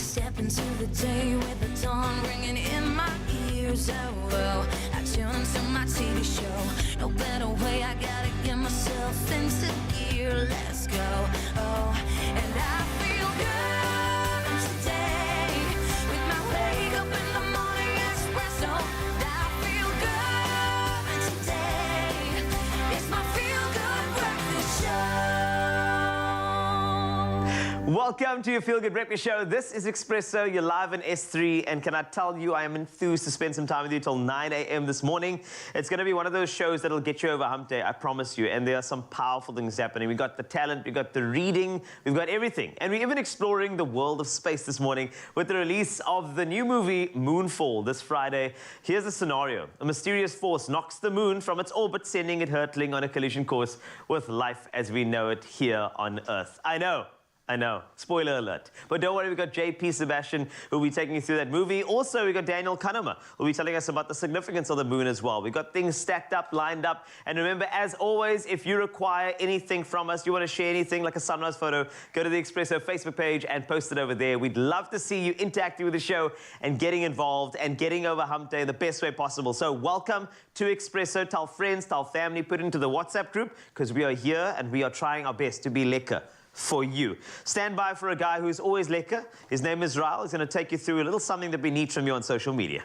Step into the day with the dawn ringing in my ears. Oh, I tune into my TV show. No better way, I gotta get myself into gear. Let's go. Oh, and I feel good today with my wake up in the morning espresso. I feel good today. It's my feel good breakfast show. Welcome to your Feel Good Breakfast Show. This is Expresso. You're live in S3, and can I tell you, I am enthused to spend some time with you till 9 a.m. this morning. It's going to be one of those shows that'll get you over hump day, I promise you. And there are some powerful things happening. We got the talent, we got the reading, we've got everything. And we're even exploring the world of space this morning with the release of the new movie Moonfall this Friday. Here's the scenario. A mysterious force knocks the moon from its orbit, sending it hurtling on a collision course with life as we know it here on Earth. I know. Spoiler alert. But don't worry, we've got JP Sebastian who will be taking you through that movie. Also, we've got Daniel Kahnemer who will be telling us about the significance of the moon as well. We've got things stacked up, lined up. And remember, as always, if you require anything from us, you want to share anything like a sunrise photo, go to the Expresso Facebook page and post it over there. We'd love to see you interacting with the show and getting involved and getting over hump day the best way possible. So welcome to Expresso. Tell friends, tell family, put it into the WhatsApp group because we are here and we are trying our best to be lekker for you. Stand by for a guy who's always lekker. His name is Raul. He's going to take you through a little something that we need from you on social media.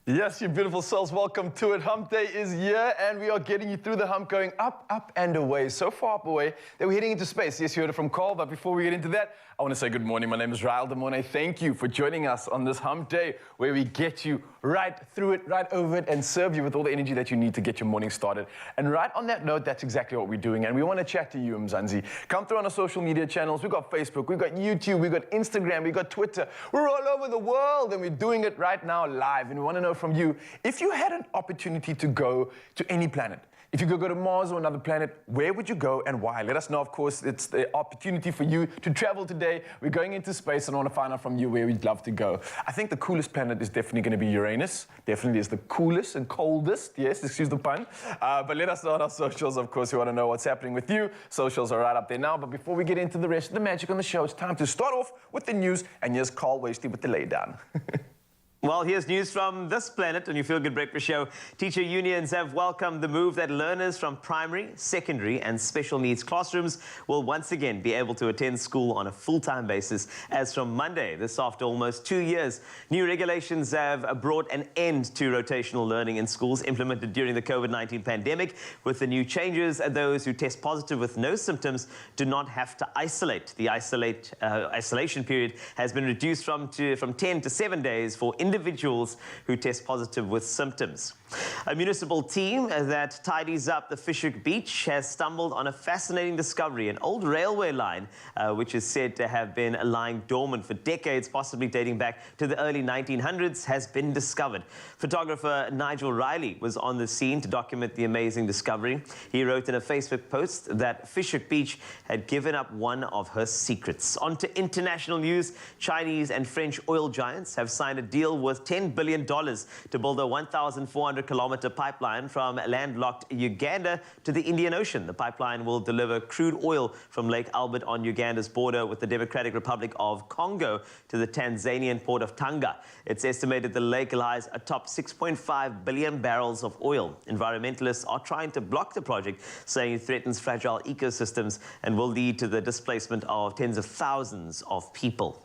Yes, you beautiful souls, welcome to it. Hump day is here, and we are getting you through the hump, going up, up, and away. So far up away that we're heading into space. Yes, you heard it from Carl, but before we get into that, I want to say good morning. My name is Raul Demone. Thank you for joining us on this hump day, where we get you right through it, right over it, and serve you with all the energy that you need to get your morning started. And right on that note, that's exactly what we're doing. And we want to chat to you, Mzansi. Come through on our social media channels. We've got Facebook, we've got YouTube, we've got Instagram, we've got Twitter. We're all over the world, and we're doing it right now live. And we want to know from you, if you had an opportunity to go to any planet, if you could go to Mars or another planet, where would you go and why? Let us know. Of course, it's the opportunity for you to travel today. We're going into space, and I want to find out from you where we'd love to go. I think the coolest planet is definitely going to be Uranus. Definitely is the coolest and coldest. Yes, excuse the pun. But let us know on our socials. Of course, we want to know what's happening with you. Socials are right up there now. But before we get into the rest of the magic on the show, it's time to start off with the news. And here's Carl Wasty with the laydown. Well, here's news from this planet on your Feel Good Breakfast Show. Teacher unions have welcomed the move that learners from primary, secondary and special needs classrooms will once again be able to attend school on a full-time basis as from Monday. This after almost 2 years. New regulations have brought an end to rotational learning in schools implemented during the COVID-19 pandemic. With the new changes, those who test positive with no symptoms do not have to isolate. The isolation period has been reduced from 10 to 7 days for individuals who test positive with symptoms. A municipal team that tidies up the Fishhook Beach has stumbled on a fascinating discovery. An old railway line, which is said to have been lying dormant for decades, possibly dating back to the early 1900s, has been discovered. Photographer Nigel Riley was on the scene to document the amazing discovery. He wrote in a Facebook post that Fishhook Beach had given up one of her secrets. On to international news. Chinese and French oil giants have signed a deal worth $10 billion to build a 1,400-kilometer pipeline from landlocked Uganda to the Indian Ocean. The pipeline will deliver crude oil from Lake Albert on Uganda's border with the Democratic Republic of Congo to the Tanzanian port of Tanga. It's estimated the lake lies atop 6.5 billion barrels of oil. Environmentalists are trying to block the project, saying it threatens fragile ecosystems and will lead to the displacement of tens of thousands of people.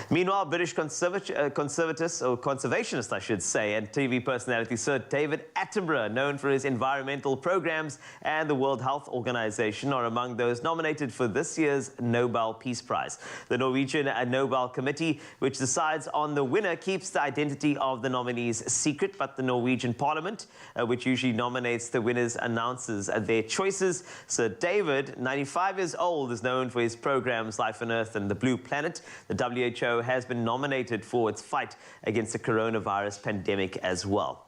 Meanwhile, British conservationist, I should say, and TV personality Sir David Attenborough, known for his environmental programs and the World Health Organization, are among those nominated for this year's Nobel Peace Prize. The Norwegian Nobel Committee, which decides on the winner, keeps the identity of the nominees secret, but the Norwegian Parliament, which usually nominates the winners, announces their choices. Sir David, 95 years old, is known for his programs Life on Earth and The Blue Planet. The WHO has been nominated for its fight against the coronavirus pandemic as well.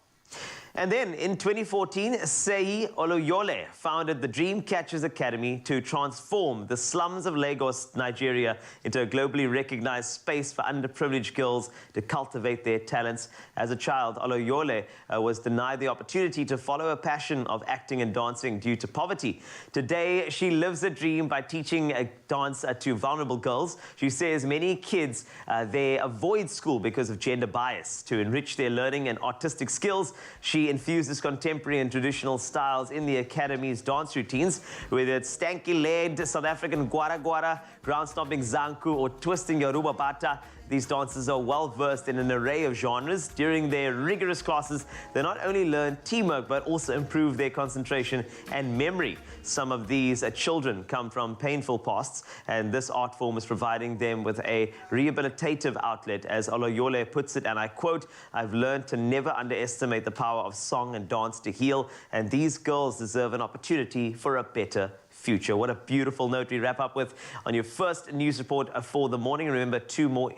And then in 2014, Seyi Oloyole founded the Dream Catchers Academy to transform the slums of Lagos, Nigeria, into a globally recognized space for underprivileged girls to cultivate their talents. As a child, Oloyole was denied the opportunity to follow a passion of acting and dancing due to poverty. Today, she lives a dream by teaching dance to vulnerable girls. She says many kids, they avoid school because of gender bias. To enrich their learning and artistic skills, she infuses contemporary and traditional styles in the Academy's dance routines, whether it's stanky legged South African gwara gwara, ground stomping zanku, or twisting Yoruba bata. These dancers are well versed in an array of genres. During their rigorous classes, they not only learn teamwork, but also improve their concentration and memory. Some of these children come from painful pasts, and this art form is providing them with a rehabilitative outlet. As Oloyole puts it, and I quote, "I've learned to never underestimate the power of song and dance to heal, and these girls deserve an opportunity for a better future." What a beautiful note we wrap up with on your first news report for the morning. Remember, two more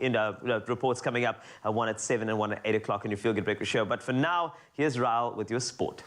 reports coming up, one at 7 and one at 8 o'clock on your Feel Good Breakfast show. But for now, here's Raul with your sport.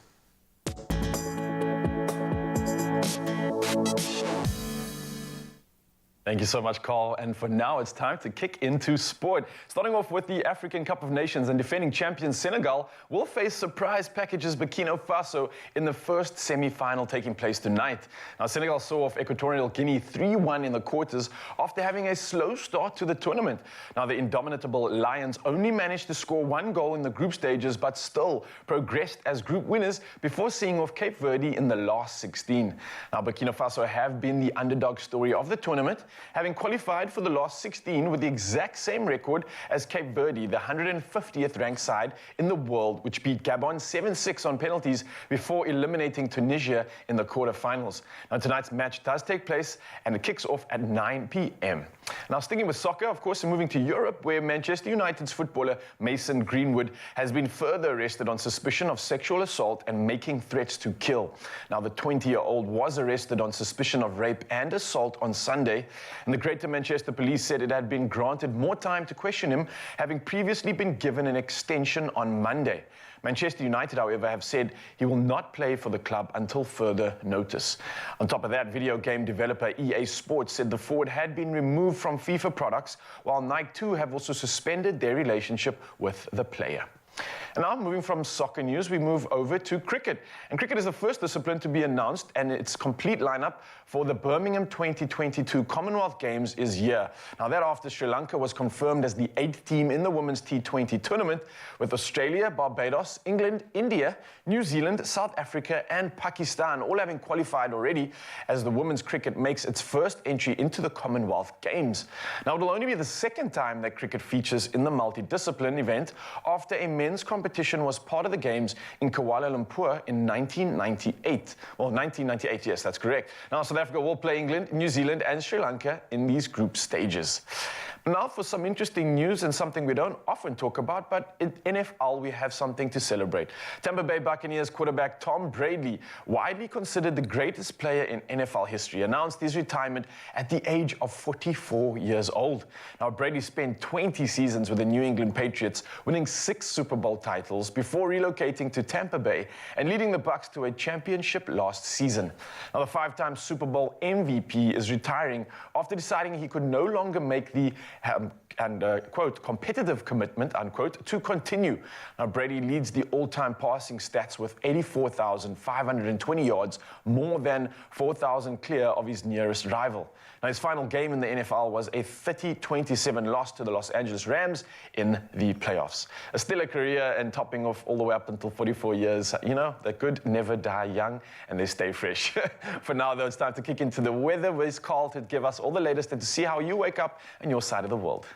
Thank you so much, Carl. And for now, it's time to kick into sport. Starting off with the African Cup of Nations, and defending champion Senegal will face surprise packages Burkina Faso in the first semi-final taking place tonight. Now, Senegal saw off Equatorial Guinea 3-1 in the quarters after having a slow start to the tournament. Now, the indomitable Lions only managed to score one goal in the group stages, but still progressed as group winners before seeing off Cape Verde in the last 16. Now, Burkina Faso have been the underdog story of the tournament, having qualified for the last 16 with the exact same record as Cape Verde, the 150th ranked side in the world, which beat Gabon 7-6 on penalties before eliminating Tunisia in the quarterfinals. Now, tonight's match does take place, and it kicks off at 9 p.m. Now, sticking with soccer, of course, and moving to Europe, where Manchester United's footballer Mason Greenwood has been further arrested on suspicion of sexual assault and making threats to kill. Now, the 20-year-old was arrested on suspicion of rape and assault on Sunday, and the Greater Manchester Police said it had been granted more time to question him, having previously been given an extension on Monday. Manchester United, however, have said he will not play for the club until further notice. On top of that, video game developer EA Sports said the forward had been removed from FIFA products, while Nike too have also suspended their relationship with the player. And now, moving from soccer news, we move over to cricket. And cricket is the first discipline to be announced, and its complete lineup for the Birmingham 2022 Commonwealth Games is here. Now, that after Sri Lanka was confirmed as the 8th team in the women's T20 tournament, with Australia, Barbados, England, India, New Zealand, South Africa, and Pakistan all having qualified already, as the women's cricket makes its first entry into the Commonwealth Games. Now, it will only be the second time that cricket features in the multidiscipline event, after a men's competition was part of the Games in Kuala Lumpur in 1998. Well, 1998, yes, that's correct. Now, South Africa will play England, New Zealand, and Sri Lanka in these group stages. Now for some interesting news, and something we don't often talk about, but in NFL we have something to celebrate. Tampa Bay Buccaneers quarterback Tom Brady, widely considered the greatest player in NFL history, announced his retirement at the age of 44 years old. Now, Brady spent 20 seasons with the New England Patriots, winning 6 Super Bowl titles before relocating to Tampa Bay and leading the Bucs to a championship last season. Now, the 5-time Super Bowl MVP is retiring after deciding he could no longer make the quote, competitive commitment, unquote, to continue. Now, Brady leads the all-time passing stats with 84,520 yards, more than 4,000 clear of his nearest rival. Now, his final game in the NFL was a 30-27 loss to the Los Angeles Rams in the playoffs. A stellar career, and topping off all the way up until 44 years. You know, the good never die young, and they stay fresh. For now, though, it's time to kick into the weather with Carl to give us all the latest and to see how you wake up on your side of the world.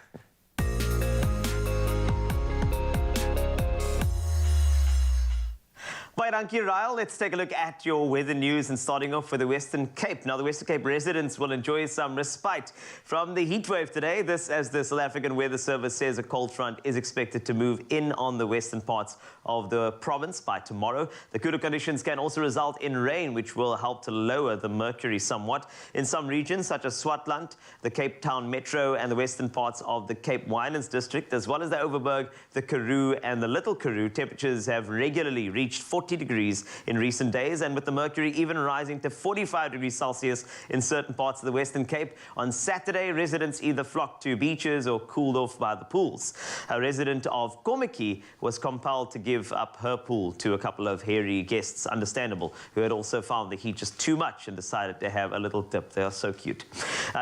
By Dankie Ryle, let's take a look at your weather news and starting off with the Western Cape. Now, the Western Cape residents will enjoy some respite from the heat wave today. This, as the South African Weather Service says, a cold front is expected to move in on the western parts of the province by tomorrow. The cooler conditions can also result in rain, which will help to lower the mercury somewhat. In some regions, such as Swartland, the Cape Town Metro and the western parts of the Cape Winelands district, as well as the Overberg, the Karoo and the Little Karoo, temperatures have regularly reached 40 degrees in recent days, and with the mercury even rising to 45 degrees Celsius in certain parts of the Western Cape. On Saturday, residents either flocked to beaches or cooled off by the pools. A resident of Komiki was compelled to give up her pool to a couple of hairy guests, understandable, who had also found the heat just too much and decided to have a little dip. They are so cute.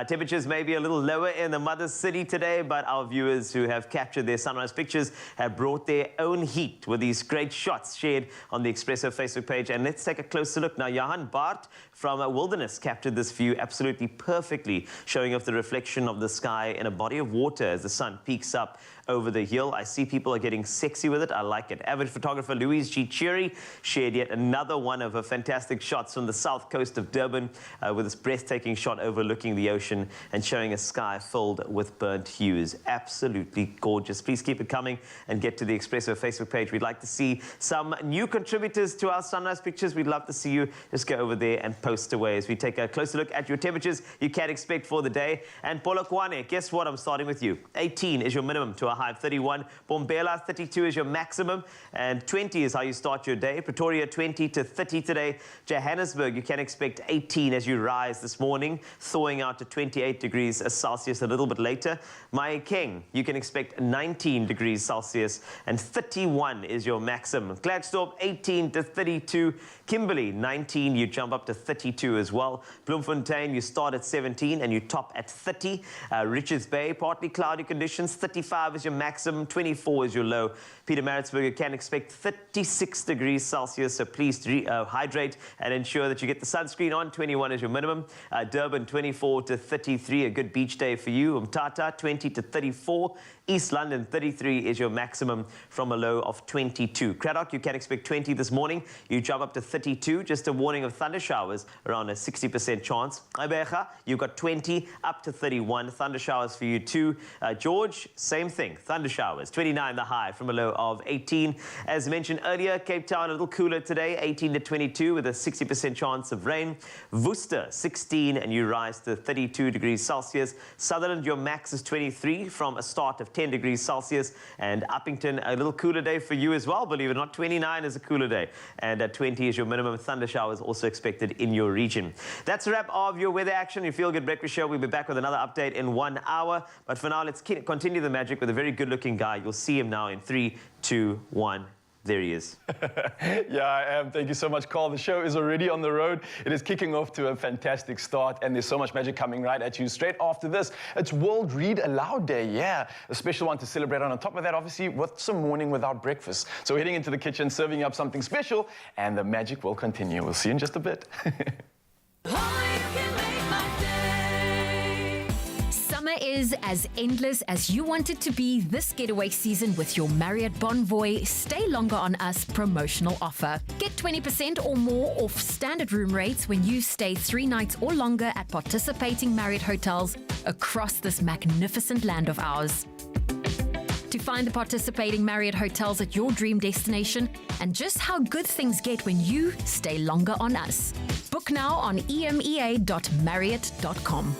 Temperatures may be a little lower in the mother city today, but our viewers who have captured their sunrise pictures have brought their own heat with these great shots shared on the Expresso Facebook page. And let's take a closer look now. Johan Bart from Wilderness captured this view absolutely perfectly, showing off the reflection of the sky in a body of water as the sun peaks up over the hill. I see people are getting sexy with it. I like it. Avid photographer Louise G. Cherry shared yet another one of her fantastic shots from the south coast of Durban with this breathtaking shot overlooking the ocean and showing a sky filled with burnt hues. Absolutely gorgeous. Please keep it coming and get to the Expresso Facebook page. We'd like to see some new contributors to our sunrise pictures. We'd love to see you. Just go over there and post away as we take a closer look at your temperatures you can expect for the day. And Polokwane, guess what? I'm starting with you. 18 is your minimum to a high of 31. Bombela, 32 is your maximum, and 20 is how you start your day. Pretoria, 20 to 30 today. Johannesburg, you can expect 18 as you rise this morning, thawing out to 28 degrees Celsius a little bit later. Mahikeng, you can expect 19 degrees Celsius, and 31 is your maximum. Gladstone, 18 to 32. Kimberley, 19, you jump up to 32 as well. Bloemfontein, you start at 17 and you top at 30. Richards Bay, partly cloudy conditions, 35 is your maximum, 24 is your low. Pietermaritzburg, you can expect 36 degrees Celsius, so please hydrate and ensure that you get the sunscreen on. 21 is your minimum. Durban, 24 to 33, a good beach day for you. Umtata, 20 to 34. East London, 33 is your maximum from a low of 22. Cradock, you can expect 20 this morning. You jump up to 32. Just a warning of thunder showers, around a 60% chance. Ibeja, you've got 20 up to 31. Thunder showers for you too. George, same thing. Thunder showers, 29 the high from a low of 18. As mentioned earlier, Cape Town a little cooler today, 18 to 22 with a 60% chance of rain. Worcester, 16 and you rise to 32 degrees Celsius. Sutherland, your max is 23 from a start of 10 degrees Celsius, and Uppington, a little cooler day for you as well, believe it or not. 29 is a cooler day, and 20 is your minimum. Thunder showers also expected in your region. That's a wrap of your weather action. Your Feel Good Breakfast Show. We'll be back with another update in 1 hour, but for now, let's continue the magic with a very good-looking guy. You'll see him now in 3, 2, 1. There he is. Yeah, I am. Thank you so much, Carl. The show is already on the road. It is kicking off to a fantastic start, and there's so much magic coming right at you straight after this. It's World Read Aloud Day, yeah. A special one to celebrate on top of that, obviously, with some morning without breakfast. So we're heading into the kitchen, serving up something special, and the magic will continue. We'll see you in just a bit. Summer is as endless as you want it to be this getaway season with your Marriott Bonvoy Stay Longer on Us promotional offer. Get 20% or more off standard room rates when you stay 3 nights or longer at participating Marriott hotels across this magnificent land of ours. To find the participating Marriott hotels at your dream destination and just how good things get when you stay longer on us. Book now on emea.marriott.com.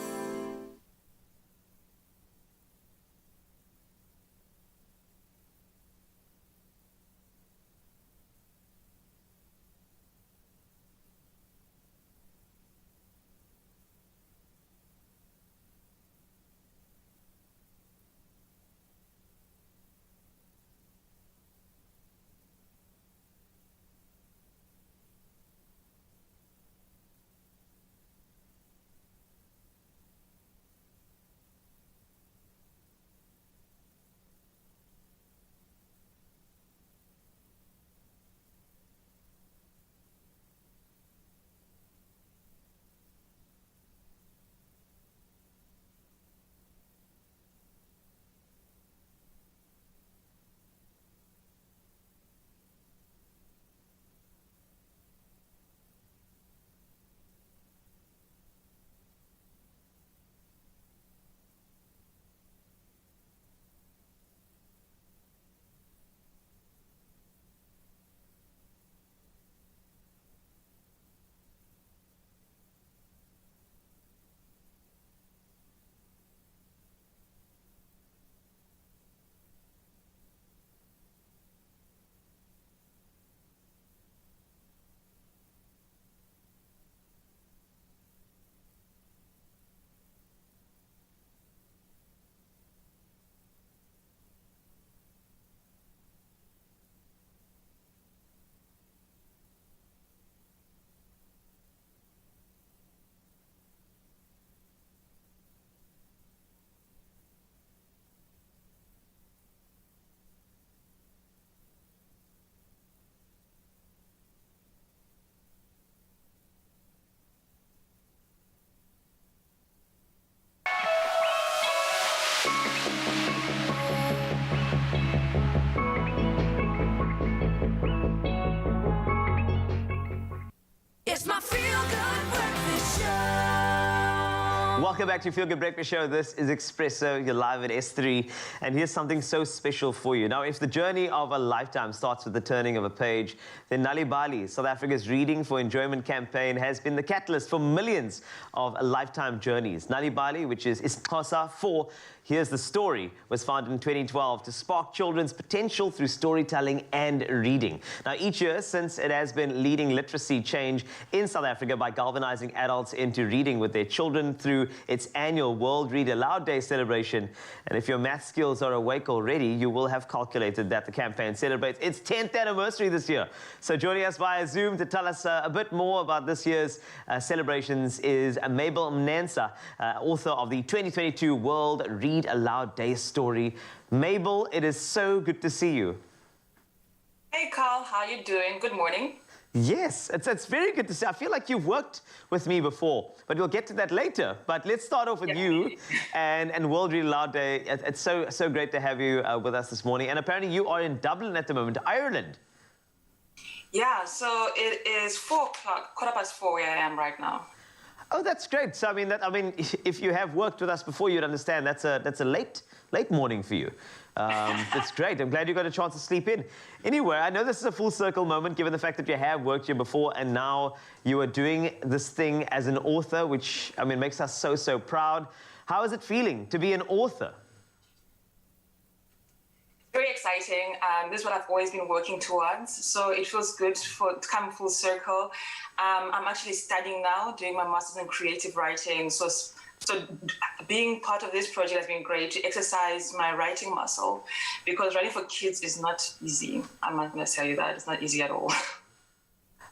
Welcome back to Feel Good Breakfast Show. This is Expresso. You're live at S3. And here's something so special for you. Now, if the journey of a lifetime starts with the turning of a page, then Nali Bali, South Africa's Reading for Enjoyment campaign, has been the catalyst for millions of lifetime journeys. Nali Bali, which is isiXhosa for Here's the Story, was founded in 2012 to spark children's potential through storytelling and reading. Now, each year since, it has been leading literacy change in South Africa by galvanizing adults into reading with their children through its annual World Read Aloud Day celebration. And if your math skills are awake already, you will have calculated that the campaign celebrates its 10th anniversary this year. So joining us via Zoom to tell us a bit more about this year's celebrations is Mabel Mnansa, author of the 2022 World Read Aloud Day story. Mabel, it is so good to see you. Hey Carl, how you doing? Good morning. Yes, it's very good to see. I feel like you've worked with me before, but we'll get to that later. But let's start off with you and World Read Aloud Day. It's so great to have you with us this morning. And apparently you are in Dublin at the moment, Ireland. Yeah, so it is 4 o'clock, 4:15 where I am right now. Oh, that's great. So I mean, if you have worked with us before, you'd understand that's a late morning for you. It's great. I'm glad you got a chance to sleep in. Anyway, I know this is a full circle moment, given the fact that you have worked here before, and now you are doing this thing as an author, which I mean makes us so proud. How is it feeling to be an author? Very exciting. This is what I've always been working towards. So it feels good to come full circle. I'm actually studying now, doing my master's in creative writing. So being part of this project has been great to exercise my writing muscle, because writing for kids is not easy. I'm not going to tell you that. It's not easy at all.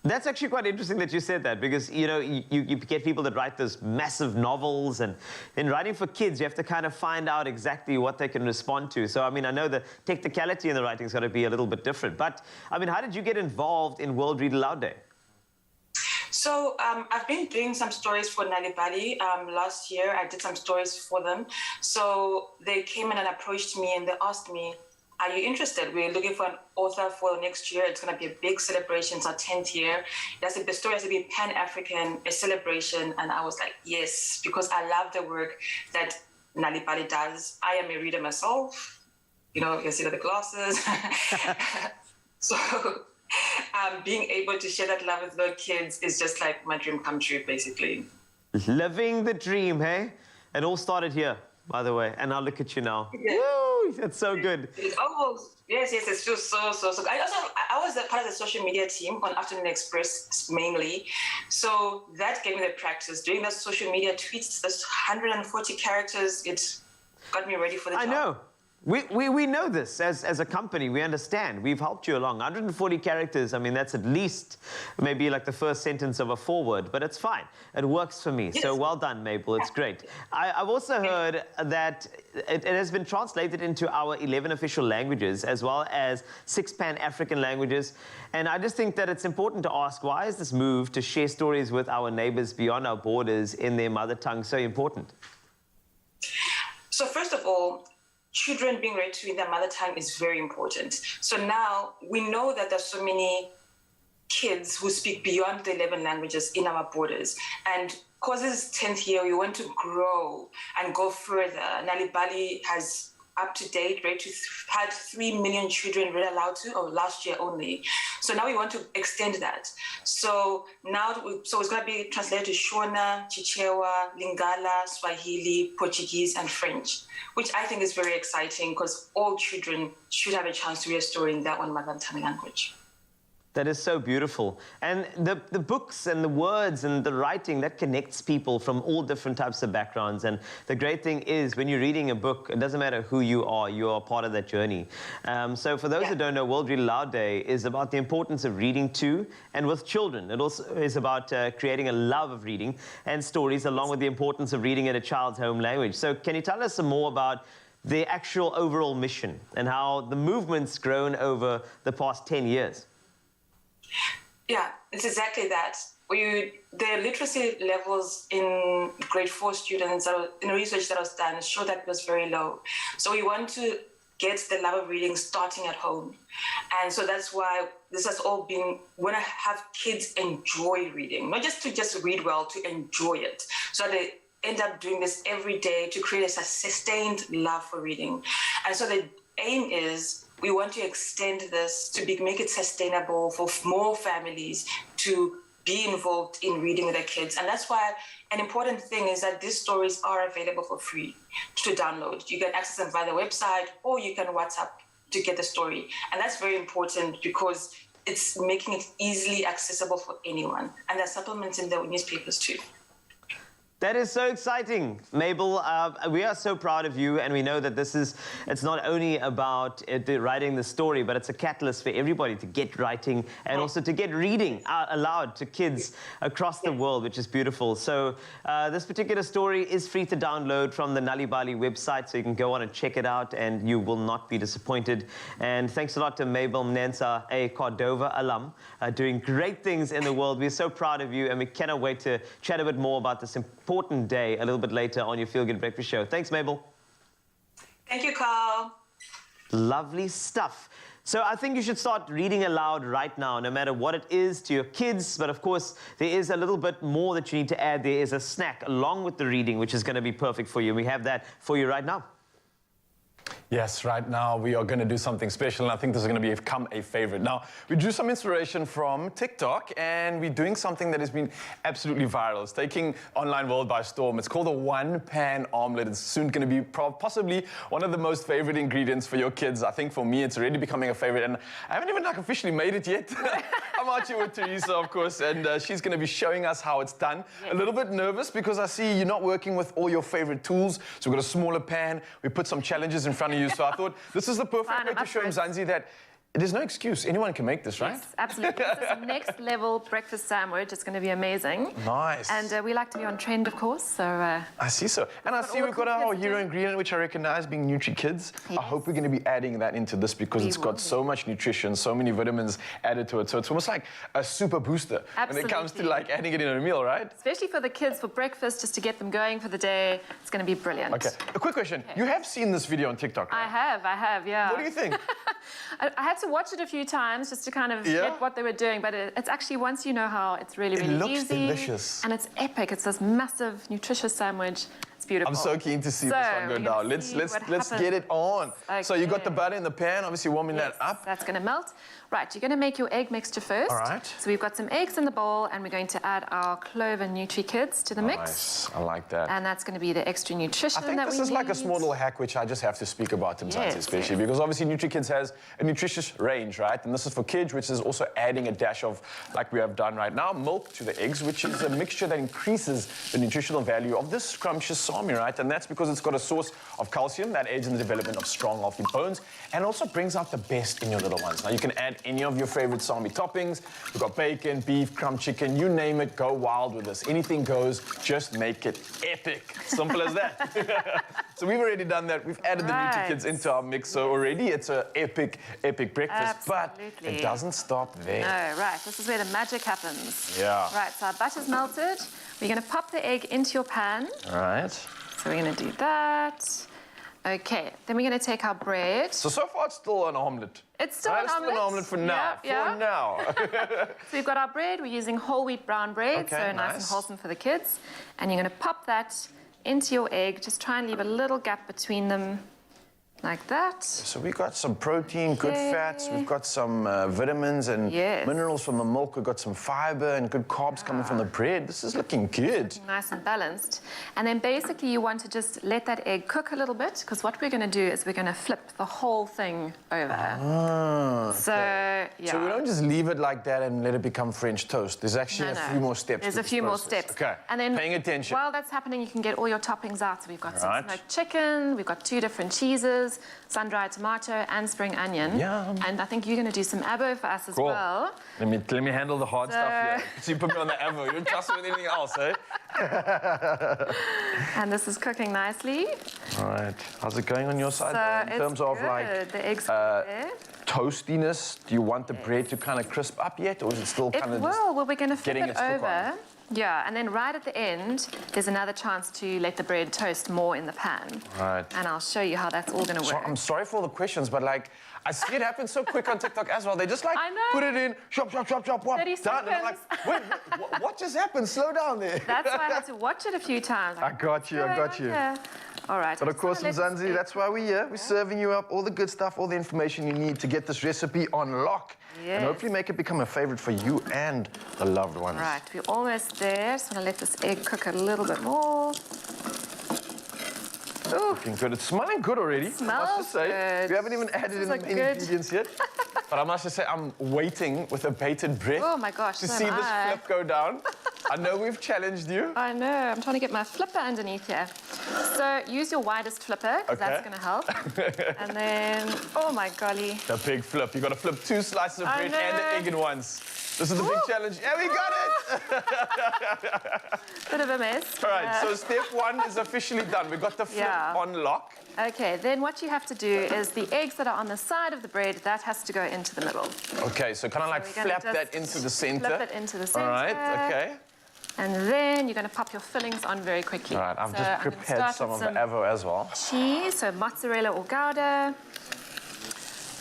That's actually quite interesting that you said that, because, you know, you get people that write those massive novels, and in writing for kids, you have to kind of find out exactly what they can respond to. So, I mean, I know the technicality in the writing is going to be a little bit different. But, I mean, how did you get involved in World Read Aloud Day? So I've been doing some stories for Nali Bali. Last year, I did some stories for them. So they came in and approached me and they asked me, are you interested? We're looking for an author for next year. It's going to be a big celebration. It's our 10th year. The story has to be Pan-African, a celebration. And I was like, yes, because I love the work that Nali Bali does. I am a reader myself. You know, you can see the glasses. So being able to share that love with little kids is just like my dream come true, basically. Living the dream, hey? It all started here, by the way. And now look at you now. Yeah. Woo! That's so good. Yes, it's just so. I was a part of the social media team on Afternoon Express mainly. So that gave me the practice. Doing those social media tweets, those 140 characters, it got me ready for the job. I know. We know this as a company. We understand. We've helped you along. 140 characters, I mean, that's at least maybe like the first sentence of a foreword, but it's fine. It works for me. Yes. So well done, Mabel. It's great. I've also heard that it has been translated into our 11 official languages, as well as 6 Pan-African languages. And I just think that it's important to ask, why is this move to share stories with our neighbors beyond our borders in their mother tongue so important? So first of all, children being ready to read their mother tongue is very important. So now we know that there's so many kids who speak beyond the 11 languages in our borders. And because this is 10th year, we want to grow and go further. Nali Bali has up to date had 3 million children read aloud to, last year only. So now we want to extend that. So now, it's going to be translated to Shona, Chichewa, Lingala, Swahili, Portuguese, and French, which I think is very exciting because all children should have a chance to read a story in their own mother tongue language. That is so beautiful. And the books and the words and the writing, that connects people from all different types of backgrounds. And the great thing is, when you're reading a book, it doesn't matter who you are part of that journey. So for those who don't know, World Read Aloud Day is about the importance of reading to and with children. It also is about creating a love of reading and stories, along with the importance of reading in a child's home language. So can you tell us some more about the actual overall mission and how the movement's grown over the past 10 years? Yeah, it's exactly that. The literacy levels in grade 4 students, in research that was done, showed that it was very low. So we want to get the love of reading starting at home. And so that's why this has all been, when I have kids enjoy reading, not just to read well, to enjoy it. So they end up doing this every day to create a sustained love for reading. And so the aim is we want to extend this to make it sustainable for more families to be involved in reading with their kids. And that's why an important thing is that these stories are available for free to download. You can access them via the website, or you can WhatsApp to get the story. And that's very important because it's making it easily accessible for anyone. And there's supplements in the newspapers too. That is so exciting, Mabel. We are so proud of you, and we know that it's not only about writing the story, but it's a catalyst for everybody to get writing and also to get reading aloud to kids across the world, which is beautiful. So this particular story is free to download from the Nalibali website, so you can go on and check it out, and you will not be disappointed. And thanks a lot to Mabel Mnensa, a Cordova alum, doing great things in the world. We're so proud of you, and we cannot wait to chat a bit more about this important day a little bit later on your Feel Good Breakfast Show. Thanks, Mabel. Thank you, Carl. Lovely stuff. So I think you should start reading aloud right now, no matter what it is to your kids. But of course, there is a little bit more that you need to add. There is a snack along with the reading, which is going to be perfect for you. We have that for you right now. Yes, right now we are going to do something special, and I think this is going to become a favorite. Now, we drew some inspiration from TikTok, and we're doing something that has been absolutely viral. It's taking online world by storm. It's called a one-pan omelet. It's soon going to be possibly one of the most favorite ingredients for your kids. I think for me, it's already becoming a favorite, and I haven't even officially made it yet. I'm out here with Teresa, of course, and she's going to be showing us how it's done. Yes. A little bit nervous because I see you're not working with all your favorite tools. So we've got a smaller pan. We put some challenges in front of you. So I thought this is the perfect way to show Mzansi that there's no excuse. Anyone can make this, right? Yes, absolutely. This is a next level breakfast sandwich. It's going to be amazing. Nice. And we like to be on trend, of course. So I see so. And I see we've got our hero ingredient, which I recognize being Nutri-Kids. Yes. I hope we're going to be adding that into this because it's got so much nutrition, so many vitamins added to it. So it's almost like a super booster when it comes to like adding it in a meal, right? Especially for the kids for breakfast, just to get them going for the day. It's going to be brilliant. Okay. A quick question. You have seen this video on TikTok, right? I have, yeah. What do you think? I had to watch it a few times just to kind of get what they were doing, but it's actually, once you know how, it's really, really easy. It looks delicious. And it's epic. It's this massive, nutritious sandwich. It's beautiful. I'm so keen to see this one go down. Let's get it on. Okay. So you got the butter in the pan, obviously warming that up. That's going to melt. Right, you're going to make your egg mixture first. All right. So we've got some eggs in the bowl, and we're going to add our clove and Nutri-Kids to the mix. Nice, I like that. And that's going to be the extra nutrition that we need. I think this is like a small little hack, which I just have to speak about to Mzansi especially, because obviously Nutri-Kids has a nutritious range, right? And this is for kids, which is also adding a dash of, like we have done right now, milk to the eggs, which is a mixture that increases the nutritional value of this scrumptious salmi, right? And that's because it's got a source of calcium that aids in the development of strong, healthy bones, and also brings out the best in your little ones. Now, you can add any of your favorite salmi toppings. We've got bacon, beef, crumb chicken, you name it, go wild with this. Anything goes, just make it epic. Simple as that. So we've already done that. We've added the Nutri-Kids into our mix, so already it's an epic breakfast. Absolutely. But it doesn't stop there. No, right. This is where the magic happens. Yeah. Right, so our butter's melted. We're going to pop the egg into your pan. All right. So we're going to do that. Okay, then we're going to take our bread. So far it's still an omelette. It's still an omelette? Still an omelette for now. Yeah. For now. So we've got our bread. We're using whole wheat brown bread, so nice and wholesome for the kids. And you're going to pop that into your egg. Just try and leave a little gap between them, like that. So we've got some protein, good fats. We've got some vitamins and minerals from the milk. We've got some fiber and good carbs coming from the bread. This is looking good. Nice and balanced. And then basically you want to just let that egg cook a little bit, because what we're going to do is we're going to flip the whole thing over. So we don't just leave it like that and let it become French toast. There's actually a few more steps. There's a few more steps. Okay. And then paying attention. While that's happening, you can get all your toppings out. So we've got some smoked chicken. We've got 2 different cheeses, sun-dried tomato and spring onion. Yum. And I think you're going to do some avo for us as well. Let me handle the hard stuff here. So you put me on the avo. You don't trust me with anything else, eh? And this is cooking nicely. All right. How's it going on your side? So in terms of like the eggs there. Toastiness, do you want the bread to kind of crisp up yet, or is it still kind of Well, we're going to flip it over. Yeah, and then right at the end, there's another chance to let the bread toast more in the pan. Right. And I'll show you how that's all going to So work. I'm sorry for all the questions, but like, I see it happen so quick on TikTok as well. They just like I know. put it in, chop, chop, chop, chop, what, 30 done. And I'm like, wait, what just happened? Slow down there. That's why I had to watch it a few times. I got you, I got you. All right. But of course, Mzansi, that's why we're here. We're serving you up all the good stuff, all the information you need to get this recipe on lock. Yes. And hopefully make it become a favorite for you and the loved ones. Right, we're almost there. Just want to let this egg cook a little bit more. Ooh, Looking good. It's smelling good already, I smells must just say. good. We haven't even added This is any a good- ingredients yet. But I must just say, I'm waiting with a bated breath Oh my gosh, to so see am this I. flip go down. I know we've challenged you. I know, I'm trying to get my flipper underneath here. So use your widest flipper, because that's Okay. going to help. And then, oh my golly. The big flip. You got to flip 2 slices of I bread and an know. egg in once. This is the big challenge. Yeah, we got it! Bit of a mess. All right, so step 1 is officially done. We got the flip Yeah. on lock. Okay, then what you have to do is the eggs that are on the side of the bread, that has to go into the middle. Okay, so kind of like we're gonna flap that just into the center. Flip it into the center. All right, okay. And then you're going to pop your fillings on very quickly. All right, I've So just I'm gonna prepared start some with of the avo as well. cheese, so mozzarella or Gouda.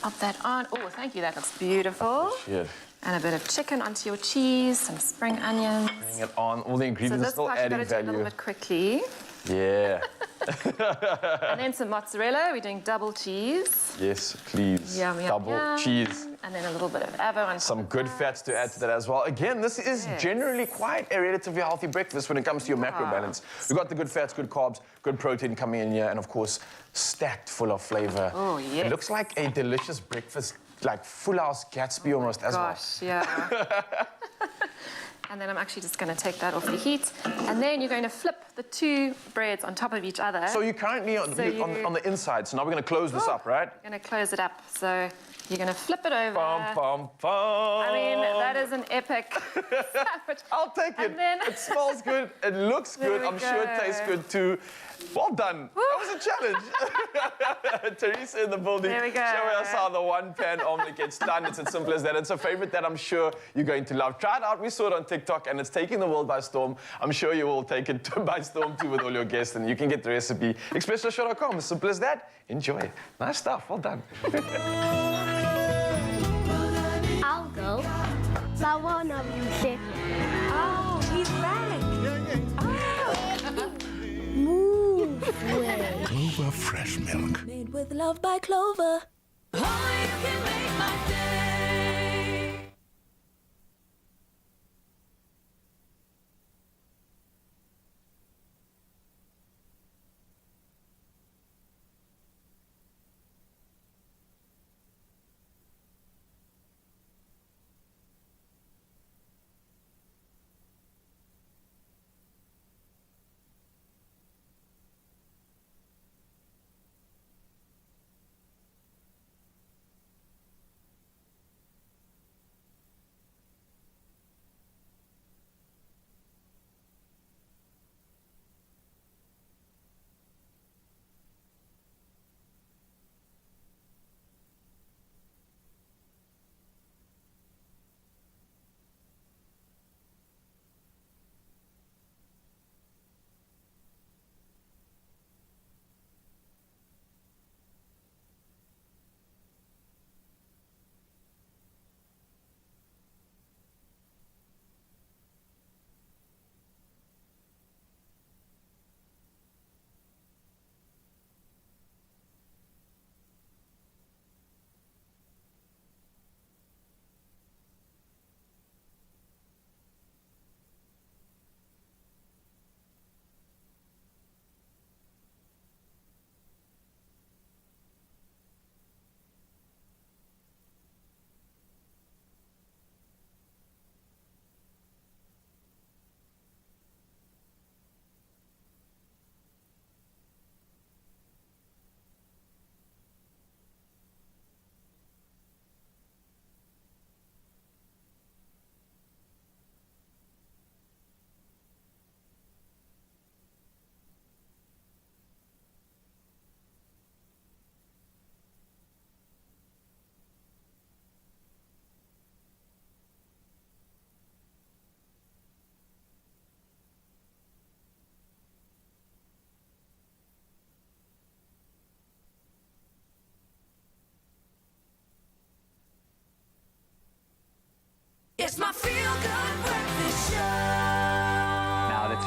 Pop that on. Oh, thank you, that looks beautiful. Shit. And a bit of chicken onto your cheese, some spring onions. Bring it on. All the So ingredients this still part you've adding got to do a little value. bit quickly. Yeah. And then some mozzarella. We're doing double cheese. Yes, please. Yum, yum, Double yum. cheese. And then a little bit of avo on Some top good of that. fats to add to that as well. Again, this is Yes. generally quite a relatively healthy breakfast when it comes to your macro balance. We've got the good fats, good carbs, good protein coming in here, and of course, stacked full of flavor. Oh, yes. It looks like a delicious breakfast, like Full House Gatsby almost as well. Gosh, yeah. And then I'm actually just going to take that off the heat. And then you're going to flip the 2 breads on top of each other. So you're currently on, So you- on the inside, so now we're going to close this up, right? You're going to close it up. So you're going to flip it over. Bum, bum, bum. I mean, that is an epic sandwich. I'll take it. And then- It smells good. It looks There good. we I'm sure it go. tastes good too. Well done. That was a challenge. Teresa in the building. There we go. Showing us how the one-pan omelet gets done. It's as simple as that. It's a favorite that I'm sure you're going to love. Try it out. We saw it on TikTok, and it's taking the world by storm. I'm sure you will take it by storm too with all your guests, and you can get the recipe. Expresso.com. As simple as that. Enjoy. Nice stuff. Well done. I'll go. But one of you said, oh, he's back. Move way. Clover fresh milk. Made with love by Clover. Oh, you can make my day.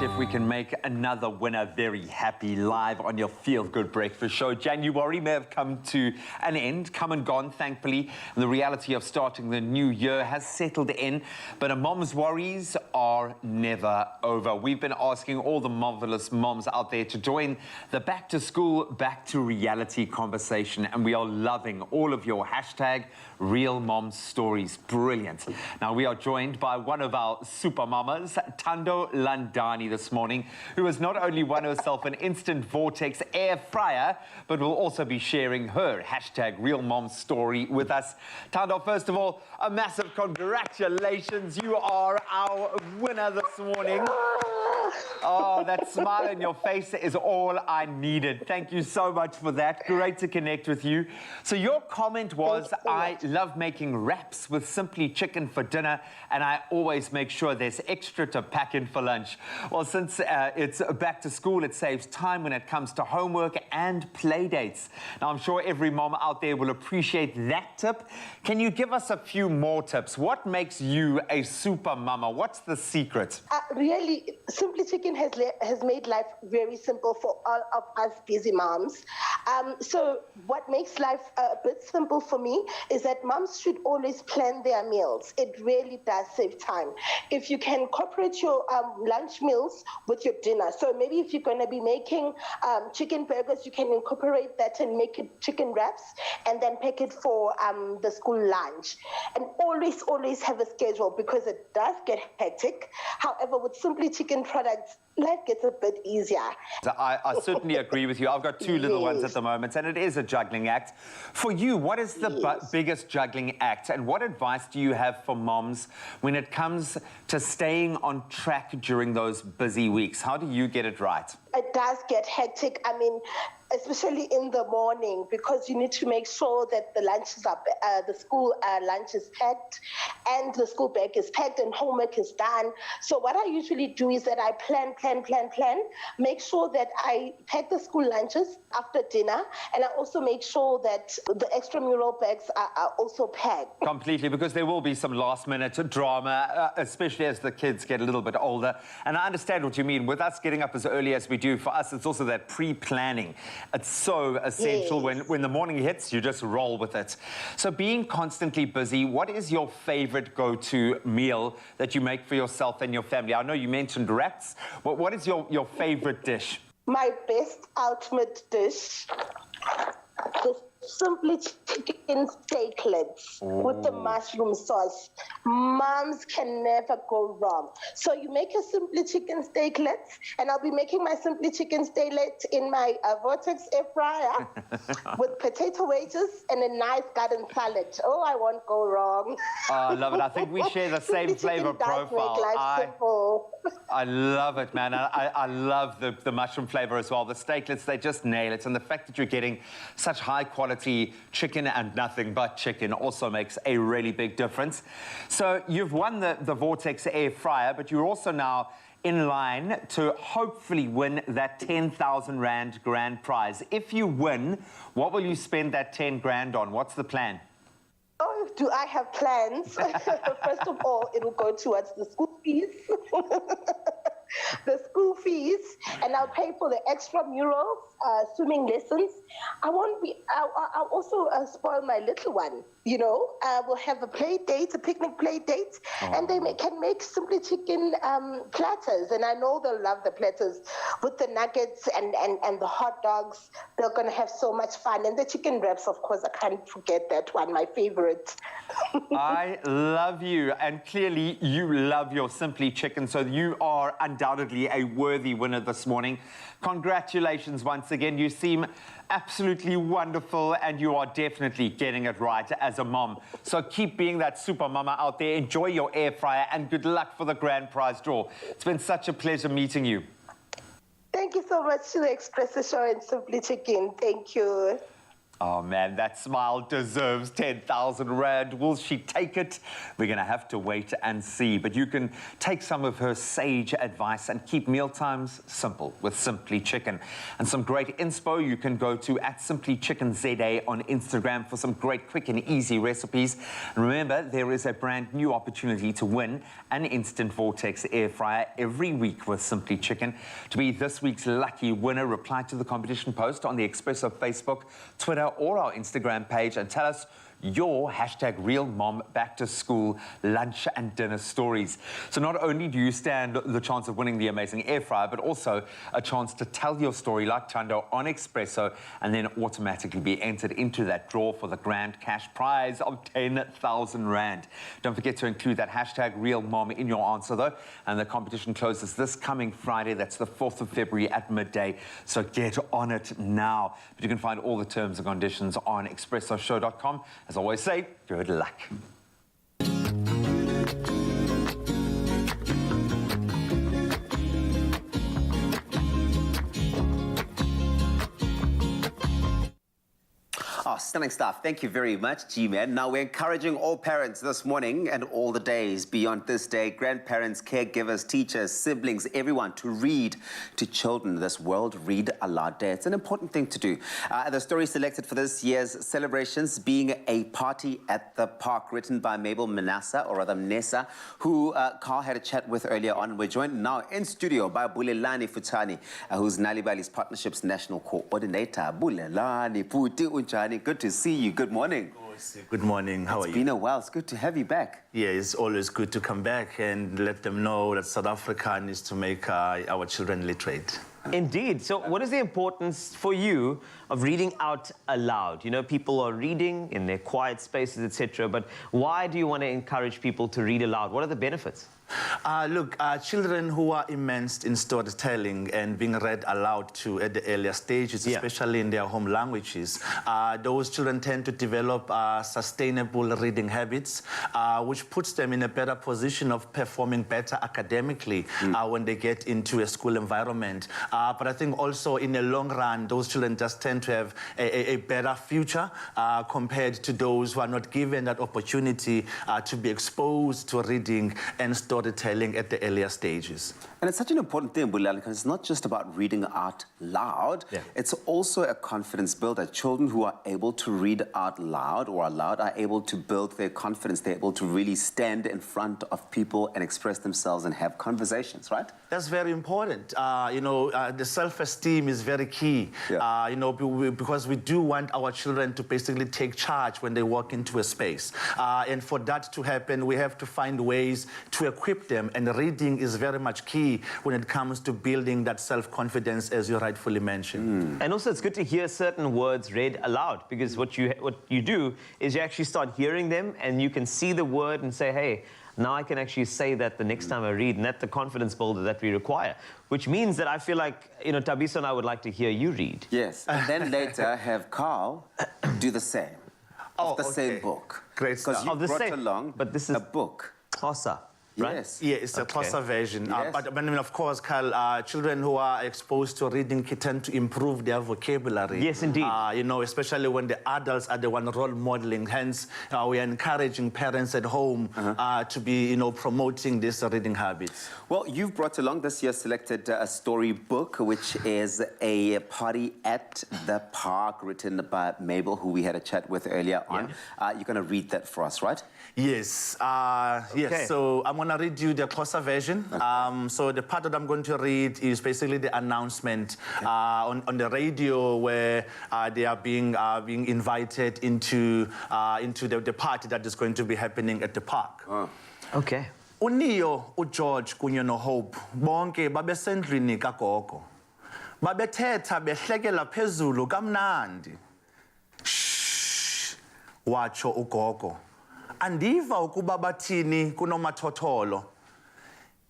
see if we can make another winner very happy live on your Feel Good Breakfast Show. January may have come to an end, come and gone, thankfully. And the reality of starting the new year has settled in, but a mom's worries are never over. We've been asking all the marvelous moms out there to join the back to school, back to reality conversation, and we are loving all of your hashtag Real Mom Stories. Brilliant. Now, we are joined by one of our super mamas, Thando Landani, this morning, who has not only won herself an Instant Vortex air fryer, but will also be sharing her hashtag Real Mom Story with us. Thando, first of all, a massive congratulations. You are our winner this morning. Oh, that smile on your face is all I needed. Thank you so much for that. Great to connect with you. So your comment was, I love making wraps with simply chicken for dinner, and I always make sure there's extra to pack in for lunch. Well, since it's back to school, it saves time when it comes to homework and play dates. Now, I'm sure every mom out there will appreciate that tip. Can you give us a few more tips? What makes you a super mama? What's the secret? Really, Simply Chicken has made life very simple for all of us busy moms. So what makes life a bit simple for me is that moms should always plan their meals. It really does save time. If you can incorporate your lunch meals with your dinner. So maybe if you're going to be making chicken burgers, you can incorporate that and make it chicken wraps and then pack it for the school lunch. And always have a schedule because it does get hectic. However, with Simply Chicken products, life gets a bit easier. I certainly agree with you. I've got two little ones at the moment, and it is a juggling act. For you, what is the biggest juggling act, and what advice do you have for moms when it comes to staying on track during those busy weeks? How do you get it right? It does get hectic. I mean, especially in the morning, because you need to make sure that the lunches are, the school lunch is packed and the school bag is packed and homework is done. So what I usually do is that I plan, make sure that I pack the school lunches after dinner, and I also make sure that the extramural bags are also packed. Completely, because there will be some last-minute drama, especially as the kids get a little bit older. And I understand what you mean. With us getting up as early as we do, for us, it's also that pre-planning. It's so essential. When the morning hits, you just roll with it. So being constantly busy, what is your favorite go-to meal that you make for yourself and your family? I know you mentioned wraps. What is your favorite dish? My best ultimate dish, the Simply Chicken steaklets with the mushroom sauce. Moms can never go wrong. So you make your Simply Chicken steaklets, and I'll be making my Simply Chicken steaklet in my Vortex air fryer with potato wedges and a nice garden salad. Oh, I won't go wrong. Oh, I love it. I think we share the same flavor profile. Make life simple. I love it, man. I love the mushroom flavor as well. The steaklets, they just nail it. And the fact that you're getting such high quality chicken and nothing but chicken also makes a really big difference. So you've won the Vortex air fryer, but you're also now in line to hopefully win that 10,000 Rand grand prize. If you win, what will you spend that 10 grand on? What's the plan? Oh, do I have plans? First of all, it will go towards the school fees. The school fees, and I'll pay for the extramurals, swimming lessons. I'll also spoil my little one. You know, we'll have a play date, a picnic play date, and they can make Simply Chicken platters. And I know they'll love the platters with the nuggets and the hot dogs. They're going to have so much fun. And the chicken wraps, of course, I can't forget that one, my favorite. I love you. And clearly, you love your Simply Chicken. So you are undoubtedly a worthy winner this morning. Congratulations once again. You seem absolutely wonderful, and you are definitely getting it right as a mom. So keep being that super mama out there. Enjoy your air fryer, and good luck for the grand prize draw. It's been such a pleasure meeting you. Thank you so much to the Expresso show and Simply Chicken. Thank you. Oh man, that smile deserves 10,000 Rand. Will she take it? We're going to have to wait and see. But you can take some of her sage advice and keep mealtimes simple with Simply Chicken. And some great inspo, you can go to @SimplyChickenZA on Instagram for some great quick and easy recipes. And remember, there is a brand new opportunity to win an Instant Vortex air fryer every week with Simply Chicken. To be this week's lucky winner, reply to the competition post on the Expresso Facebook, Twitter, or our Instagram page and tell us your #RealMom back to school lunch and dinner stories. So not only do you stand the chance of winning the amazing air fryer, but also a chance to tell your story like Tando on Expresso and then automatically be entered into that draw for the grand cash prize of 10,000 Rand. Don't forget to include that #RealMom in your answer though. And the competition closes this coming Friday. That's the 4th of February at midday. So get on it now. But you can find all the terms and conditions on expressoshow.com. As I always say, good luck. Oh, stunning stuff. Thank you very much, G-Man. Now, we're encouraging all parents this morning and all the days beyond this day, grandparents, caregivers, teachers, siblings, everyone, to read to children this World Read Aloud Day. It's an important thing to do. The story selected for this year's celebrations being A Party at the Park, written by Mabel Manassa, or rather Mnessa, who Carl had a chat with earlier on. We're joined now in studio by Bulelani Futani, who's Nalibali's Partnerships National Coordinator. Bulelani, Puti Unchani. Good to see you. Good morning. Good morning. How are you? It's been a while. It's good to have you back. Yeah, it's always good to come back and let them know that South Africa needs to make our children literate. Indeed. So what is the importance for you of reading out aloud? You know, people are reading in their quiet spaces, etc. But why do you want to encourage people to read aloud? What are the benefits? Look, children who are immersed in storytelling and being read aloud to at the earlier stages, especially in their home languages, those children tend to develop sustainable reading habits, which puts them in a better position of performing better academically when they get into a school environment. But I think also in the long run, those children just tend to have a better future compared to those who are not given that opportunity to be exposed to reading and storytelling at the earlier stages. And it's such an important thing, Bulelani, because it's not just about reading out loud. It's also a confidence builder. Children who are able to read out loud or aloud are able to build their confidence. They're able to really stand in front of people and express themselves and have conversations, right? That's very important. You know, the self-esteem is very key. You know, because we do want our children to basically take charge when they walk into a space. And for that to happen, we have to find ways to equip them. And reading is very much key when it comes to building that self-confidence, as you rightfully mentioned. And also, it's good to hear certain words read aloud, because what you do is you actually start hearing them, and you can see the word and say, hey, now I can actually say that the next time I read, and that's the confidence builder that we require. Which means that I feel like, you know, Tabiso and I would like to hear you read. Yes, and then later have Carl do the same. Of the same book. Great stuff. Because you brought along but this is a book. Xhosa. Right? Yes. Yeah, it's a Xhosa version. Yes. But I mean, of course, Carl, children who are exposed to reading tend to improve their vocabulary. Yes, indeed. You know, especially when the adults are the one role modeling. Hence, we are encouraging parents at home to be, you know, promoting these reading habits. Well, you've brought along this year selected a storybook, which is A Party at the Park, written by Mabel, who we had a chat with earlier on. You're going to read that for us, right? Yes. Yes. So I'm going to read you the Xhosa version. So the part that I'm going to read is basically the announcement on the radio, where they are being invited into the party that is going to be happening at the park. Okay. Uniyo, uGeorge kunye noHope bonke babesendlini kagogo. Babethetha behlekela phezulu kamnandi. Shh, watsho ugogo. Andiva ukuba bathini kunomathotholo.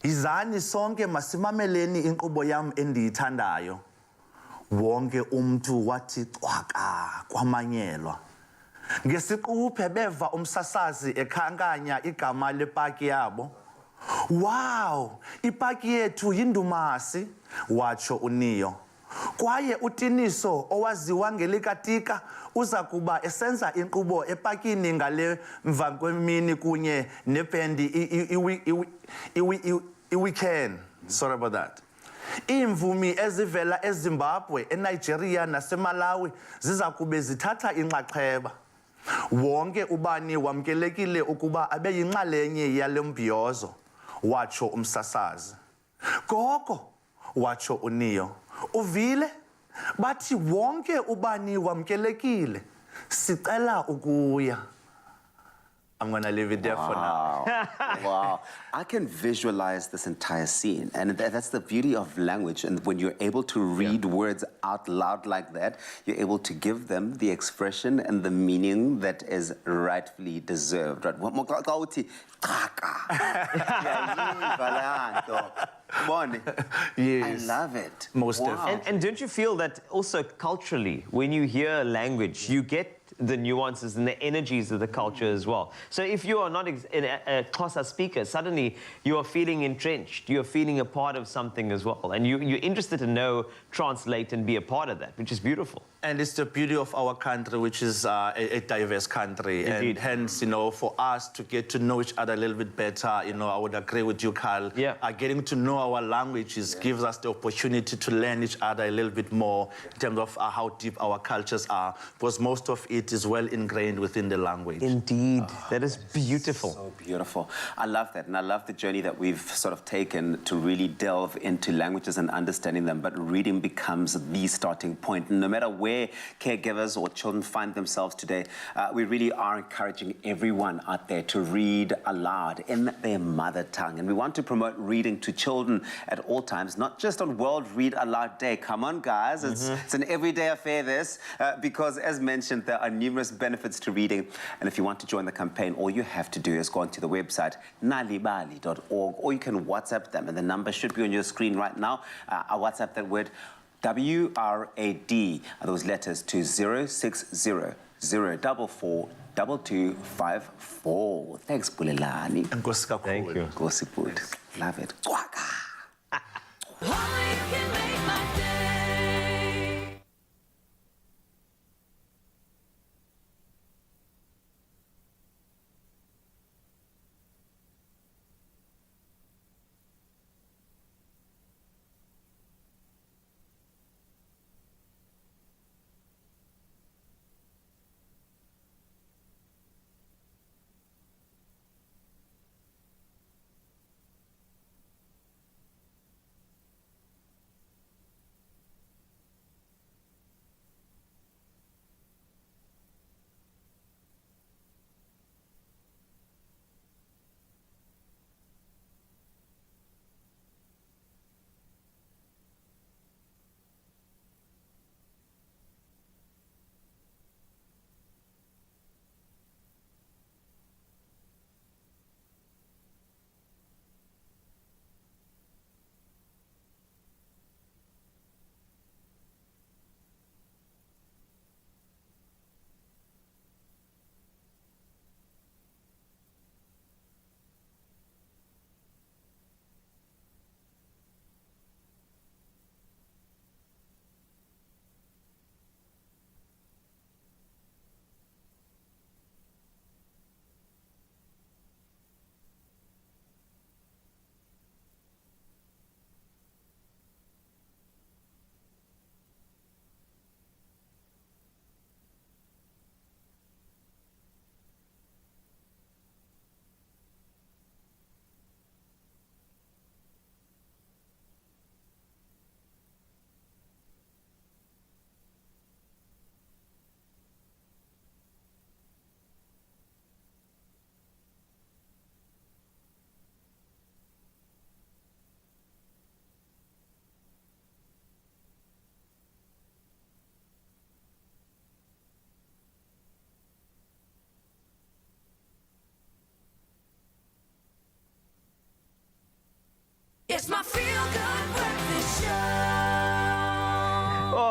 Yizani sonke masimameleni inkqubo yam endiyithandayo. Wonke umntu wathi cwaka kwamanyelwa. Ngesiquphe beva umsasazi ekhankanya igama lepaki yabo. Wow, ipaki yethu yindumasi, watsho uNiyo. kwaye utiniso owaziwa ngelikatika uza kuba esenza inkqubo epakini ngale mva kwemini kunye nebendi iweekend. Sorry about that. Iimvumi ezivela eZimbabwe, eNigeria naseMalawi ziza kube zithatha inxaxheba. Wonke ubani wamkelekile ukuba abe yinxalenye yale mbhiyozo, watsho umsasazi. Gogo, watsho uNeo, uvile? Bathi wonke ubani wamkelekile, sicela ukuya. I'm going to leave it there for now. Wow. I can visualize this entire scene. And that's the beauty of language. And when you're able to read words out loud like that, you're able to give them the expression and the meaning that is rightfully deserved. Right? Yes. I love it. Most definitely. And don't you feel that also culturally, when you hear language, you get the nuances and the energies of the culture as well. So if you are not a Xhosa speaker, suddenly you are feeling entrenched, you're feeling a part of something as well. And you're interested to know, translate and be a part of that, which is beautiful. And it's the beauty of our country, which is a diverse country. Indeed. And hence, you know, for us to get to know each other a little bit better, you know, I would agree with you, Carl. Yeah. Getting to know our languages gives us the opportunity to learn each other a little bit more in terms of how deep our cultures are, because most of it is well ingrained within the language. Indeed. That is beautiful. So beautiful. I love that. And I love the journey that we've sort of taken to really delve into languages and understanding them. But reading becomes the starting point. No matter where caregivers or children find themselves today, we really are encouraging everyone out there to read aloud in their mother tongue. And we want to promote reading to children at all times, not just on World Read Aloud Day. Come on, guys. It's an everyday affair, this, because as mentioned, there are numerous benefits to reading. And if you want to join the campaign, all you have to do is go onto the website, nalibali.org, or you can WhatsApp them. And the number should be on your screen right now. I WhatsApp that word, WRAD, those letters to 060 044 2254. Thanks, Bulelani. Thank you. Nkosi Bud. Love it.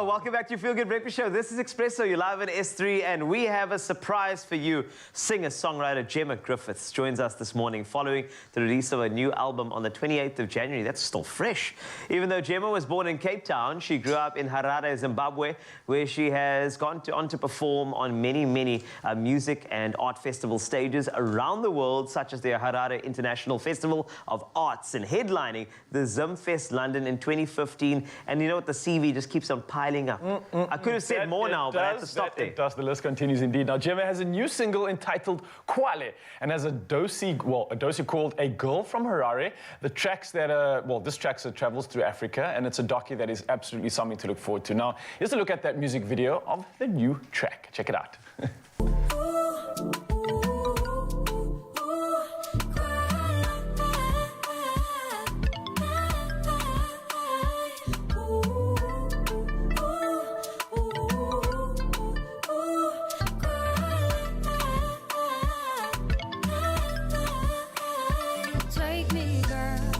Well, welcome back to your Feel Good Breakfast Show. This is Expresso. You're live on S3, and we have a surprise for you. Singer-songwriter Gemma Griffiths joins us this morning following the release of a new album on the 28th of January. That's still fresh. Even though Gemma was born in Cape Town, she grew up in Harare, Zimbabwe, where she has gone on to perform on many music and art festival stages around the world, such as the Harare International Festival of Arts, and headlining the Zimfest London in 2015. And you know what? The CV just keeps on piling up. I could have said more now, but I have to stop there. It does. The list continues indeed. Now, Gemma has a new single entitled Kwale and has a dosi called A Girl from Harare. The tracks that this track travels through Africa, and it's a docu that is absolutely something to look forward to. Now, here's a look at that music video of the new track. Check it out. Take me, girl,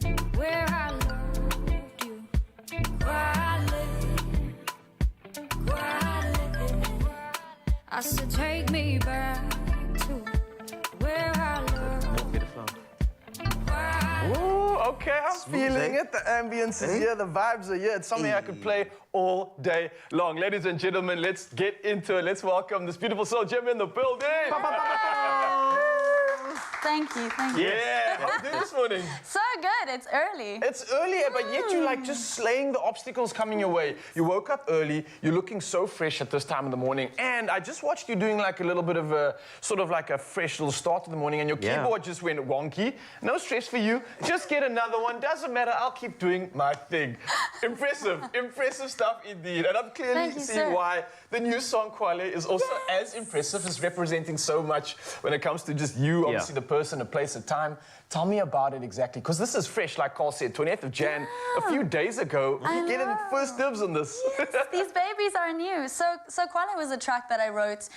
to where I loved you. I said, take me back to where I loved you. Ooh, okay, I'm feeling it. The ambience is here, the vibes are here. It's something I could play all day long. Ladies and gentlemen, let's get into it. Let's welcome this beautiful soul, Gemma, in the building. Thank you, thank you. Yeah, how are you doing this morning? So good, it's early. It's early, but yet you're like just slaying the obstacles coming your way. You woke up early, you're looking so fresh at this time in the morning, and I just watched you doing like a little bit of a, sort of like a fresh little start to the morning, and your keyboard just went wonky. No stress for you, just get another one, doesn't matter, I'll keep doing my thing. Impressive stuff indeed, and I'm clearly seeing why the new song Kwale is also as impressive, as representing so much when it comes to just you, obviously the person, a place, a time. Tell me about it exactly, because this is fresh, like Carl said, 28th of Jan, a few days ago. You're getting first dibs on this. Yes, these babies are new. So Kwale was a track that I wrote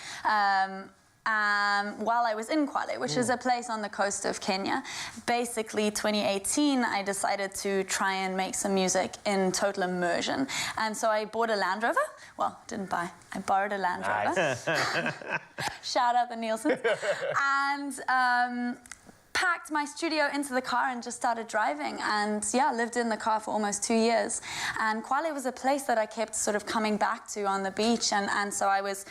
while I was in Kwale, which is a place on the coast of Kenya. Basically, 2018, I decided to try and make some music in total immersion. And so I bought a Land Rover. Well, didn't buy. I borrowed a Land Rover. Shout out the Nielsen. And packed my studio into the car and just started driving, and lived in the car for almost 2 years. And Kwale was a place that I kept sort of coming back to on the beach, and so I was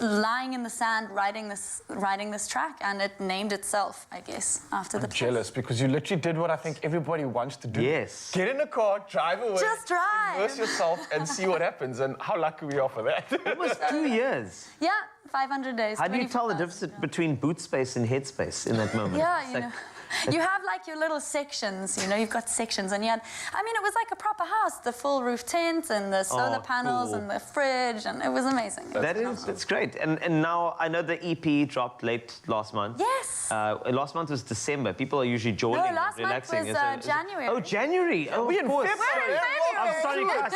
lying in the sand writing this track, and it named itself, I guess, after the place. I'm jealous, because you literally did what I think everybody wants to do. Yes. Get in a car, drive away. Just drive. Immerse yourself and see what happens, and how lucky we are for that. Almost 2 years. Yeah, 500 days. How do you tell the difference between boot space and head space in that moment? Yeah, you know. You have like your little sections, you know, you've got sections, and it was like a proper house, the full roof tent and the solar panels and the fridge, and it was amazing. That's great. And now I know the EP dropped late last month. Yes. Last month was December. People are usually jawling, last relaxing. month was January. Oh, January. Oh, we in course. February. I'm sorry, guys.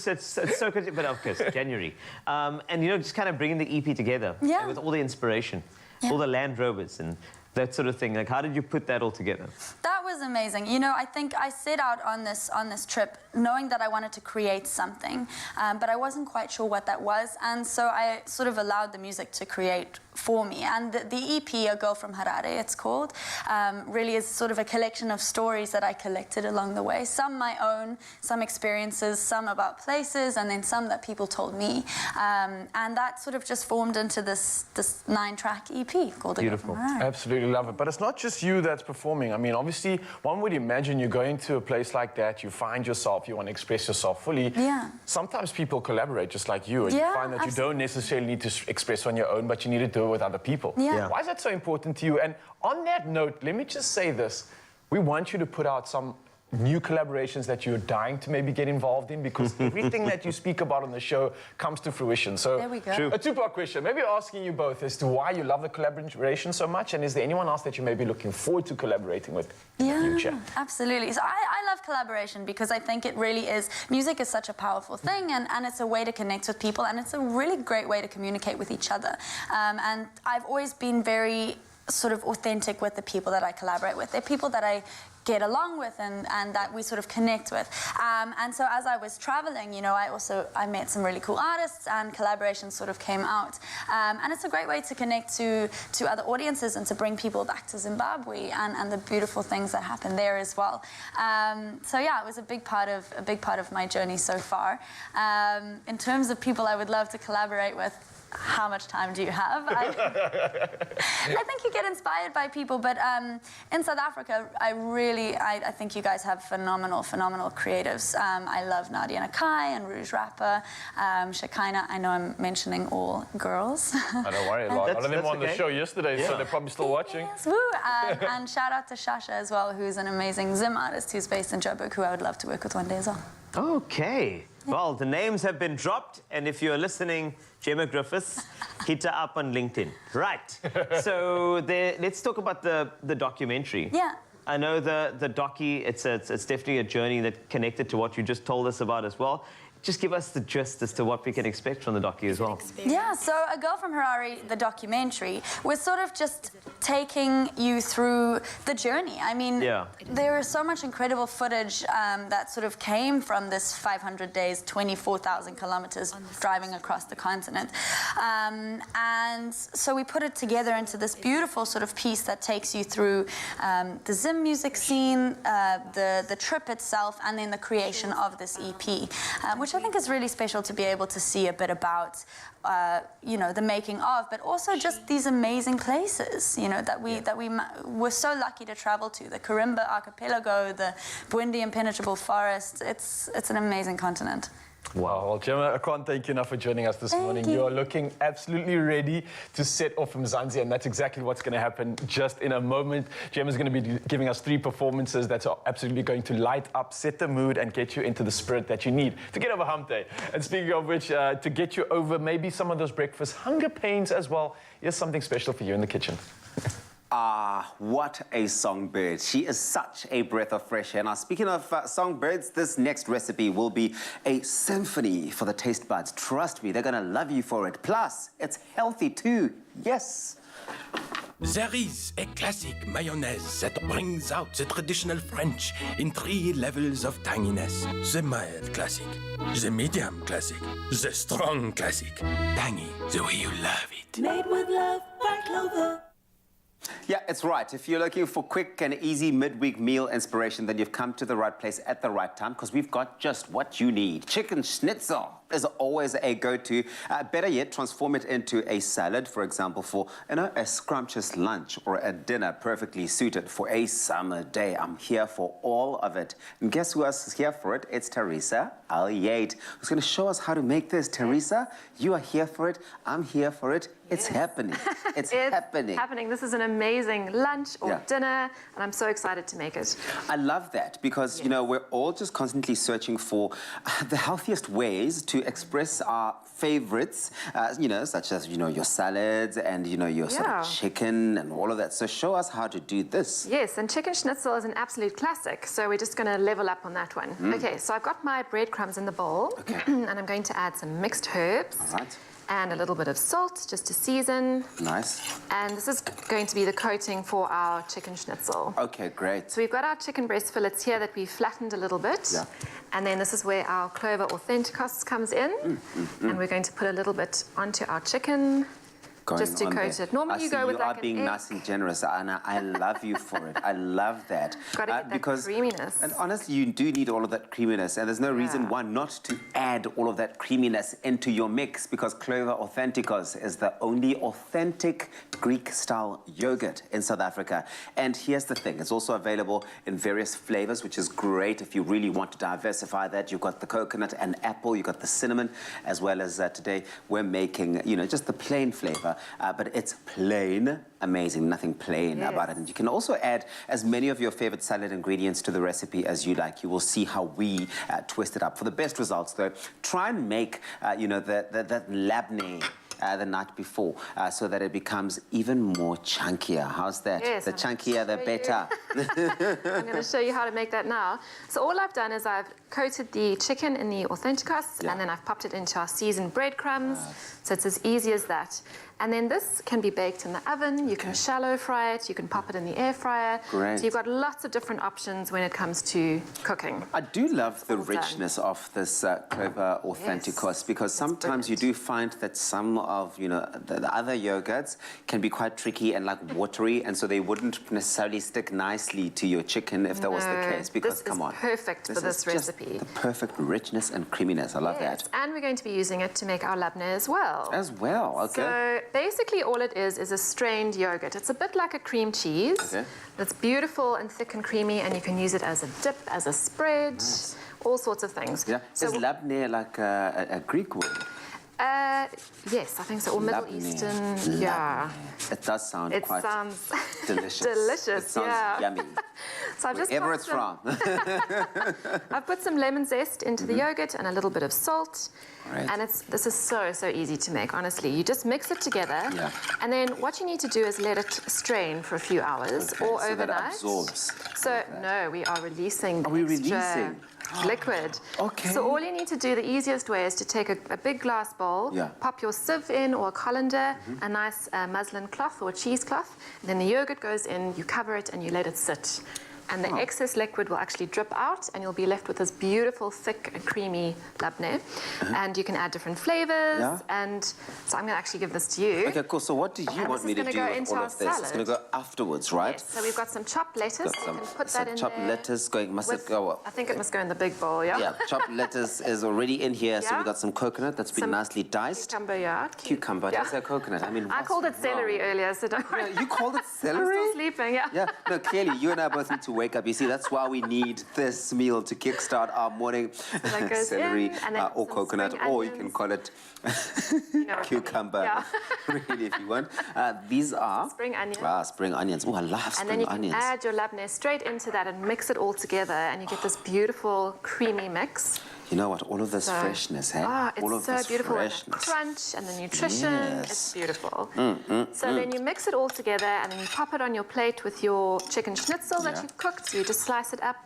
It's so good, but of course, January. And just kind of bringing the EP together with all the inspiration, all the Land Rovers and that sort of thing. Like, how did you put that all together? That was amazing. You know, I think I set out on this trip knowing that I wanted to create something, but I wasn't quite sure what that was, and so I sort of allowed the music to create for me. And the EP, A Girl from Harare, it's called, really is sort of a collection of stories that I collected along the way. Some my own, some experiences, some about places, and then some that people told me. And that sort of just formed into this 9-track EP called A Girl from Harare. Absolutely love it. But it's not just you that's performing. I mean, obviously, one would imagine you're going to a place like that, you find yourself, you want to express yourself fully. Yeah. Sometimes people collaborate just like you, and you find that you don't necessarily need to express on your own, but you need to do it with other people. Yeah. Why is that so important to you? And on that note, let me just say this. We want you to put out some new collaborations that you're dying to maybe get involved in, because everything that you speak about on the show comes to fruition. So there we go. A two-part question, maybe asking you both as to why you love the collaboration so much, and is there anyone else that you may be looking forward to collaborating with in the future? Absolutely. So I love collaboration because I think it really is, music is such a powerful thing, and it's a way to connect with people, and it's a really great way to communicate with each other. And I've always been very sort of authentic with the people that I collaborate with. They're people that I get along with and that we sort of connect with. And so as I was traveling, I met some really cool artists and collaborations sort of came out. And it's a great way to connect to other audiences and to bring people back to Zimbabwe and the beautiful things that happen there as well. So yeah, it was a big part of my journey so far. In terms of people I would love to collaborate with, how much time do you have? I think you get inspired by people, but in South Africa, I think you guys have phenomenal creatives. I love Nadia Nakai and Rouge Rapper, Shekinah. I know I'm mentioning all girls. I don't worry, a lot of them were on the show yesterday, so they're probably still watching. Yes, woo! And shout out to Shasha as well, who's an amazing Zim artist who's based in Joburg, who I would love to work with one day as well. Okay. Well, the names have been dropped, and if you're listening, Gemma Griffiths, hit her up on LinkedIn. Right. So let's talk about the documentary. Yeah. I know the docu, it's definitely a journey that connected to what you just told us about as well. Just give us the gist as to what we can expect from the docu as well. Yeah, so A Girl from Harare, the documentary, was sort of just taking you through the journey. I mean, there is so much incredible footage that sort of came from this 500 days, 24,000 kilometers driving across the continent. And so we put it together into this beautiful sort of piece that takes you through the Zim music scene, the trip itself, and then the creation of this EP, which I think is really special to be able to see a bit about, the making of, but also just these amazing places, that we were so lucky to travel to. The Karimba Archipelago, the Bwindi Impenetrable Forest. It's an amazing continent. Wow. Well, Gemma, I can't thank you enough for joining us this morning. You are looking absolutely ready to set off from Mzansi, and that's exactly what's going to happen just in a moment. Gemma's going to be giving us 3 performances that are absolutely going to light up, set the mood, and get you into the spirit that you need to get over Hump Day. And speaking of which, to get you over maybe some of those breakfast hunger pains as well, here's something special for you in the kitchen. Ah, what a songbird. She is such a breath of fresh air. Now, speaking of songbirds, this next recipe will be a symphony for the taste buds. Trust me, they're going to love you for it. Plus, it's healthy too. Yes. There is a classic mayonnaise that brings out the traditional French in 3 levels of tanginess. The mild classic, the medium classic, the strong classic. Tangy, the way you love it. Made with love by Clover. Yeah, it's right. If you're looking for quick and easy midweek meal inspiration, then you've come to the right place at the right time, because we've got just what you need. Chicken schnitzel is always a go-to. Better yet, transform it into a salad, for example, for a scrumptious lunch or a dinner perfectly suited for a summer day. I'm here for all of it. And guess who else is here for it? It's Teresa Al-Yaid, who's going to show us how to make this. Teresa, you are here for it. I'm here for it. It's happening. It's happening. This is an amazing lunch or dinner, and I'm so excited to make it. I love that because, we're all just constantly searching for the healthiest ways to express our favorites, such as, your salads and, your sort of chicken and all of that. So show us how to do this. Yes, and chicken schnitzel is an absolute classic, so we're just going to level up on that one. Okay, so I've got my breadcrumbs in the bowl, and I'm going to add some mixed herbs. All right. And a little bit of salt just to season. Nice. And this is going to be the coating for our chicken schnitzel. Okay, great. So we've got our chicken breast fillets here that we've flattened a little bit. Yeah. And then this is where our Clover Authenticos comes in. And we're going to put a little bit onto our chicken. Just to coat it. Normally you go with like an egg. You are being nice and generous, Anna. I love you for it. I love that. Got to get that creaminess. And honestly, you do need all of that creaminess, and there's no reason why not to add all of that creaminess into your mix, because Clover Authenticos is the only authentic Greek-style yogurt in South Africa. And here's the thing, it's also available in various flavors, which is great if you really want to diversify that. You've got the coconut and apple, you've got the cinnamon, as well as today we're making, just the plain flavor. But it's plain amazing, nothing plain about it. And you can also add as many of your favorite salad ingredients to the recipe as you like. You will see how we twist it up. For the best results, though, try and make, that labneh the night before, so that it becomes even more chunkier. How's that? Yes, the chunkier, the better. I'm going to show you how to make that now. So all I've done is I've coated the chicken in the Authenticos, and then I've popped it into our seasoned breadcrumbs. So it's as easy as that. And then this can be baked in the oven. You can shallow fry it. You can pop it in the air fryer. Great. So you've got lots of different options when it comes to cooking. I do love the richness of this clover Authenticos, because sometimes you do find that some of the other yogurts can be quite tricky and like watery, and so they wouldn't necessarily stick nicely to your chicken if that was the case. Because this is perfect for this recipe. The perfect richness and creaminess. I love that. And we're going to be using it to make our labneh as well. As well, okay. So basically all it is a strained yogurt. It's a bit like a cream cheese. Okay. It's beautiful and thick and creamy, and you can use it as a dip, as a spread, all sorts of things. Yeah. So is labneh like a Greek word? Yes, I think so. Or Middle Eastern, yeah. It does sound quite delicious. Delicious, it sounds yummy. So I've Wherever it's from. I've put some lemon zest into the yogurt and a little bit of salt. Right. And this is so easy to make, honestly. You just mix it together, and then what you need to do is let it strain for a few hours or so overnight. That absorbs. So no, we are releasing extra liquid. Okay. So all you need to do, the easiest way is to take a big glass bowl, pop your sieve in or a colander, a nice muslin cloth or cheesecloth, and then the yogurt goes in, you cover it and you let it sit. And the excess liquid will actually drip out, and you'll be left with this beautiful, thick and creamy labneh. And you can add different flavors. And so I'm going to actually give this to you. Okay, cool. So what do you want me to do with all of this? It's going to go afterwards, right? Yes. So we've got some chopped lettuce. You can put that in chopped there. lettuce going. Must it go? I think it must go in the big bowl. Yeah. Yeah. Chopped lettuce is already in here. So we've got some coconut that's been nicely diced. Cucumber, yeah. Cucumber. Did I say coconut? I mean, I called it celery earlier, so don't worry. You called it celery? I'm still sleeping. Yeah. Yeah. No, clearly you and I both need to wake up. You see, that's why we need this meal to kickstart our morning. Celery or coconut, or you can call it cucumber, really, if you want. These are spring onions. Spring onions. Oh, I love spring onions. And then you can add your labneh straight into that and mix it all together, and you get this beautiful creamy mix. You know what? All of this freshness, hey? It's all of so this beautiful. Freshness. And the crunch and the nutrition. Yes. It's beautiful. So then you mix it all together, and then you pop it on your plate with your chicken schnitzel that you've cooked. So you just slice it up,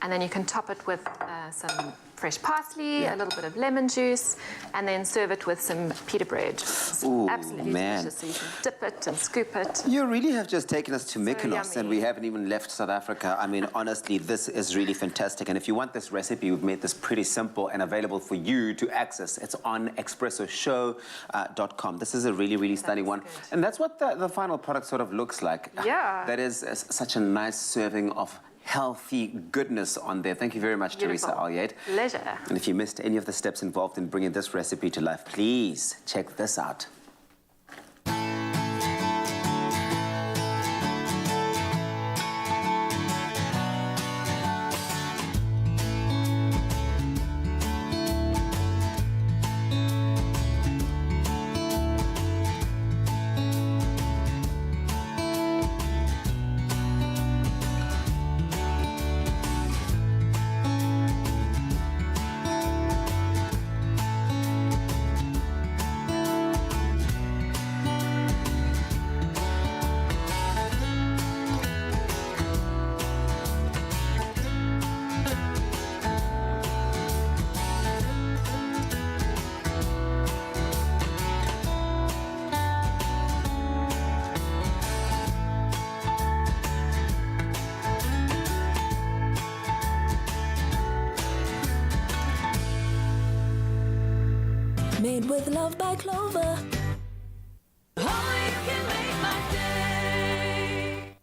and then you can top it with some fresh parsley, a little bit of lemon juice, and then serve it with some pita bread. It's absolutely delicious. So you can dip it and scoop it. You really have just taken us to Mykonos, and we haven't even left South Africa. I mean, honestly, this is really fantastic. And if you want this recipe, we've made this pretty simple and available for you to access. It's on expressoshow.com. This is a really stunning one. And that's what the final product sort of looks like. Yeah. That is such a nice serving of healthy goodness on there. Thank you very much, Teresa Alyate. Pleasure. And if you missed any of the steps involved in bringing this recipe to life, please check this out. Made with love by Clover. Only you can make my day.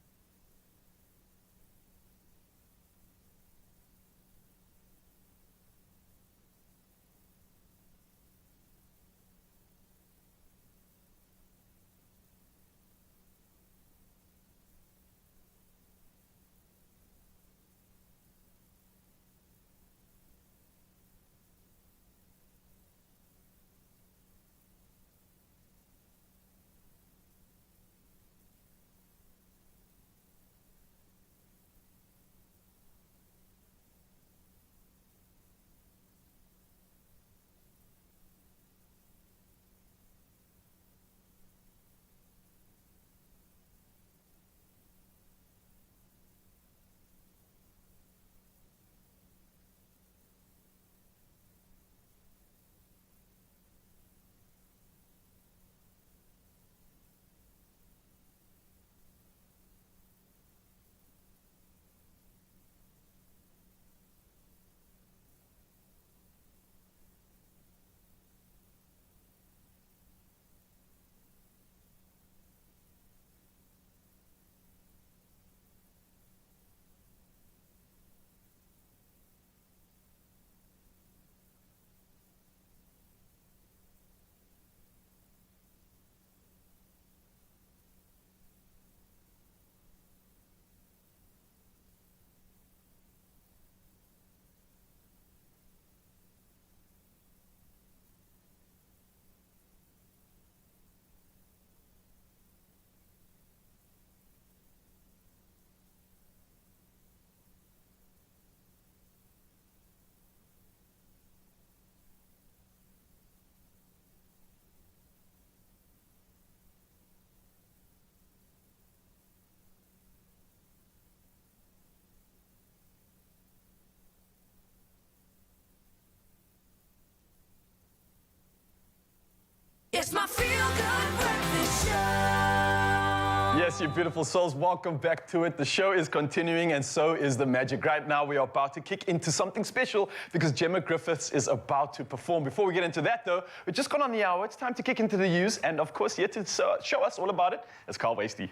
Yes, you beautiful souls, welcome back to it. The show is continuing and so is the magic. Right now we are about to kick into something special because Gemma Griffiths is about to perform. Before we get into that though, we've just gone on the hour. It's time to kick into the news and of course here to show us all about it is Carl Wasty.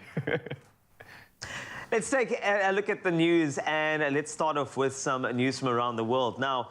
Let's take a look at the news and let's start off with some news from around the world. Now,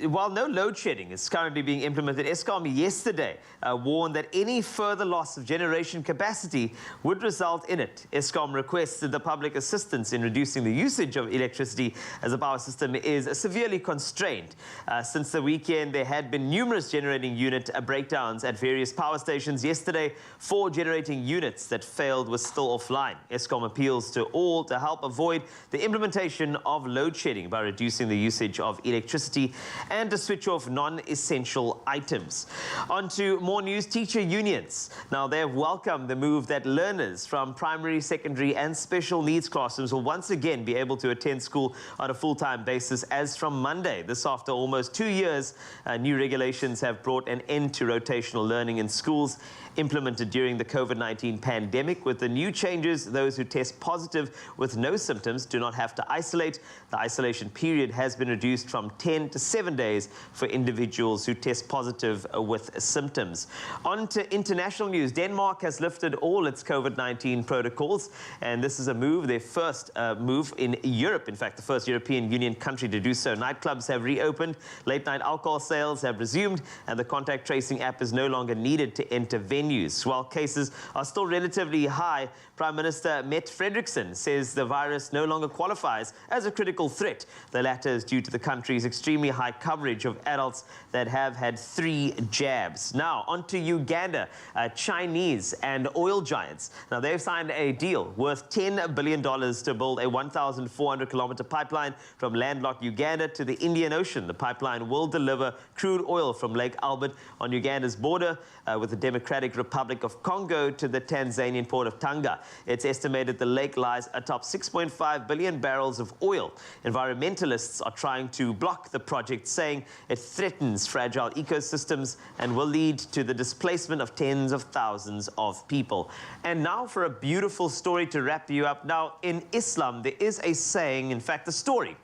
while no load shedding is currently being implemented, Eskom yesterday warned that any further loss of generation capacity would result in it. Eskom requested the public assistance in reducing the usage of electricity as the power system is severely constrained. Since the weekend, there had been numerous generating unit breakdowns at various power stations. Yesterday, 4 generating units that failed were still offline. Eskom appeals to all to help avoid the implementation of load shedding by reducing the usage of electricity and to switch off non-essential items. On to more news, teacher unions. Now, they have welcomed the move that learners from primary, secondary and special needs classrooms will once again be able to attend school on a full-time basis as from Monday. This after almost 2 years, new regulations have brought an end to rotational learning in schools implemented during the COVID-19 pandemic. With the new changes, those who test positive with no symptoms do not have to isolate. The isolation period has been reduced from 10 to 7 days for individuals who test positive with symptoms. On to international news. Denmark has lifted all its COVID-19 protocols, and this is a move, their first move in Europe. In fact, the first European Union country to do so. Nightclubs have reopened, late-night alcohol sales have resumed, and the contact tracing app is no longer needed to enter venues. While cases are still relatively high, Prime Minister Mette Frederiksen says the virus no longer qualifies as a critical threat. The latter is due to the country's extremely high coverage of adults that have had 3 jabs. Now, on to Uganda. Chinese and oil giants. Now, they've signed a deal worth $10 billion to build a 1,400-kilometer pipeline from landlocked Uganda to the Indian Ocean. The pipeline will deliver crude oil from Lake Albert on Uganda's border with the Democratic Republic of Congo to the Tanzanian port of Tanga. It's estimated the lake lies atop 6.5 billion barrels of oil. Environmentalists are trying to block the project, saying it threatens fragile ecosystems and will lead to the displacement of tens of thousands of people. And now for a beautiful story to wrap you up. Now, in Islam, there is a saying, in fact, a story.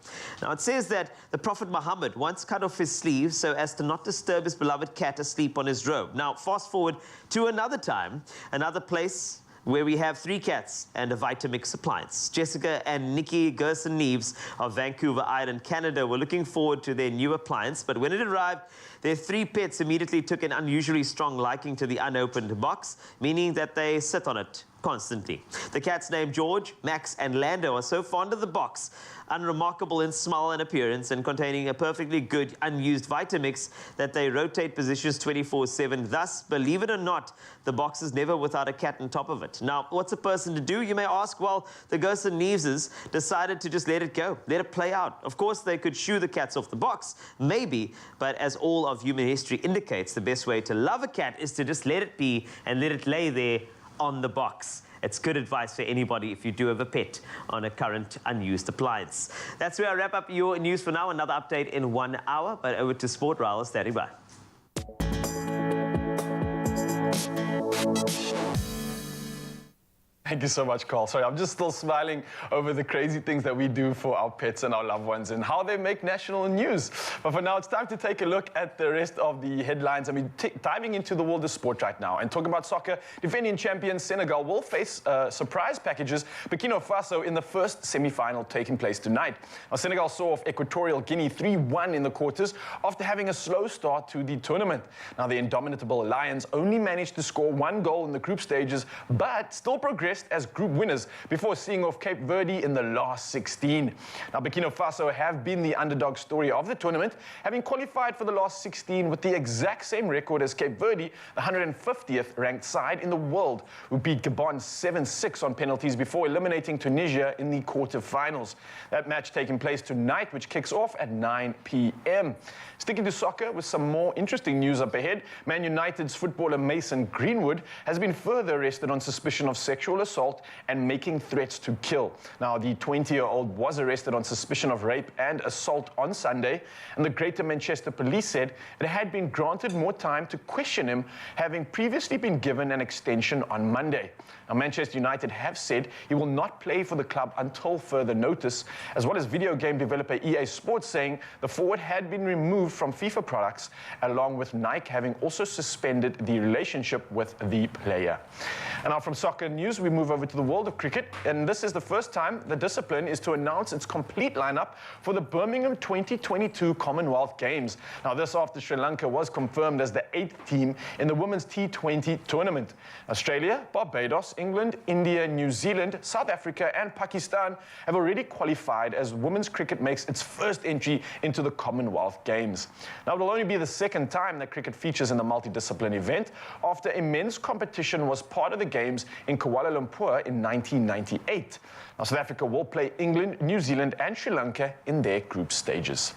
Now, it says that the Prophet Muhammad once cut off his sleeve so as to not disturb his beloved cat asleep on his robe. Now, fast forward to another time, another place where we have 3 cats and a Vitamix appliance. Jessica and Nikki Gerson-Neves of Vancouver Island, Canada, were looking forward to their new appliance, but when it arrived, their 3 pets immediately took an unusually strong liking to the unopened box, meaning that they sit on it constantly. The cats named George, Max and Lando are so fond of the box, unremarkable in smell and appearance and containing a perfectly good unused Vitamix, that they rotate positions 24/7. Thus, believe it or not, the box is never without a cat on top of it. Now, what's a person to do, you may ask? Well, the Gerson-Neveses decided to just let it go, let it play out. Of course, they could shoo the cats off the box, maybe, but as all of human history indicates, the best way to love a cat is to just let it be and let it lay there on the box. It's good advice for anybody if you do have a pet on a current unused appliance. That's where I wrap up your news for now. Another update in 1 hour, but over to Sport. Raul, standing by. Thank you so much, Carl. Sorry, I'm just still smiling over the crazy things that we do for our pets and our loved ones and how they make national news. But for now, it's time to take a look at the rest of the headlines. I mean, diving into the world of sport right now and talking about soccer, defending champions Senegal will face surprise packages Burkina Faso in the first semi-final taking place tonight. Now, Senegal saw off Equatorial Guinea 3-1 in the quarters after having a slow start to the tournament. Now, the indomitable Lions only managed to score 1 goal in the group stages, but still progressed as group winners before seeing off Cape Verde in the last 16. Now, Burkina Faso have been the underdog story of the tournament, having qualified for the last 16 with the exact same record as Cape Verde, the 150th ranked side in the world, who beat Gabon 7-6 on penalties before eliminating Tunisia in the quarterfinals. That match taking place tonight, which kicks off at 9 p.m. Sticking to soccer with some more interesting news up ahead, Man United's footballer Mason Greenwood has been further arrested on suspicion of sexual assault assault and making threats to kill. Now, the 20-year-old was arrested on suspicion of rape and assault on Sunday, and the Greater Manchester Police said it had been granted more time to question him, having previously been given an extension on Monday. Now, Manchester United have said he will not play for the club until further notice, as well as video game developer EA Sports saying the forward had been removed from FIFA products, along with Nike having also suspended the relationship with the player. And now from soccer news, we move over to the world of cricket, and this is the first time the discipline is to announce its complete lineup for the Birmingham 2022 Commonwealth Games. Now, this after Sri Lanka was confirmed as the 8th team in the women's T20 tournament. Australia, Barbados, England, India, New Zealand, South Africa and Pakistan have already qualified as women's cricket makes its first entry into the Commonwealth Games. Now, it will only be the second time that cricket features in the multidiscipline event after immense competition was part of the Games in Kuala Lumpur in 1998. Now, South Africa will play England, New Zealand and Sri Lanka in their group stages.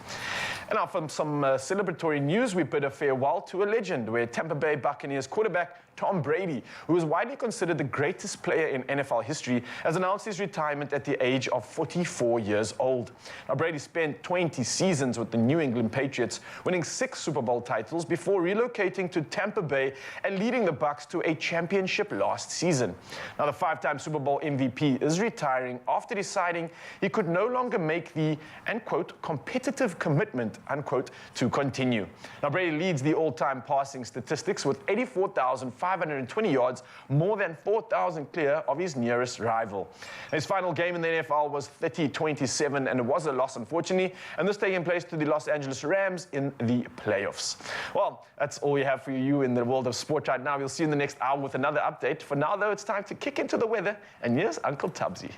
And now from some celebratory news, we bid a farewell to a legend, where Tampa Bay Buccaneers quarterback Tom Brady, who is widely considered the greatest player in NFL history, has announced his retirement at the age of 44 years old. Now, Brady spent 20 seasons with the New England Patriots, winning 6 Super Bowl titles before relocating to Tampa Bay and leading the Bucs to a championship last season. Now, the 5-time Super Bowl MVP is retiring after deciding he could no longer make the, and quote, competitive commitment, unquote, to continue. Now, Brady leads the all-time passing statistics with 84,520 yards, more than 4,000 clear of his nearest rival. His final game in the NFL was 30-27, and it was a loss, unfortunately, and this taking place to the Los Angeles Rams in the playoffs. Well, that's all we have for you in the world of sport right now. We'll see you in the next hour with another update. For now, though, it's time to kick into the weather, and here's Uncle Tubbsy.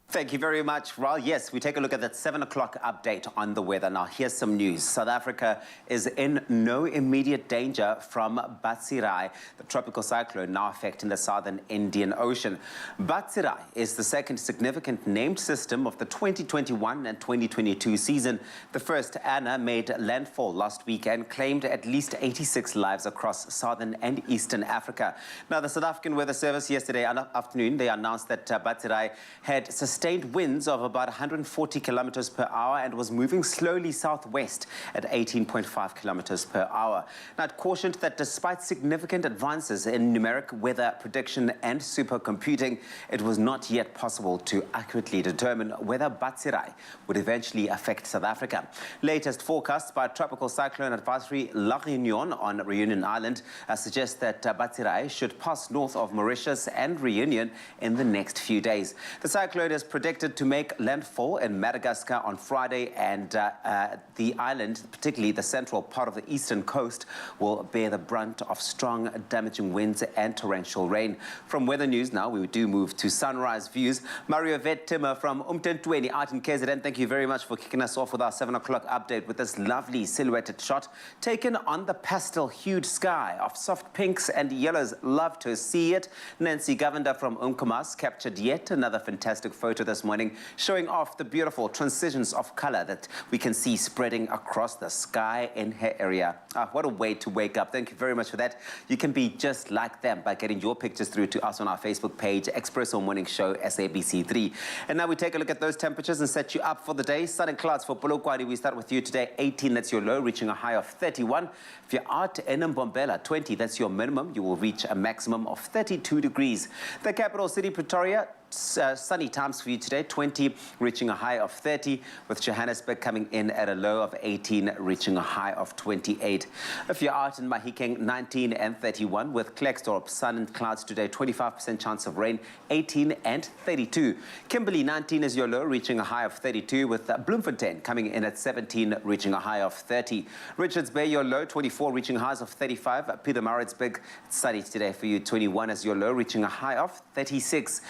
Thank you very much, Ral. Yes, we take a look at that 7 o'clock update on the weather. Now, here's some news. South Africa is in no immediate danger from Batsirai, the tropical cyclone now affecting the southern Indian Ocean. Batsirai is the second significant named system of the 2021 and 2022 season. The first, Anna, made landfall last week and claimed at least 86 lives across southern and eastern Africa. Now, the South African Weather Service yesterday afternoon, they announced that Batsirai had sustained winds of about 140 kilometers per hour and was moving slowly southwest at 18.5 kilometers per hour. Now, it cautioned that despite significant advances in numeric weather prediction and supercomputing, it was not yet possible to accurately determine whether Batsirai would eventually affect South Africa. Latest forecasts by Tropical Cyclone Advisory La Réunion on Reunion Island suggest that Batsirai should pass north of Mauritius and Reunion in the next few days. The cyclone is predicted to make landfall in Madagascar on Friday, and the island, particularly the central part of the eastern coast, will bear the brunt of strong, damaging winds and torrential rain. From weather news now, we do move to sunrise views. Mario Vet Timmer from Umtentweni out in KZN, thank you very much for kicking us off with our 7 o'clock update with this lovely silhouetted shot taken on the pastel-hued sky of soft pinks and yellows. Love to see it. Nancy Govender from Umkomas captured yet another fantastic photo this morning, showing off the beautiful transitions of color that we can see spreading across the sky in her area. What a way to wake up. Thank you very much for that. You can be just like them by getting your pictures through to us on our Facebook page, Expresso Morning Show, SABC3. And now we take a look at those temperatures and set you up for the day. Sun and clouds for Polokwane. We start with you today, 18, that's your low, reaching a high of 31. If you're out in Mbombela, 20, that's your minimum. You will reach a maximum of 32 degrees. The capital city, Pretoria, sunny times for you today, 20 reaching a high of 30, with Johannesburg coming in at a low of 18 reaching a high of 28. If you're out in Mahikeng, 19 and 31, with Klerksdorp, sun and clouds today, 25% chance of rain, 18 and 32. Kimberley, 19 is your low, reaching a high of 32, with Bloemfontein coming in at 17 reaching a high of 30. Richards Bay, your low, 24 reaching highs of 35. Pietermaritzburg, sunny today for you, 21 as your low, reaching a high of 36.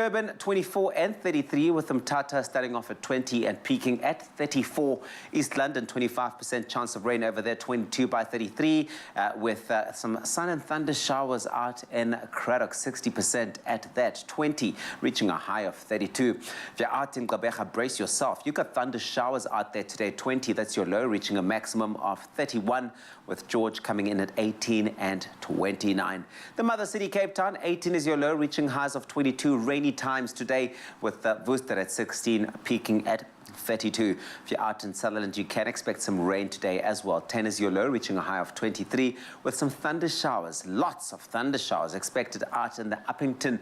Durban, 24 and 33, with Mthatha starting off at 20 and peaking at 34. East London, 25% chance of rain over there, 22 by 33, with some sun and thunder showers out in Craddock, 60% at that, 20, reaching a high of 32. If you're out in Gqeberha, brace yourself. You've got thunder showers out there today, 20, that's your low, reaching a maximum of 31, with George coming in at 18 and 29. The mother city, Cape Town, 18 is your low, reaching highs of 22. Rainy times today, with Worcester at 16, peaking at 32. If you're out in Sutherland, you can expect some rain today as well. 10 is your low, reaching a high of 23, with some thunder showers. Lots of thunder showers expected out in the Uppington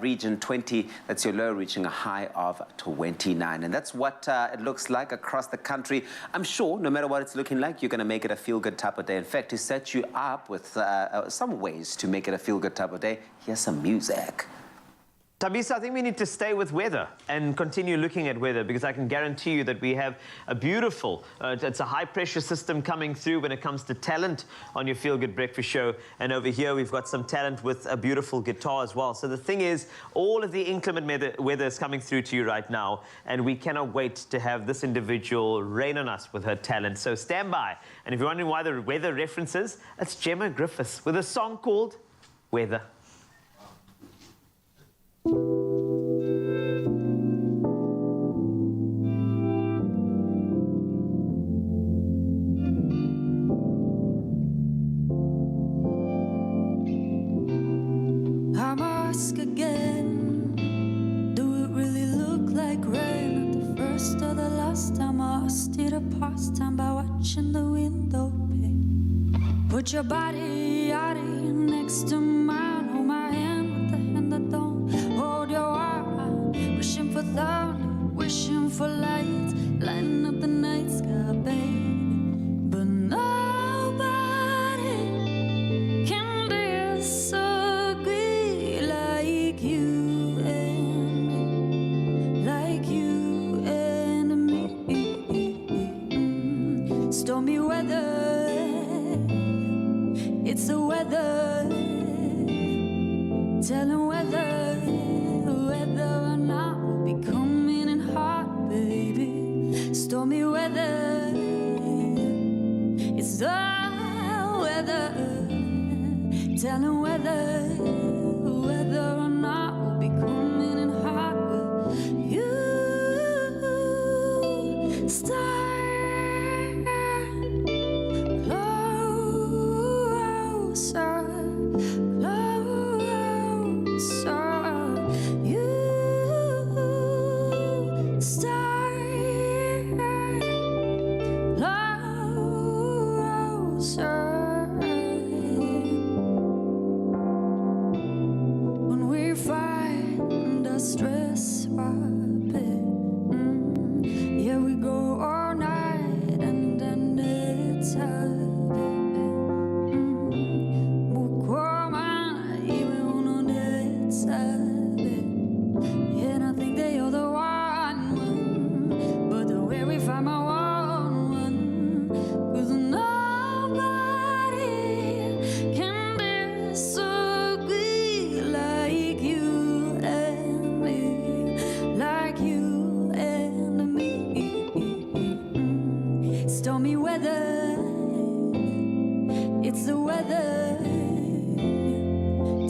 region. 20, that's your low, reaching a high of 29. And that's what it looks like across the country. I'm sure no matter what it's looking like, you're going to make it a feel-good type of day. In fact, to set you up with some ways to make it a feel-good type of day, here's some music. Tabisa, I think we need to stay with weather and continue looking at weather, because I can guarantee you that we have a beautiful, it's a high-pressure system coming through when it comes to talent on your Feel Good Breakfast show. And over here, we've got some talent with a beautiful guitar as well. So the thing is, all of the inclement weather is coming through to you right now, and we cannot wait to have this individual rain on us with her talent. So stand by. And if you're wondering why the weather references, it's Gemma Griffiths with a song called Weather. I'm ask again, do it really look like rain? Not the first or the last time I asked you to pass time by watching the window pane. Put your body next to mine, hold my hand with the hand that don't hold your arm. Wishing for thunder, wishing for light, lighting up the night sky, baby. But nobody can disagree like you and me, like you and me. Stormy weather, it's the weather, telling whether or not we'll be coming in hot, baby. Stormy weather, it's the weather, telling whether or not we'll be coming in hot with you. Start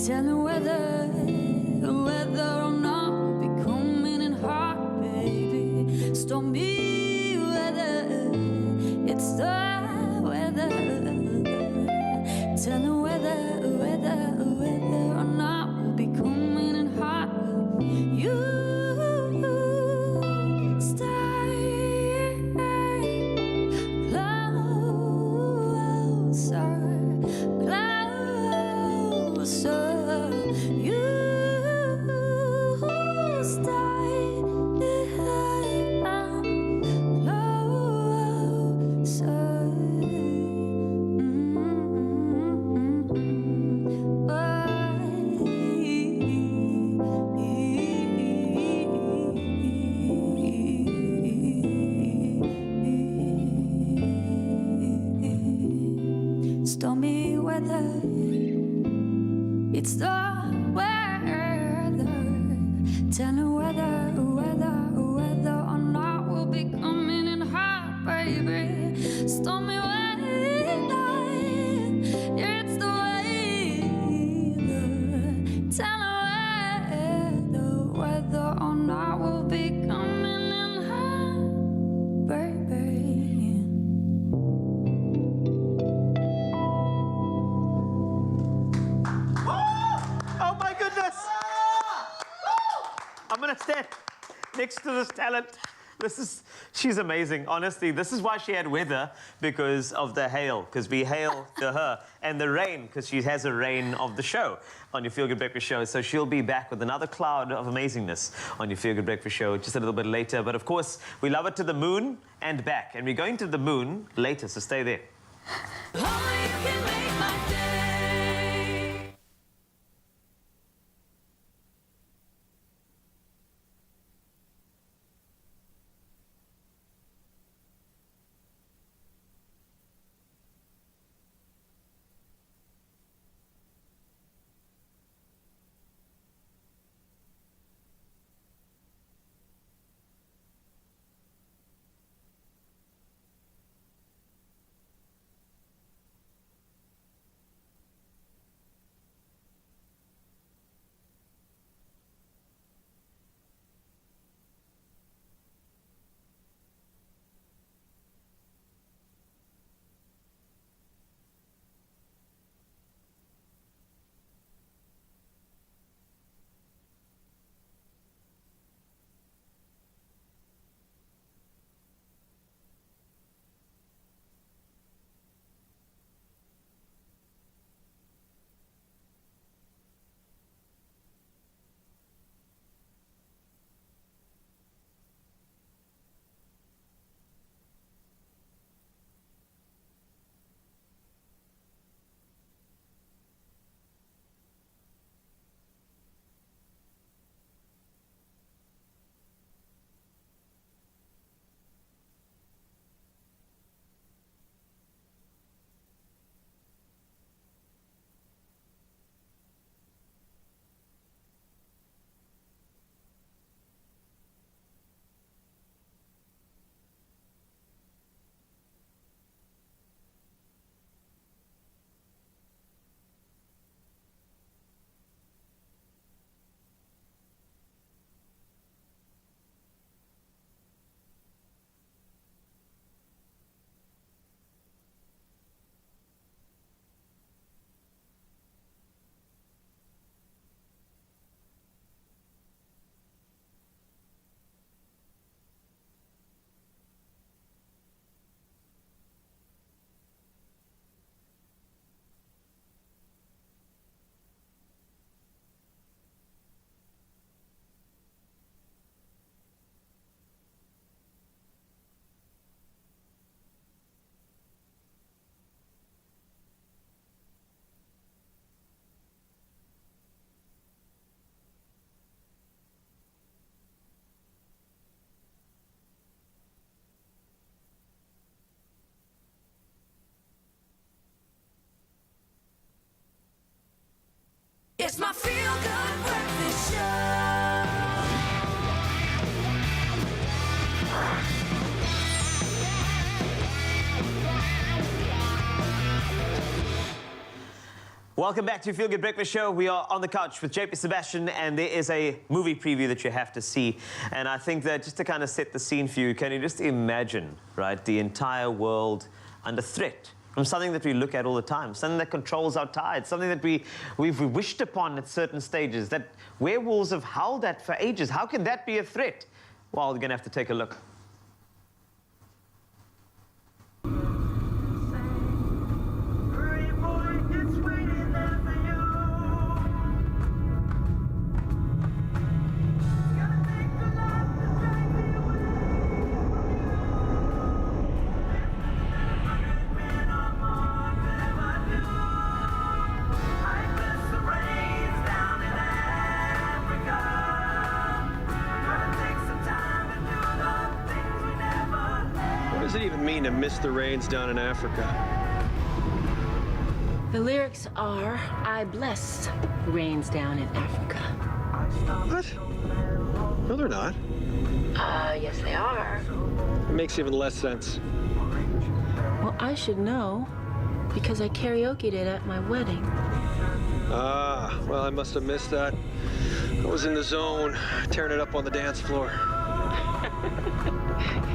telling whether or not we'll be coming in hot, baby. Stormy weather, it's the weather, telling whether or not we'll be coming in hot. You just told me where it's the weather. Tell me whether or not we'll be coming in hot, baby. Oh my goodness! I'm gonna stand next to this talent. She's amazing, honestly. This is why she had weather, because of the hail, because we hail to her, and the rain, because she has a rain of the show on your Feel Good Breakfast Show. So she'll be back with another cloud of amazingness on your Feel Good Breakfast Show just a little bit later. But of course, we love it to the moon and back, and we're going to the moon later, so stay there. Only you can make my day. It's my Feel Good Breakfast Show. Welcome back to Feel Good Breakfast Show. We are on the couch with JP Sebastian, and there is a movie preview that you have to see. And I think that just to kind of set the scene for you, can you just imagine, right, the entire world under threat from something that we look at all the time, something that controls our tides, something that we've wished upon at certain stages, that werewolves have howled at for ages. How can that be a threat? Well, we're going to have to take a look. What does it even mean to miss the rains down in Africa? The lyrics are, I bless the rains down in Africa. What? No, they're not. Yes, they are. It makes even less sense. Well, I should know because I karaoke'd it at my wedding. Ah, well, I must have missed that. I was in the zone, tearing it up on the dance floor.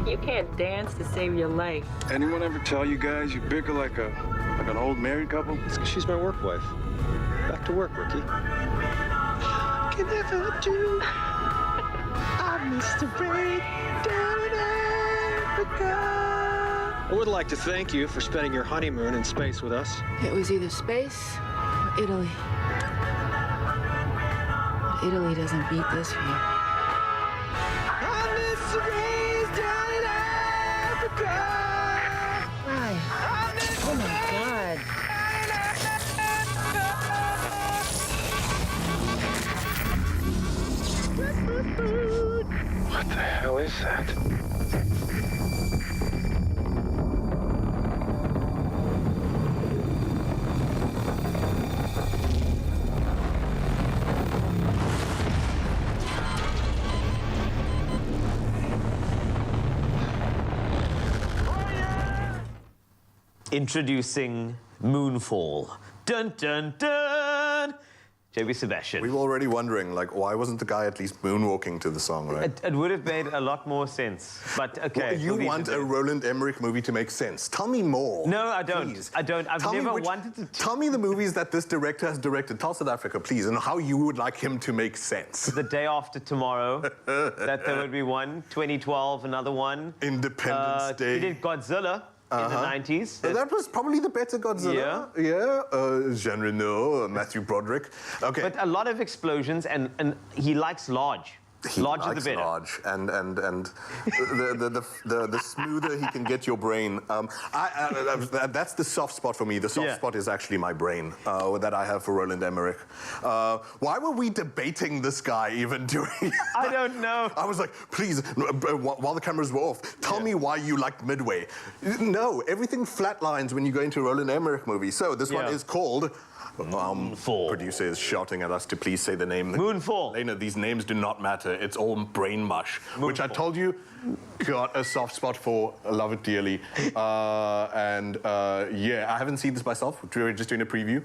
You can't dance to save your life. Anyone ever tell you guys you bicker like an old married couple? It's 'cause she's my work wife. Back to work, Ricky. Can never do. I miss the rain down in Africa. I would like to thank you for spending your honeymoon in space with us. It was either space or Italy. But Italy doesn't beat this view. I miss the rain down in Africa. Right. Oh my God. What the hell is that? Introducing Moonfall. Dun dun dun! JB Sebastian. We were already wondering, like, why wasn't the guy at least moonwalking to the song, right? It would have made a lot more sense, but okay. Well, you want a Roland Emmerich movie to make sense. Tell me more. No, I don't. Please. I don't. I've never wanted to. Tell me the movies that this director has directed. Tell South Africa, please, and how you would like him to make sense. The Day After Tomorrow, that there would be one. 2012, another one. Independence Day. He did Godzilla. In the 90s. That was probably the better Godzilla. Yeah. Jean Reno, Matthew Broderick. Okay. But a lot of explosions, and he likes large. Larger the better. Large, and the smoother he can get your brain. That's the soft spot for me. The soft spot is actually my brain that I have for Roland Emmerich. Why were we debating this guy even during? I don't know. I was like, please, while the cameras were off, tell me why you liked Midway. No, everything flatlines when you go into a Roland Emmerich movie. So this one is called. Moonfall. Producer is shouting at us to please say the name. Moonfall. Lena, these names do not matter. It's all brain mush, which I told you got a soft spot for. I love it dearly. Yeah, I haven't seen this myself. We're just doing a preview.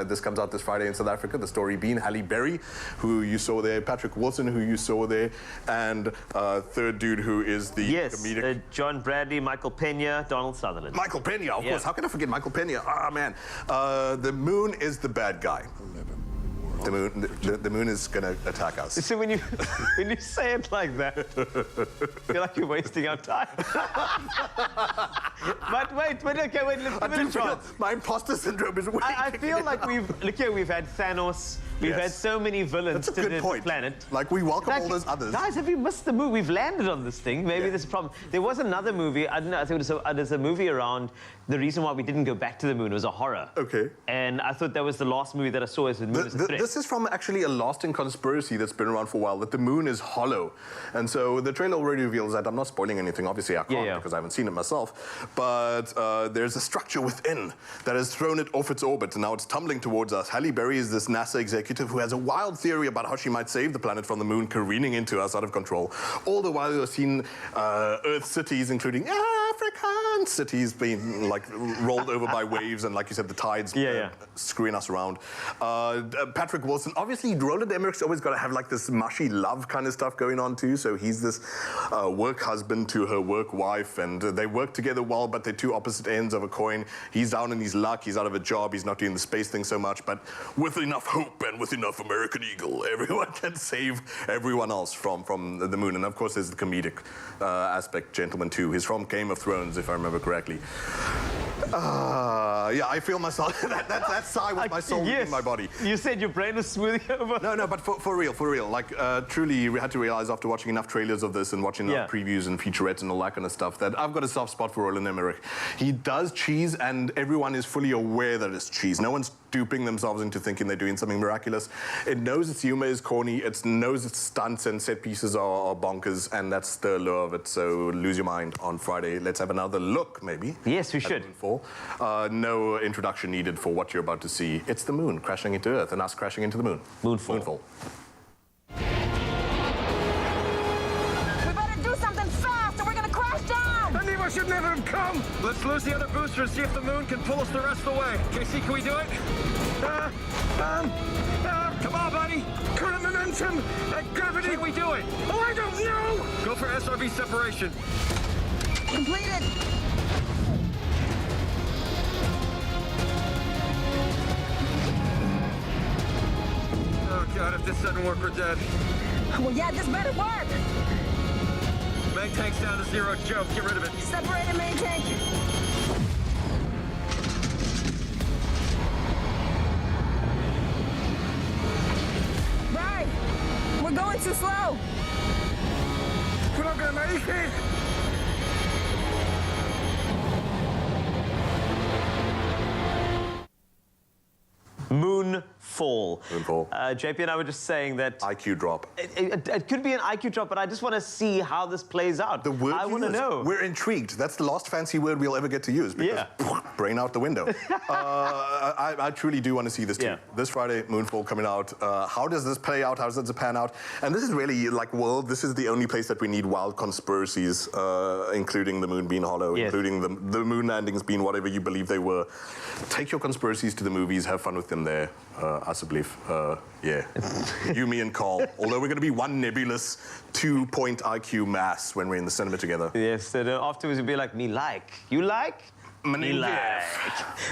This comes out this Friday in South Africa. The story being Halle Berry, who you saw there, Patrick Wilson, who you saw there, and third dude who is the comedic. John Bradley, Michael Pena, Donald Sutherland. Michael Pena, of course. How can I forget Michael Pena? Ah, man. The moon is the bad guy. The moon is gonna attack us. So when you say it like that, I feel like you're wasting our time. But wait, let's give it a chance. My imposter syndrome is weak. I feel like we've had Thanos. We've had so many villains to the planet. Like, we welcome all those others. Guys, have you missed the movie? We've landed on this thing. Maybe there's a problem. There was another movie, I don't know, I think there's a movie around the reason why we didn't go back to the moon. It was a horror. Okay. And I thought that was the last movie that I saw as the moon was a threat. This is from actually a lasting conspiracy that's been around for a while, that the moon is hollow. And so the trailer already reveals that. I'm not spoiling anything. Obviously, I can't because I haven't seen it myself. But there's a structure within that has thrown it off its orbit, and now it's tumbling towards us. Halle Berry is this NASA executive who has a wild theory about how she might save the planet from the moon careening into us out of control. All the while, you've seen Earth cities, including African cities, being like rolled over by waves, and like you said, the tides screwing us around. Patrick Wilson, obviously, Roland Emmerich's always got to have like this mushy love kind of stuff going on too. So he's this work husband to her work wife, and they work together well, but they're two opposite ends of a coin. He's down in his luck. He's out of a job. He's not doing the space thing so much, but with enough hope and with enough American Eagle, everyone can save everyone else from the moon. And of course, there's the comedic aspect, Gentleman 2. He's from Game of Thrones, if I remember correctly. Yeah, I feel myself. that sigh was my soul leaving my body. You said your brain was smoothing over. No, but for real. Like, truly, we had to realize after watching enough trailers of this and watching enough previews and featurettes and all that kind of stuff that I've got a soft spot for Roland Emmerich. He does cheese, and everyone is fully aware that it's cheese. No one's duping themselves into thinking they're doing something miraculous. It knows its humor is corny. It knows its stunts and set pieces are bonkers, and that's the allure of it. So lose your mind on Friday. Let's have another look, maybe. Yes, we should. Moonfall. No introduction needed for what you're about to see. It's the moon crashing into Earth and us crashing into the moon. Moonfall. We better do something fast or we're gonna crash down! Then leave us should never have come. Let's lose the other booster and see if the moon can pull us the rest of the way. Casey, can we do it? Come on, buddy. Current momentum and gravity. Can we do it? Oh, I don't know. Go for SRB separation. Completed. Oh, God, if this doesn't work, we're dead. Well, yeah, this better work. Main tank's down to 0. Joe, get rid of it. Separated main tank. Right. We're going too slow. We're not gonna make it. Moonfall. Moonfall. JP and I were just saying that IQ drop. it could be an IQ drop, but I just want to see how this plays out. The word I want to know. We're intrigued. That's the last fancy word we'll ever get to use. Because brain out the window. I truly do want to see this too. Yeah. This Friday, Moonfall coming out. How does this play out? How does this pan out? And this is really like world. This is the only place that we need wild conspiracies, including the moon being hollow, including the moon landings being whatever you believe they were. Take your conspiracies to the movies. Have fun with them there. I believe. Yeah. You, me, and Carl. Although we're going to be one nebulous 2-point IQ mass when we're in the cinema together. Yes, and afterwards we'll be like, me like. You like? Me like.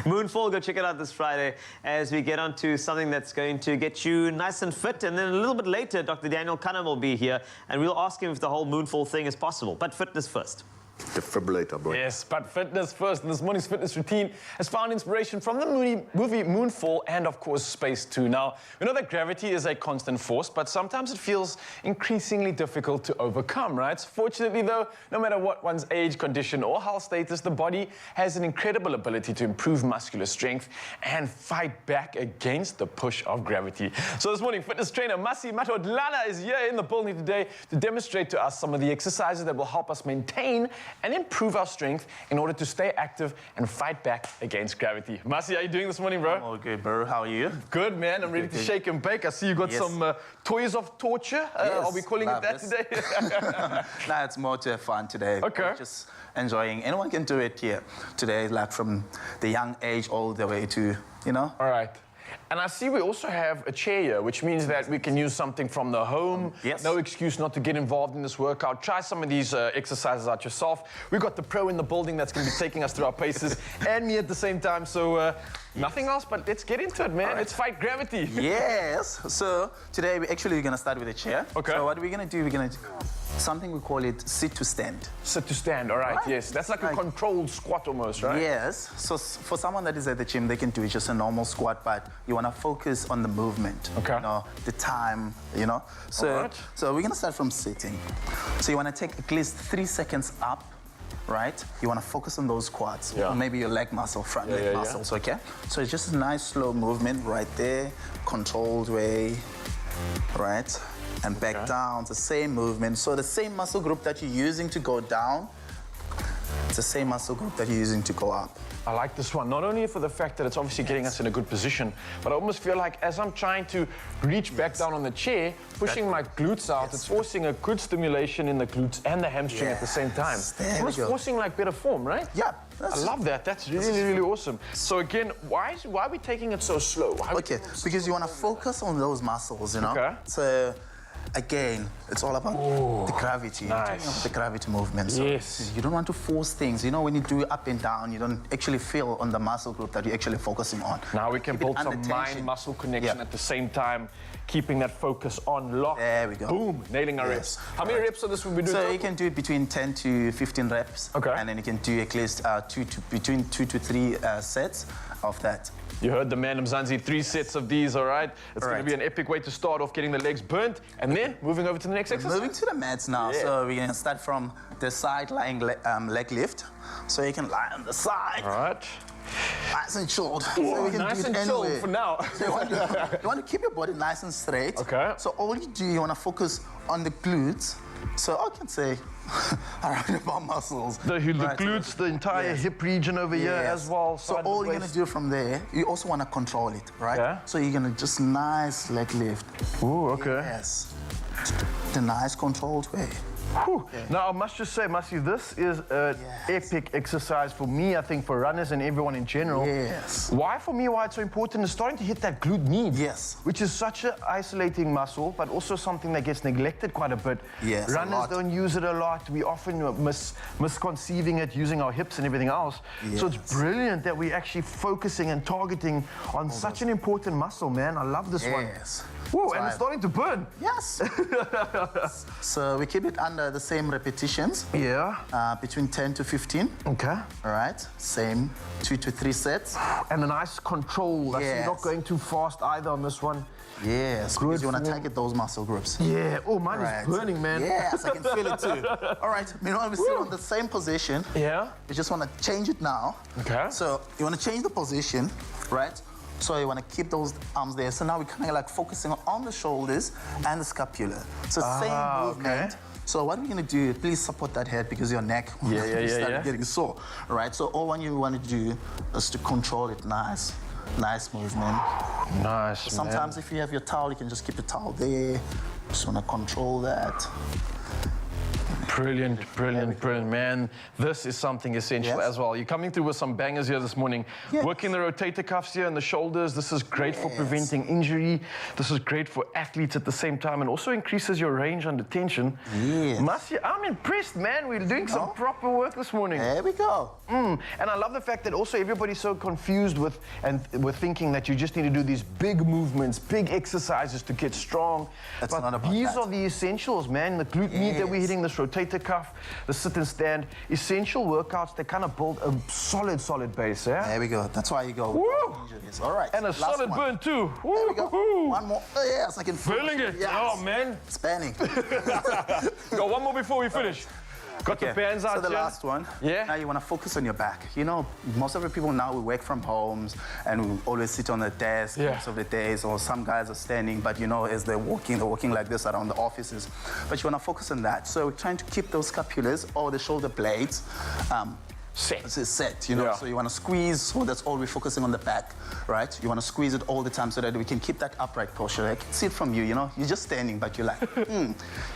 Moonfall, go check it out this Friday as we get on to something that's going to get you nice and fit. And then a little bit later, Dr. Daniel Cunham will be here and we'll ask him if the whole Moonfall thing is possible. But fitness first. Defibrillator, boy. Yes, but fitness first. And this morning's fitness routine has found inspiration from the movie Moonfall and, of course, space too. Now, we know that gravity is a constant force, but sometimes it feels increasingly difficult to overcome, right? Fortunately, though, no matter what one's age, condition, or health status, the body has an incredible ability to improve muscular strength and fight back against the push of gravity. So this morning, fitness trainer Masi Matodlana is here in the building today to demonstrate to us some of the exercises that will help us maintain and improve our strength in order to stay active and fight back against gravity. Masi, how are you doing this morning, bro? I'm all good, bro. How are you? Good, man. I'm ready to shake and bake. I see you got some toys of torture. Are we calling it that today? Nah, it's more to have fun today. Okay. Just enjoying. Anyone can do it here today, like from the young age all the way to, you know? All right. And I see we also have a chair here, which means that we can use something from the home. Yes. No excuse not to get involved in this workout. Try some of these exercises out yourself. We've got the pro in the building that's going to be taking us through our paces and me at the same time. So nothing else, but let's get into it, man. Right. Let's fight gravity. Yes. So today we're actually going to start with a chair. Okay. So what we're going to do, we're going to do something we call it sit to stand. Sit to stand, all right, yes. That's like a controlled squat almost, right? Yes. So for someone that is at the gym, they can do it just a normal squat, but you want to focus on the movement. Okay. You know, the time, you know. So, so we're going to start from sitting. So you want to take at least 3 seconds up, right? You want to focus on those quads, or maybe your leg muscle, front leg muscles, okay? So it's just a nice slow movement right there, controlled way, right? And back down, it's the same movement. So the same muscle group that you're using to go down, it's the same muscle group that you're using to go up. I like this one, not only for the fact that it's obviously getting us in a good position, but I almost feel like as I'm trying to reach back down on the chair, pushing my glutes out, it's forcing a good stimulation in the glutes and the hamstring at the same time. It's forcing like better form, right? Yeah. I love that. That's really, really awesome. So again, why are we taking it so slow? Okay, because you want to focus on those muscles, you know? Okay. So again, it's all about the gravity. Nice. The gravity movement. So yes. You don't want to force things. You know, when you do up and down, you don't actually feel on the muscle group that you're actually focusing on. Now we can build some mind-muscle connection at the same time, keeping that focus on lock. There we go. Boom, nailing our reps. How many reps of this will we do? So you can do it between 10 to 15 reps. Okay. And then you can do at least between 2 to 3 sets of that. You heard the man, Mzansi, 3 sets of these, all right? It's going to be an epic way to start off getting the legs burnt, and then moving over to the next exercise. Moving to the mats now. Yeah. So we're going to start from the side lying leg lift. So you can lie on the side. All right. Nice and chilled. Whoa, so we can nice do it and chilled anywhere. for now. So you want to keep your body nice and straight. Okay. So all you do, you want to focus on the glutes. So I can say around about muscles. The glutes, the entire hip region over here as well. So all you're going to do from there, you also want to control it, right? Yeah. So you're going to just nice leg lift. Ooh, okay. Yes. The nice controlled way. Now, I must just say, Masi, this is an epic exercise for me, I think, for runners and everyone in general. Yes. Why, for me, why it's so important is starting to hit that glute med. Yes. Which is such an isolating muscle, but also something that gets neglected quite a bit. Yes, Runners don't use it a lot. We often misconceiving it using our hips and everything else. Yes. So it's brilliant that we're actually focusing and targeting on such an important muscle, man. I love this one. Yes. Whoa, and it's starting to burn. Yes. So we keep it under the same repetitions. Yeah. Between 10 to 15. Okay. All right. Same 2 to 3 sets. And a nice control. That's Yes. not going too fast either on this one. Yes, because you want to target those muscle groups. Yeah. Oh, mine is burning, man. Yes, I can feel it too. All right. Meanwhile, we're still on the same position. Yeah. You just want to change it now. Okay. So you want to change the position, right? So you want to keep those arms there. So now we're kind of like focusing on the shoulders and the scapula. So same movement. Okay. So what we're going to do, please support that head because your neck will start getting sore. All right, so all you want to do is to control it nice. Nice movement. Nice, Sometimes if you have your towel, you can just keep the towel there. Just want to control that. Brilliant, brilliant, brilliant, man. This is something essential as well. You're coming through with some bangers here this morning. Working the rotator cuffs here and the shoulders. This is great for preventing injury. This is great for athletes at the same time and also increases your range under tension. Yes. Masi, I'm impressed, man. We're doing some proper work this morning. There we go. And I love the fact that also everybody's so confused with thinking that you just need to do these big movements, big exercises to get strong. That's but not about these that. are the essentials, man. The glute med that we're hitting, this rotator cuff, the sit and stand, essential workouts that kind of build a solid base, yeah? There we go. That's why you go with injuries. All right. And a last solid one. burn too. There we go. One more. Oh, yes, I can feel Feeling it. Yes. Oh, man. Spanning. Got one more before we finish. Got the bands out So the here. last one. Yeah. Now you want to focus on your back. You know, most of the people now we work from homes and we always sit on the desk most of the days, or some guys are standing, but you know, as they're walking like this around the offices. But you want to focus on that. So we're trying to keep those scapulas or the shoulder blades set, you know. So you want to squeeze, so that's all we're focusing on the back, right? You want to squeeze it all the time so that we can keep that upright posture. I can see it from you, you know. You're just standing, but you're like,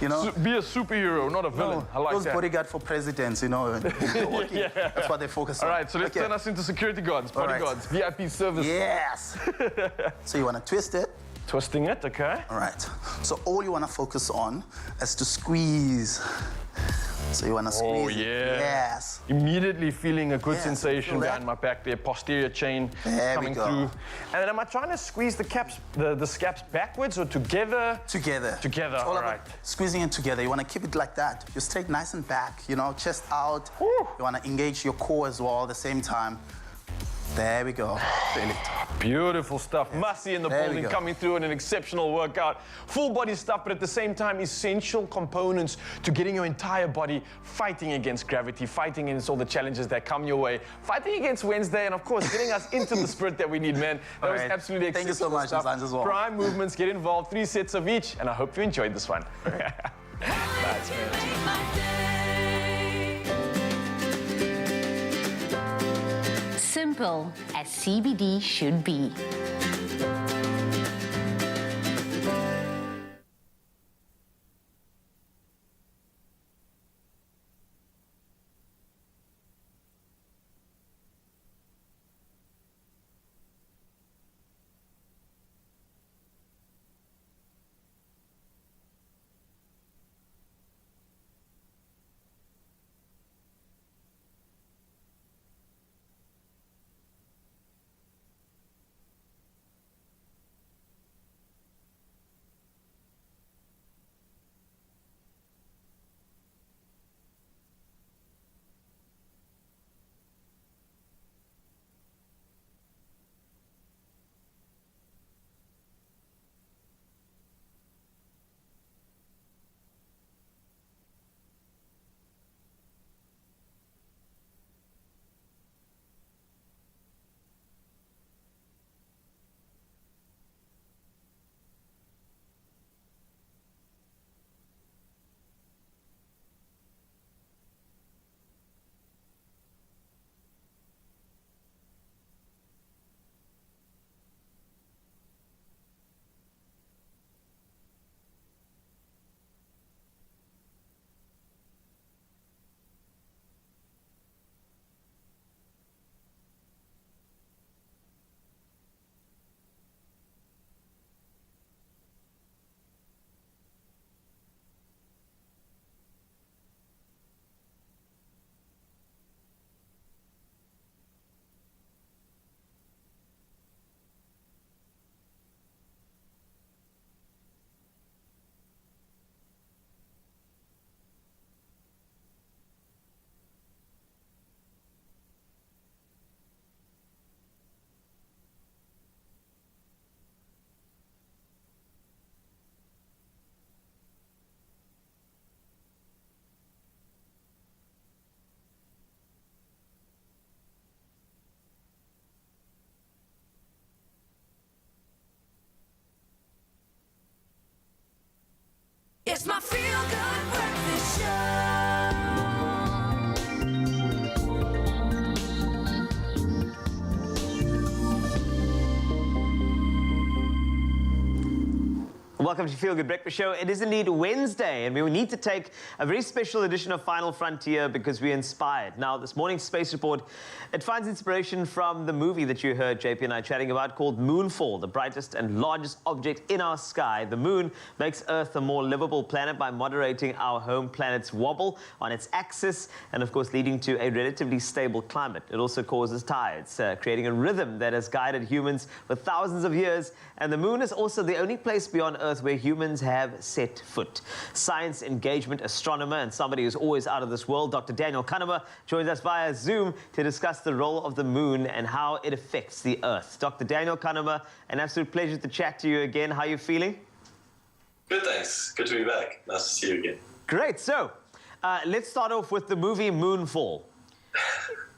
you know. Be a superhero, not a villain. I like those that. bodyguard for presidents, you know. That's what they focus on. All right, so let's turn us into security guards, bodyguards, VIP service. Yes. So you want to twist it. Twisting it, okay. All right. So all you want to focus on is to squeeze. So you want to squeeze. Oh, yeah. Yes. Immediately feeling a good sensation down my back there, posterior chain coming through. And then am I trying to squeeze the scaps backwards or together? Together. Together, all right. Squeezing it together. You want to keep it like that. You straight nice and back, you know, chest out. You want to engage your core as well at the same time. There we go. Feel it. Beautiful stuff. Masi in the There we building go. coming through in an exceptional workout. Full body stuff, but at the same time, essential components to getting your entire body fighting against gravity, fighting against all the challenges that come your way, fighting against Wednesday, and of course, getting us into the spirit that we need, man. That was absolutely exceptional. Thank you so much, stuff. Sanj, as well. Prime movements, get involved, 3 sets of each, and I hope you enjoyed this one. Nice, man. Simple as CBD should be. Welcome to Feel Good Breakfast Show. It is indeed Wednesday, and we need to take a very special edition of Final Frontier because we're inspired. Now, this morning's Space Report, it finds inspiration from the movie that you heard JP and I chatting about called Moonfall, the brightest and largest object in our sky. The moon makes Earth a more livable planet by moderating our home planet's wobble on its axis and, of course, leading to a relatively stable climate. It also causes tides, creating a rhythm that has guided humans for thousands of years. And the moon is also the only place beyond Earth where humans have set foot. Science engagement astronomer and somebody who's always out of this world, Dr. Daniel Culinary, joins us via Zoom to discuss the role of the moon and how it affects the Earth. Dr. Daniel Culinary, an absolute pleasure to chat to you again. How are you feeling? Good, thanks. Good to be back. Nice to see you again. Great. So, let's start off with the movie Moonfall.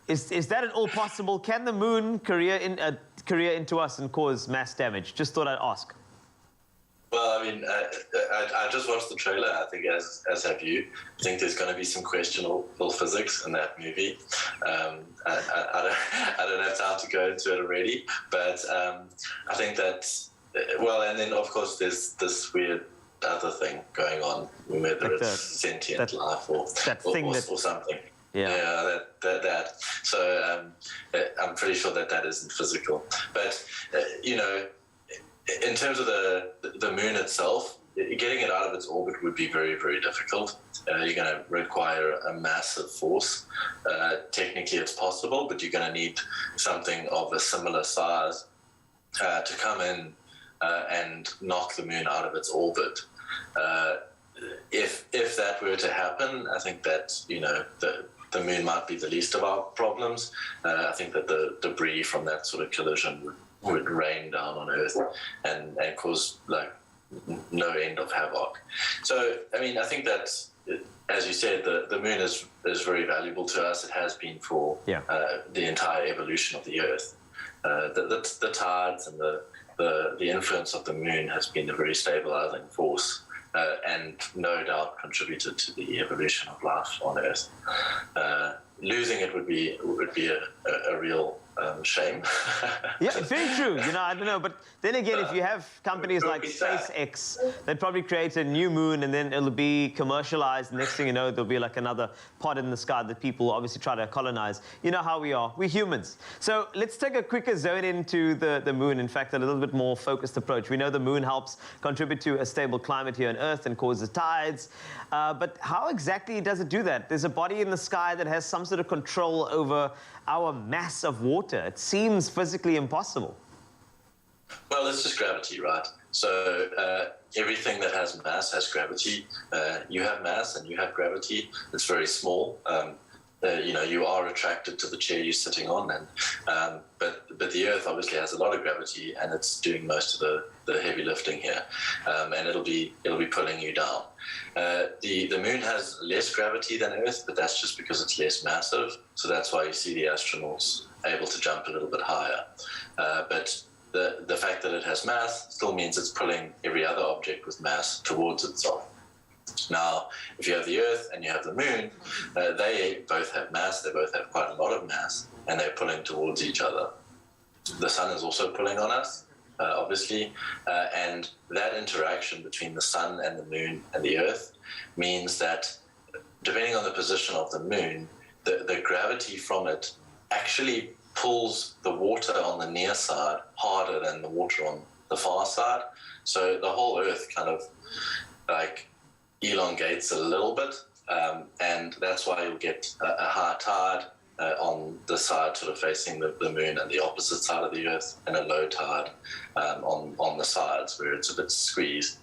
Is that at all possible? Can the moon career into us and cause mass damage? Just thought I'd ask. Well, I mean, I just watched the trailer, I think, as have you. I think there's going to be some questionable physics in that movie. I don't have time to go into it already, but I think that, well, and then, of course, there's this weird other thing going on, whether like it's sentient life or something. Yeah, that. So I'm pretty sure that isn't physical. But, you know, in terms of the moon itself, getting it out of its orbit would be very, very difficult. You're going to require a massive force. Technically, it's possible, but you're going to need something of a similar size to come in and knock the moon out of its orbit. If that were to happen, I think that, you know, the moon might be the least of our problems. I think that the debris from that sort of collision would rain down on Earth and cause like no end of havoc. So, I mean, I think that, as you said, the moon is very valuable to us. It has been for the entire evolution of the Earth. The tides and the influence of the moon has been a very stabilizing force and no doubt contributed to the evolution of life on Earth. Losing it would be a real shame. Yeah, very true. You know, I don't know, but then again, if you have companies like SpaceX, they'd probably create a new moon and then it'll be commercialized. Next thing you know, there'll be like another pod in the sky that people obviously try to colonize. You know how we are. We're humans. So let's take a quicker zone into the moon. In fact, a little bit more focused approach. We know the moon helps contribute to a stable climate here on Earth and causes tides. But how exactly does it do that? There's a body in the sky that has some sort of control over our mass of water. It seems physically impossible. Well, it's just gravity, right? So everything that has mass has gravity. You have mass and you have gravity. It's very small. You know, you are attracted to the chair you're sitting on, and but the Earth obviously has a lot of gravity, and it's doing most of the heavy lifting here, and it'll be pulling you down. The moon has less gravity than Earth, but that's just because it's less massive. So that's why you see the astronauts able to jump a little bit higher. But the fact that it has mass still means it's pulling every other object with mass towards itself. Now, if you have the Earth and you have the moon, they both have mass, they both have quite a lot of mass, and they're pulling towards each other. The sun is also pulling on us, obviously, and that interaction between the sun and the moon and the Earth means that, depending on the position of the moon, the gravity from it actually pulls the water on the near side harder than the water on the far side. So the whole Earth kind of like elongates a little bit, and that's why you'll get a high tide on the side sort of facing the moon and the opposite side of the Earth, and a low tide on the sides where it's a bit squeezed.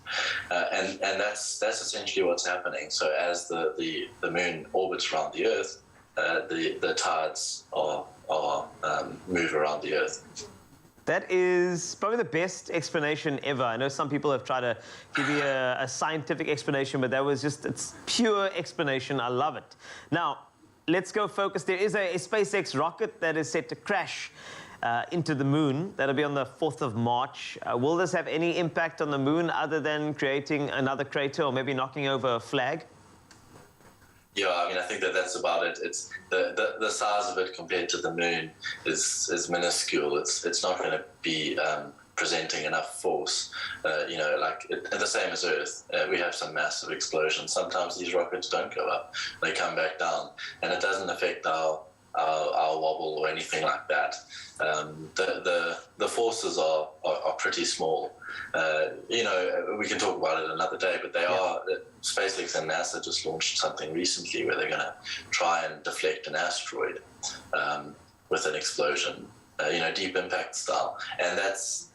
And that's essentially what's happening. So as the moon orbits around the Earth, the tides move around the Earth. That is probably the best explanation ever. I know some people have tried to give you a scientific explanation, but that was just, it's pure explanation. I love it. Now, let's go focus. There is a SpaceX rocket that is set to crash into the moon. That'll be on the 4th of March. Will this have any impact on the moon other than creating another crater or maybe knocking over a flag? Yeah, I mean, I think that's about it. It's the size of it compared to the moon is minuscule. It's not going to be presenting enough force. The same as Earth, we have some massive explosions. Sometimes these rockets don't go up; they come back down, and it doesn't affect our wobble or anything like that. The forces are pretty small. We can talk about it another day, but they are. SpaceX and NASA just launched something recently where they're going to try and deflect an asteroid with an explosion, deep impact style, and that's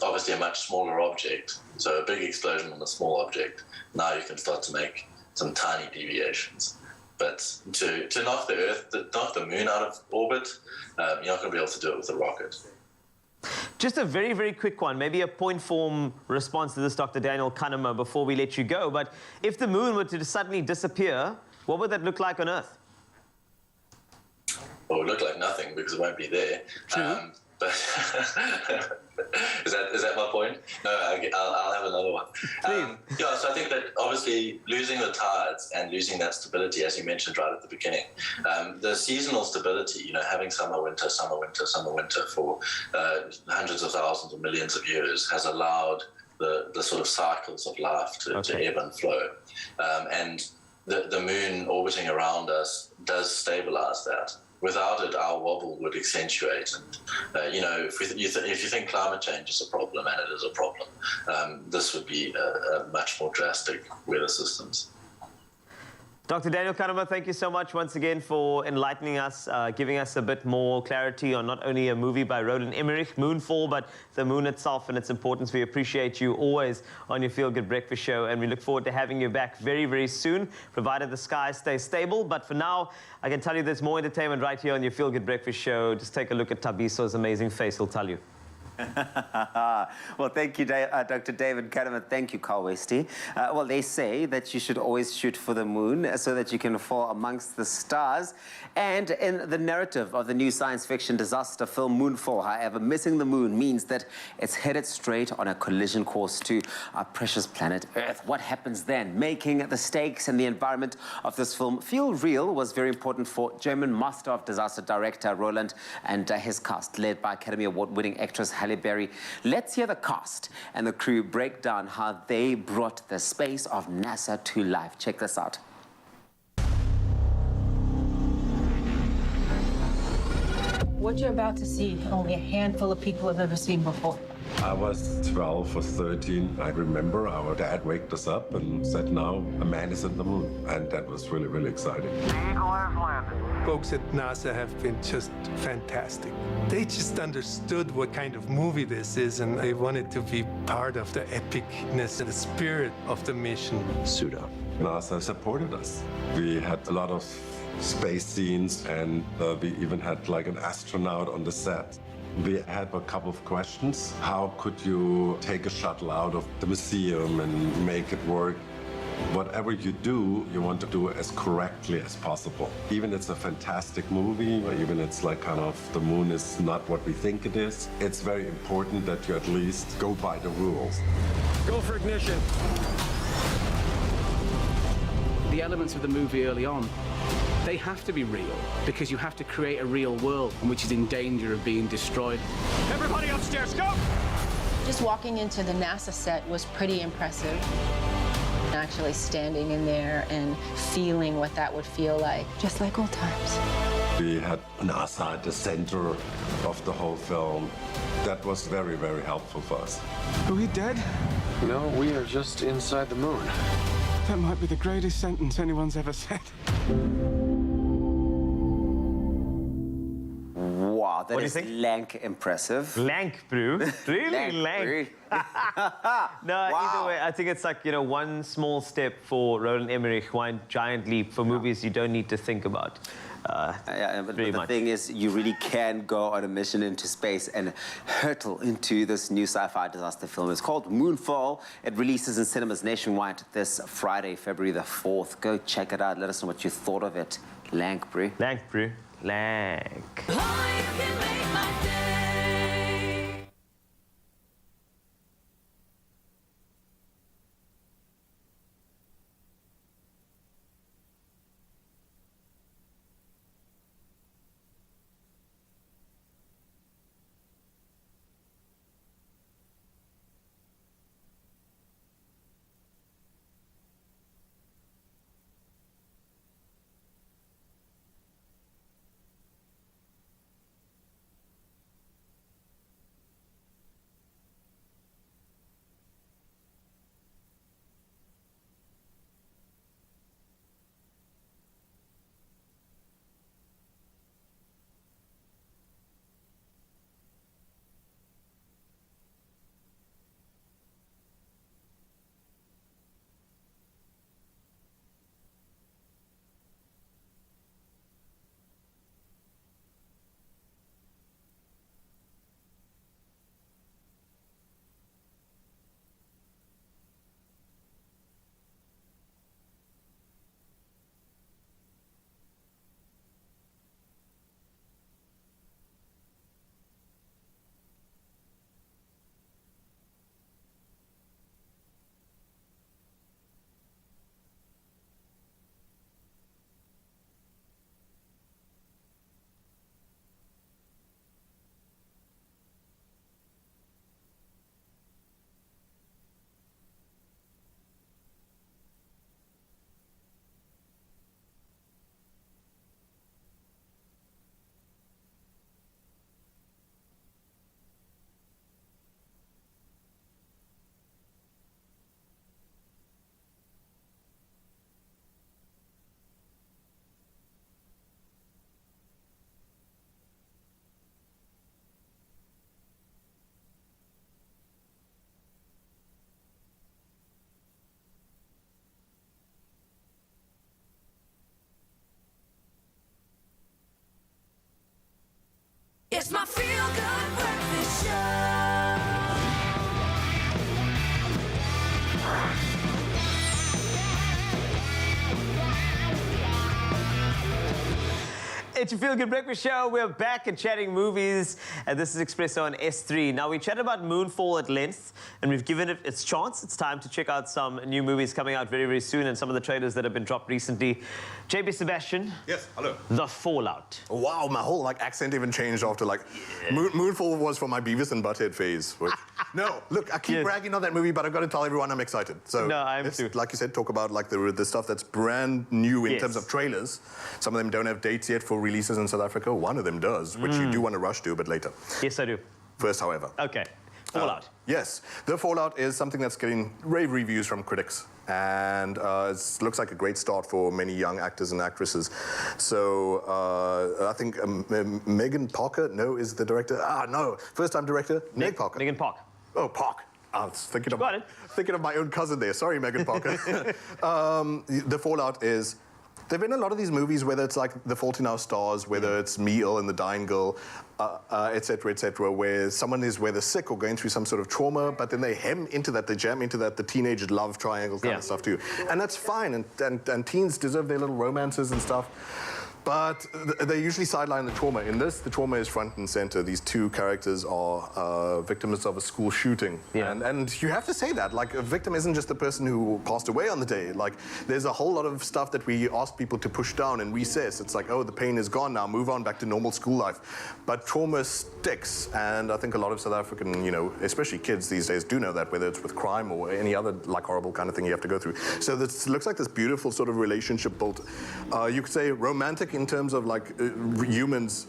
obviously a much smaller object. So a big explosion on a small object. Now you can start to make some tiny deviations. But to knock knock the moon out of orbit, you're not going to be able to do it with a rocket. Just a very, very quick one, maybe a point form response to this, Dr. Daniel Kahnemer, before we let you go. But if the moon were to suddenly disappear, what would that look like on Earth? Well, it would look like nothing because it won't be there. But is that my point? No, I'll have another one. So I think that obviously losing the tides and losing that stability, as you mentioned right at the beginning, the seasonal stability, having summer, winter, summer, winter, summer, winter for hundreds of thousands or millions of years has allowed the sort of cycles of life to ebb and flow. And the moon orbiting around us does stabilize that. Without it, our wobble would accentuate. And, if you think climate change is a problem, and it is a problem, this would be a much more drastic weather systems. Dr. Daniel Kahnemer, thank you so much once again for enlightening us, giving us a bit more clarity on not only a movie by Roland Emmerich, Moonfall, but the moon itself and its importance. We appreciate you always on your Feel Good Breakfast show, and we look forward to having you back very, very soon, provided the skies stay stable. But for now, I can tell you there's more entertainment right here on your Feel Good Breakfast show. Just take a look at Tabiso's amazing face, he'll tell you. Well, thank you, Dr. David Kahneman. Thank you, Carl Westy. Well, they say that you should always shoot for the moon so that you can fall amongst the stars. And in the narrative of the new science fiction disaster film Moonfall, however, missing the moon means that it's headed straight on a collision course to our precious planet Earth. What happens then? Making the stakes and the environment of this film feel real was very important for German master of disaster director Roland and his cast, led by Academy Award-winning actress Halle Berry. Let's hear the cast and the crew break down how they brought the space of NASA to life. Check this out. What you're about to see, only a handful of people have ever seen before. I was 12 or 13. I remember our dad waked us up and said, now a man is in the moon. And that was really, really exciting. The Eagle has landed. Folks at NASA have been just fantastic. They just understood what kind of movie this is, and they wanted to be part of the epicness and the spirit of the mission. Suit up. NASA supported us. We had a lot of space scenes, and we even had like an astronaut on the set. We had a couple of questions. How could you take a shuttle out of the museum and make it work? Whatever you do, you want to do it as correctly as possible. Even it's a fantastic movie, or even it's like kind of the moon is not what we think it is, it's very important that you at least go by the rules. Go for ignition. The elements of the movie early on, they have to be real, because you have to create a real world which is in danger of being destroyed. Everybody upstairs, go! Just walking into the NASA set was pretty impressive. Actually standing in there and feeling what that would feel like, just like old times. We had NASA at the center of the whole film. That was very, very helpful for us. Are we dead? No, we are just inside the moon. That might be the greatest sentence anyone's ever said. Wow, that is lank impressive. Lank, bro. Really lank. No, either way, I think it's like, one small step for Roland Emmerich, one giant leap for movies you don't need to think about. But the thing is, you really can go on a mission into space and hurtle into this new sci-fi disaster film. It's called Moonfall. It releases in cinemas nationwide this Friday, February the 4th. Go check it out. Let us know what you thought of it. Lank, bro. Lank, bro. Lank. It's my feel-good breakfast show. It's your Feel Good Breakfast Show. We're back and chatting movies, and this is Expresso on S3. Now, we chatted about Moonfall at length, and we've given it its chance. It's time to check out some new movies coming out very, very soon, and some of the trailers that have been dropped recently. JB Sebastian. Yes, hello. The Fallout. Wow, my whole accent even changed after Moonfall was for my Beavis and Butthead phase. Which, no, look, I keep bragging on that movie, but I've got to tell everyone I'm excited. So no, I'm too. Like you said, talk about the stuff that's brand new in terms of trailers. Some of them don't have dates yet for releases in South Africa. One of them does, which you do want to rush to, but later. Yes, I do. First, however. Okay. Fallout. Yes, The Fallout is something that's getting rave reviews from critics, and it looks like a great start for many young actors and actresses. So I think Megan Parker, is the director. No, first-time director, Meg Parker. Megan Park. Oh, Park. I was thinking of my own cousin there. Sorry, Megan Parker. The Fallout is... There have been a lot of these movies, whether it's like The Fault in Our Stars, whether it's Me, Earl, and the Dying Girl, et cetera, where someone is whether sick or going through some sort of trauma, but then they jam into that, the teenage love triangle kind of stuff too. And that's fine, and teens deserve their little romances and stuff. But they usually sideline the trauma. In this, the trauma is front and center. These two characters are victims of a school shooting. Yeah. And you have to say that. Like, a victim isn't just the person who passed away on the day. Like, there's a whole lot of stuff that we ask people to push down and recess. It's like, oh, the pain is gone now. Move on back to normal school life. But trauma sticks. And I think a lot of South African, especially kids these days, do know that, whether it's with crime or any other, horrible kind of thing you have to go through. So this looks like this beautiful sort of relationship built. You could say romantic in terms of humans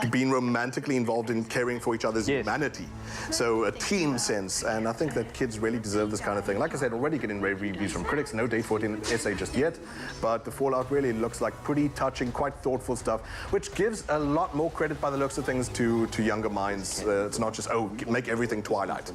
being romantically involved in caring for each other's humanity. So a team sense, and I think that kids really deserve this kind of thing. Like I said, already getting rave reviews from critics. No date for it in SA just yet, but The Fallout really looks like pretty touching, quite thoughtful stuff, which gives a lot more credit by the looks of things to younger minds. It's not just, make everything Twilight.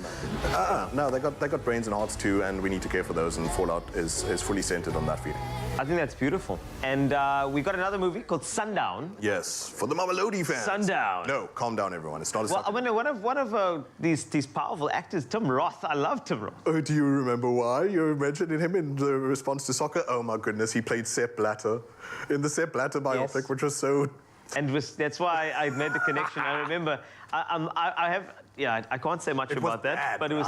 No, they got brains and hearts too, and we need to care for those, and Fallout is fully centered on that feeling. I think that's beautiful. And we got another movie called Sundown. Yes, for the Mamelodi fans. Sundown. No, calm down, everyone. It's not a I mean, one of these powerful actors, Tim Roth. I love Tim Roth. Oh, do you remember why you mentioned him in the response to soccer? Oh my goodness, he played Sepp Blatter in the Sepp Blatter biopic, which was so. And that's why I made the connection. I remember. I can't say much about that, bad. But it was.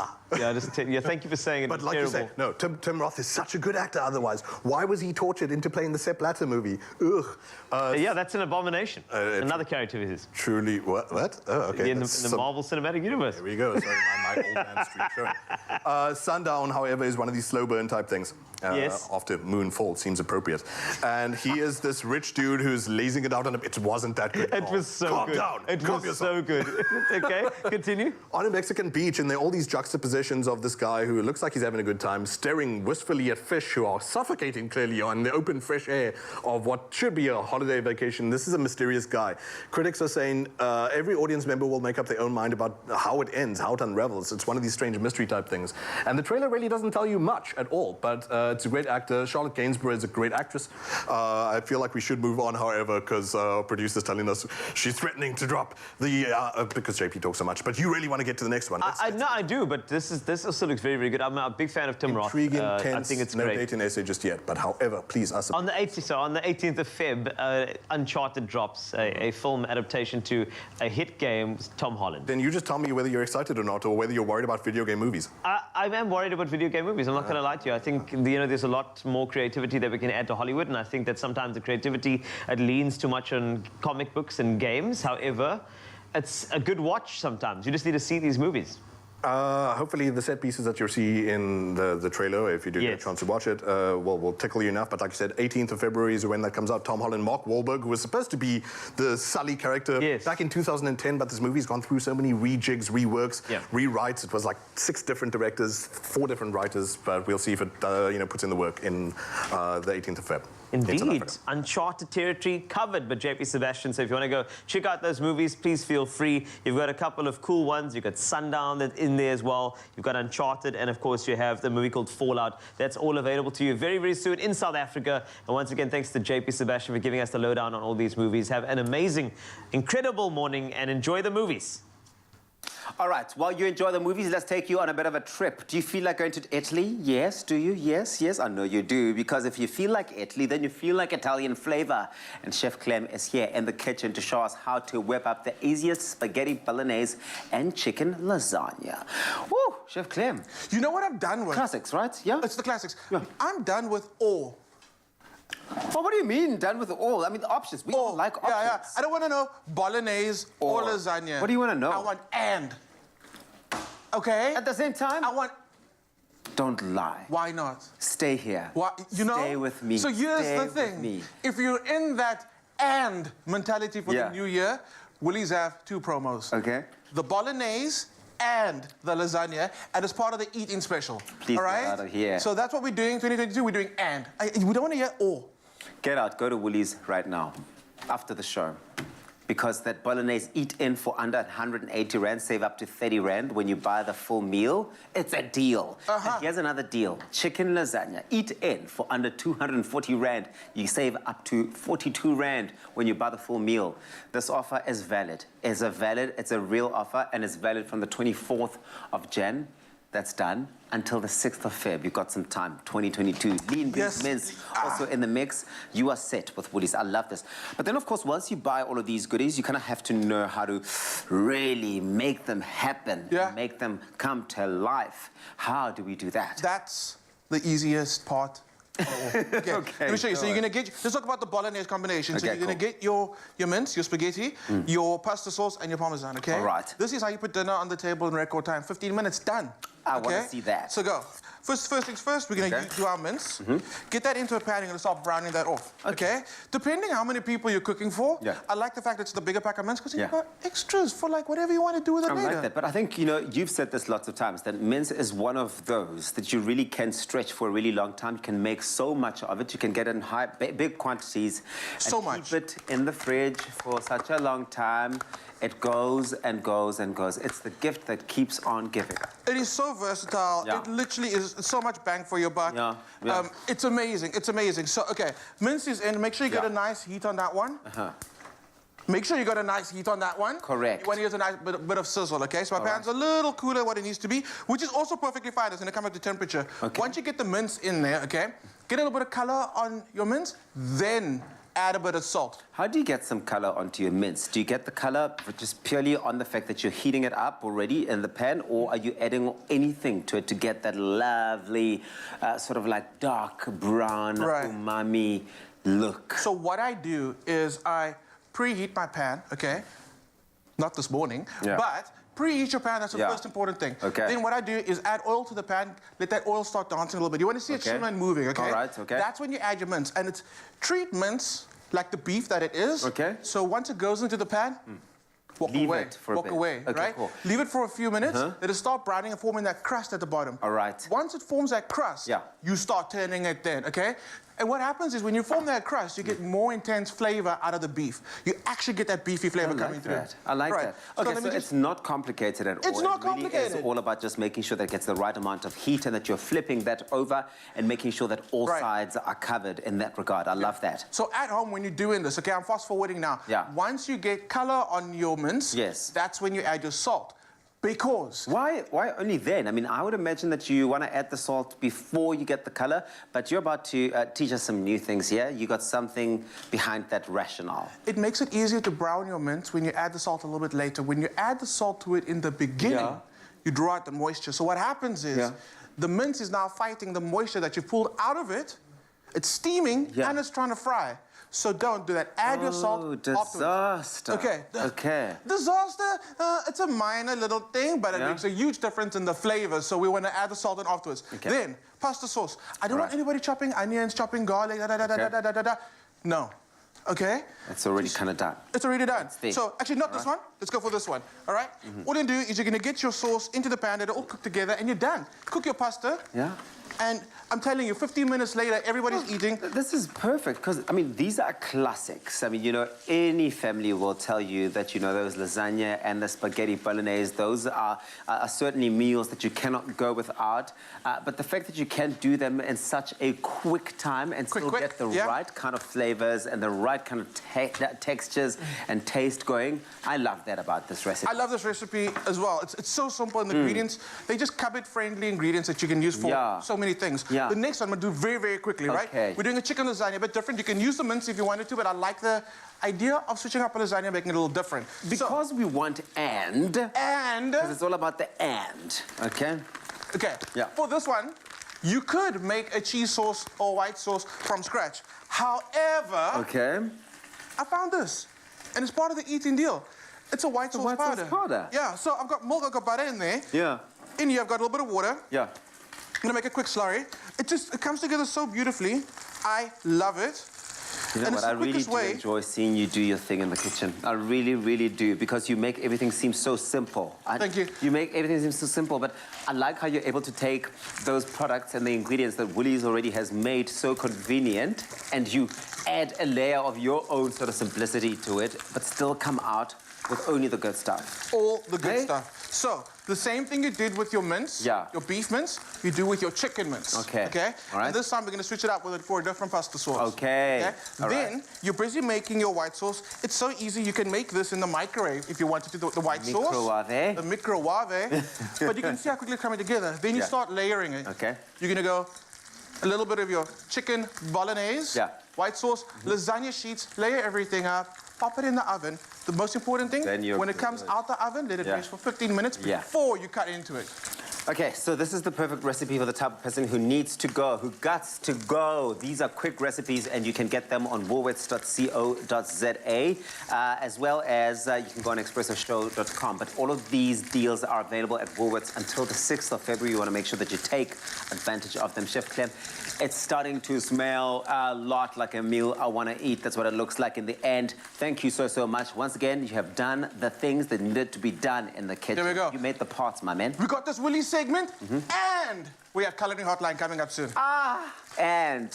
Thank you for saying it. But like terrible. you say, no, Tim Roth is such a good actor. Otherwise, why was he tortured into playing the Sepp Blatter movie? Ugh. That's an abomunation. Another character of his. Truly, what? Oh, okay. In the Marvel Cinematic Universe. There we go. Sorry, my old man streak showing. Sundown, however, is one of these slow burn type things. After Moonfall seems appropriate. And he is this rich dude who's lazing it out on a... It wasn't that good. It was so Calm good. down. It was so good. Okay, continue. On a Mexican beach, and there are all these juxtapositions of this guy who looks like he's having a good time, staring wistfully at fish who are suffocating clearly on the open, fresh air of what should be a holiday vacation. This is a mysterious guy. Critics are saying every audience member will make up their own mind about how it ends, how it unravels. It's one of these strange mystery type things. And the trailer really doesn't tell you much at all, but it's a great actor. Charlotte Gainsbourg is a great actress. I feel like we should move on, however, because our producer's telling us she's threatening to drop the... because JP talks so much, but you really want to get to the next one. I do, but this also looks very, very good. I'm a big fan of Tim Roth. Intriguing, tense, I think it's no great. date in essay just yet, but however, please us. On the 18th of Feb, Uncharted drops a film adaptation to a hit game with Tom Holland. Then you just tell me whether you're excited or not, or whether you're worried about video game movies. I am worried about video game movies. I'm not going to lie to you. I think there's a lot more creativity that we can add to Hollywood, and I think that sometimes the creativity leans too much on comic books and games. However, it's a good watch sometimes. You just need to see these movies. Hopefully the set pieces that you'll see in the trailer, if you do get a chance to watch it, will tickle you enough. But like I said, 18th of February is when that comes out. Tom Holland, Mark Wahlberg, who was supposed to be the Sully character back in 2010, but this movie's gone through so many rejigs, reworks, rewrites. It was like 6 different directors, 4 different writers, but we'll see if it puts in the work in the 18th of Feb. Indeed. Uncharted territory covered by JP Sebastian. So if you want to go check out those movies, please feel free. You've got a couple of cool ones. You've got Sundown that's in there as well. You've got Uncharted. And, of course, you have the movie called Fallout. That's all available to you very, very soon in South Africa. And once again, thanks to JP Sebastian for giving us the lowdown on all these movies. Have an amazing, incredible morning and enjoy the movies. All right, while you enjoy the movies, let's take you on a bit of a trip. Do you feel like going to Italy? Yes, do you? Yes, yes, I know you do. Because if you feel like Italy, then you feel like Italian flavor. And Chef Clem is here in the kitchen to show us how to whip up the easiest spaghetti bolognese and chicken lasagna. Woo, Chef Clem. You know what I'm done with? Classics, right? Yeah? It's the classics. Yeah. I'm done with all. Well, what do you mean, done with all? I mean, the options. We all like options. Yeah. I don't want to know bolognese or lasagna. What do you want to know? I want and. Okay? At the same time? I want... Don't lie. Why not? Stay here. What? You know? Stay with me. So here's Stay the thing. with me. If you're in that and mentality for the new year, Woolies have 2 promos. Okay. The bolognese and the lasagna, and it's part of the eating special. Please all right? get out of here. So that's what we're doing 2022. We're doing and. We don't want to hear all. Get out. Go to Woolies right now, after the show. Because that bolognese eat in for under 180 Rand, save up to 30 Rand when you buy the full meal. It's a deal. And here's another deal. Chicken lasagna, eat in for under 240 Rand. You save up to 42 Rand when you buy the full meal. This offer is valid. It's a real offer, and it's valid from the 24th of Jan. That's done until the 6th of Feb. You've got some time, 2022. Lean beef mince also in the mix. You are set with Woolies. I love this. But then, of course, once you buy all of these goodies, you kind of have to know how to really make them happen, make them come to life. How do we do that? That's the easiest part. Okay. Let me show you. So you're going to get... Let's talk about the bolognese combination. So you're going to get your mince, your spaghetti, your pasta sauce, and your parmesan, okay? All right. This is how you put dinner on the table in record time. 15 minutes, done. I want to see that. So go. First things first, we're going to do our mince. Get that into a pan. You're going to start browning that off, okay? Depending how many people you're cooking for, I like the fact that it's the bigger pack of mince because you've got extras for like whatever you want to do with it later. I like that, but I think, you know, you've said this lots of times, that mince is one of those that you really can stretch for a really long time. You can make so much of it. You can get it in big quantities. So much. Keep it in the fridge for such a long time. It goes and goes and goes. It's the gift that keeps on giving. It is so versatile. It literally is so much bang for your buck. It's amazing. It's amazing. So, okay, mince is in. Make sure you get a nice heat on that one. Make sure you got a nice heat on that one. Correct. You want to use a nice bit of sizzle, okay? So my pan's a little cooler what it needs to be, which is also perfectly fine. It's going to come up to temperature. Once you get the mince in there, okay, get a little bit of color on your mince, then add a bit of salt. How do you get some color onto your mince? Do you get the color just purely on the fact that you're heating it up already in the pan, or are you adding anything to it to get that lovely sort of like dark brown umami look? So what I do is I preheat my pan, okay? Not this morning, but preheat your pan, that's the first important thing. Then what I do is add oil to the pan, let that oil start dancing a little bit. You want to see it shimmer and moving, okay? All right, That's when you add your mince. And it's treat mince like the beef that it is. So once it goes into the pan, walk away. Walk away, right? Leave it for a few minutes. Let it start browning and forming that crust at the bottom. All right. Once it forms that crust, you start turning it then, okay? And what happens is when you form that crust, you get more intense flavor out of the beef. You actually get that beefy flavor coming through. I like that. Okay, so it's not complicated at all. It's not complicated. It's all about just making sure that it gets the right amount of heat and that you're flipping that over and making sure that all sides are covered in that regard. I love that. So at home, when you're doing this, okay, I'm fast forwarding now. Once you get color on your mince, that's when you add your salt. Because... Why only then? I mean, I would imagine that you want to add the salt before you get the color, but you're about to teach us some new things here. You got something behind that rationale. It makes it easier to brown your mince when you add the salt a little bit later. When you add the salt to it in the beginning, you draw out the moisture. So what happens is the mince is now fighting the moisture that you pulled out of it. It's steaming and it's trying to fry. So don't do that. Add your salt disaster. Okay. Disaster, it's a minor little thing, but it makes a huge difference in the flavor. So we want to add the salt in afterwards. Then, pasta sauce. I don't want anybody chopping onions, chopping garlic, No. Okay? It's already kind of done. It's already done. So, actually, not this one. Let's go for this one. All right? What you're going to do is you're going to get your sauce into the pan. It'll all cook together, and you're done. Cook your pasta. And I'm telling you, 15 minutes later, everybody's eating. This is perfect because, I mean, these are classics. I mean, you know, any family will tell you that, you know, those lasagna and the spaghetti bolognese, those are certainly meals that you cannot go without. But the fact that you can do them in such a quick time and still get the right kind of flavors and the right kind of textures and taste going, I love that about this recipe. I love this recipe as well. It's so simple in the ingredients. They just cupboard-friendly ingredients that you can use for so many things. The next one I'm going to do very, very quickly, right? We're doing a chicken lasagna, a bit different. You can use the mince if you wanted to, but I like the idea of switching up a lasagna, making it a little different. Because we want and. Because it's all about the and, okay? Okay. For this one, you could make a cheese sauce or white sauce from scratch. However, I found this, and it's part of the eating deal. It's a white sauce powder. Yeah, so I've got milk, I've got butter in there. In here, I've got a little bit of water. I'm gonna make a quick slurry. It comes together so beautifully. I love it. You know what, I really do enjoy seeing you do your thing in the kitchen. I really, really do, because you make everything seem so simple. Thank you. You make everything seem so simple, but I like how you're able to take those products and the ingredients that Woolies already has made so convenient, and you add a layer of your own sort of simplicity to it, but still come out with only the good stuff. All the good stuff. So, the same thing you did with your mince, your beef mince, you do with your chicken mince. Okay? All right. And this time we're going to switch it up with it for a different pasta sauce. Okay. Then, you're busy making your white sauce. It's so easy, you can make this in the microwave if you wanted to do the white sauce. The microwave. But you can see how quickly it's coming together. Then you start layering it. You're going to go a little bit of your chicken bolognese, white sauce, lasagna sheets, layer everything up, pop it in the oven. The most important thing, when it comes out the oven, let it rest for 15 minutes before you cut into it. Okay, so this is the perfect recipe for the type of person who needs to go, who guts to go. These are quick recipes, and you can get them on woolworths.co.za, as well as you can go on expressoshow.com. But all of these deals are available at Woolworths until the 6th of February. You want to make sure that you take advantage of them. Chef Clem, it's starting to smell a lot like a meal I want to eat. That's what it looks like in the end. Thank you so much. Once again, you have done the things that needed to be done in the kitchen. There we go. You made the parts, my man. We got this Woolies segment, and we have Culinary Hotline coming up soon. And...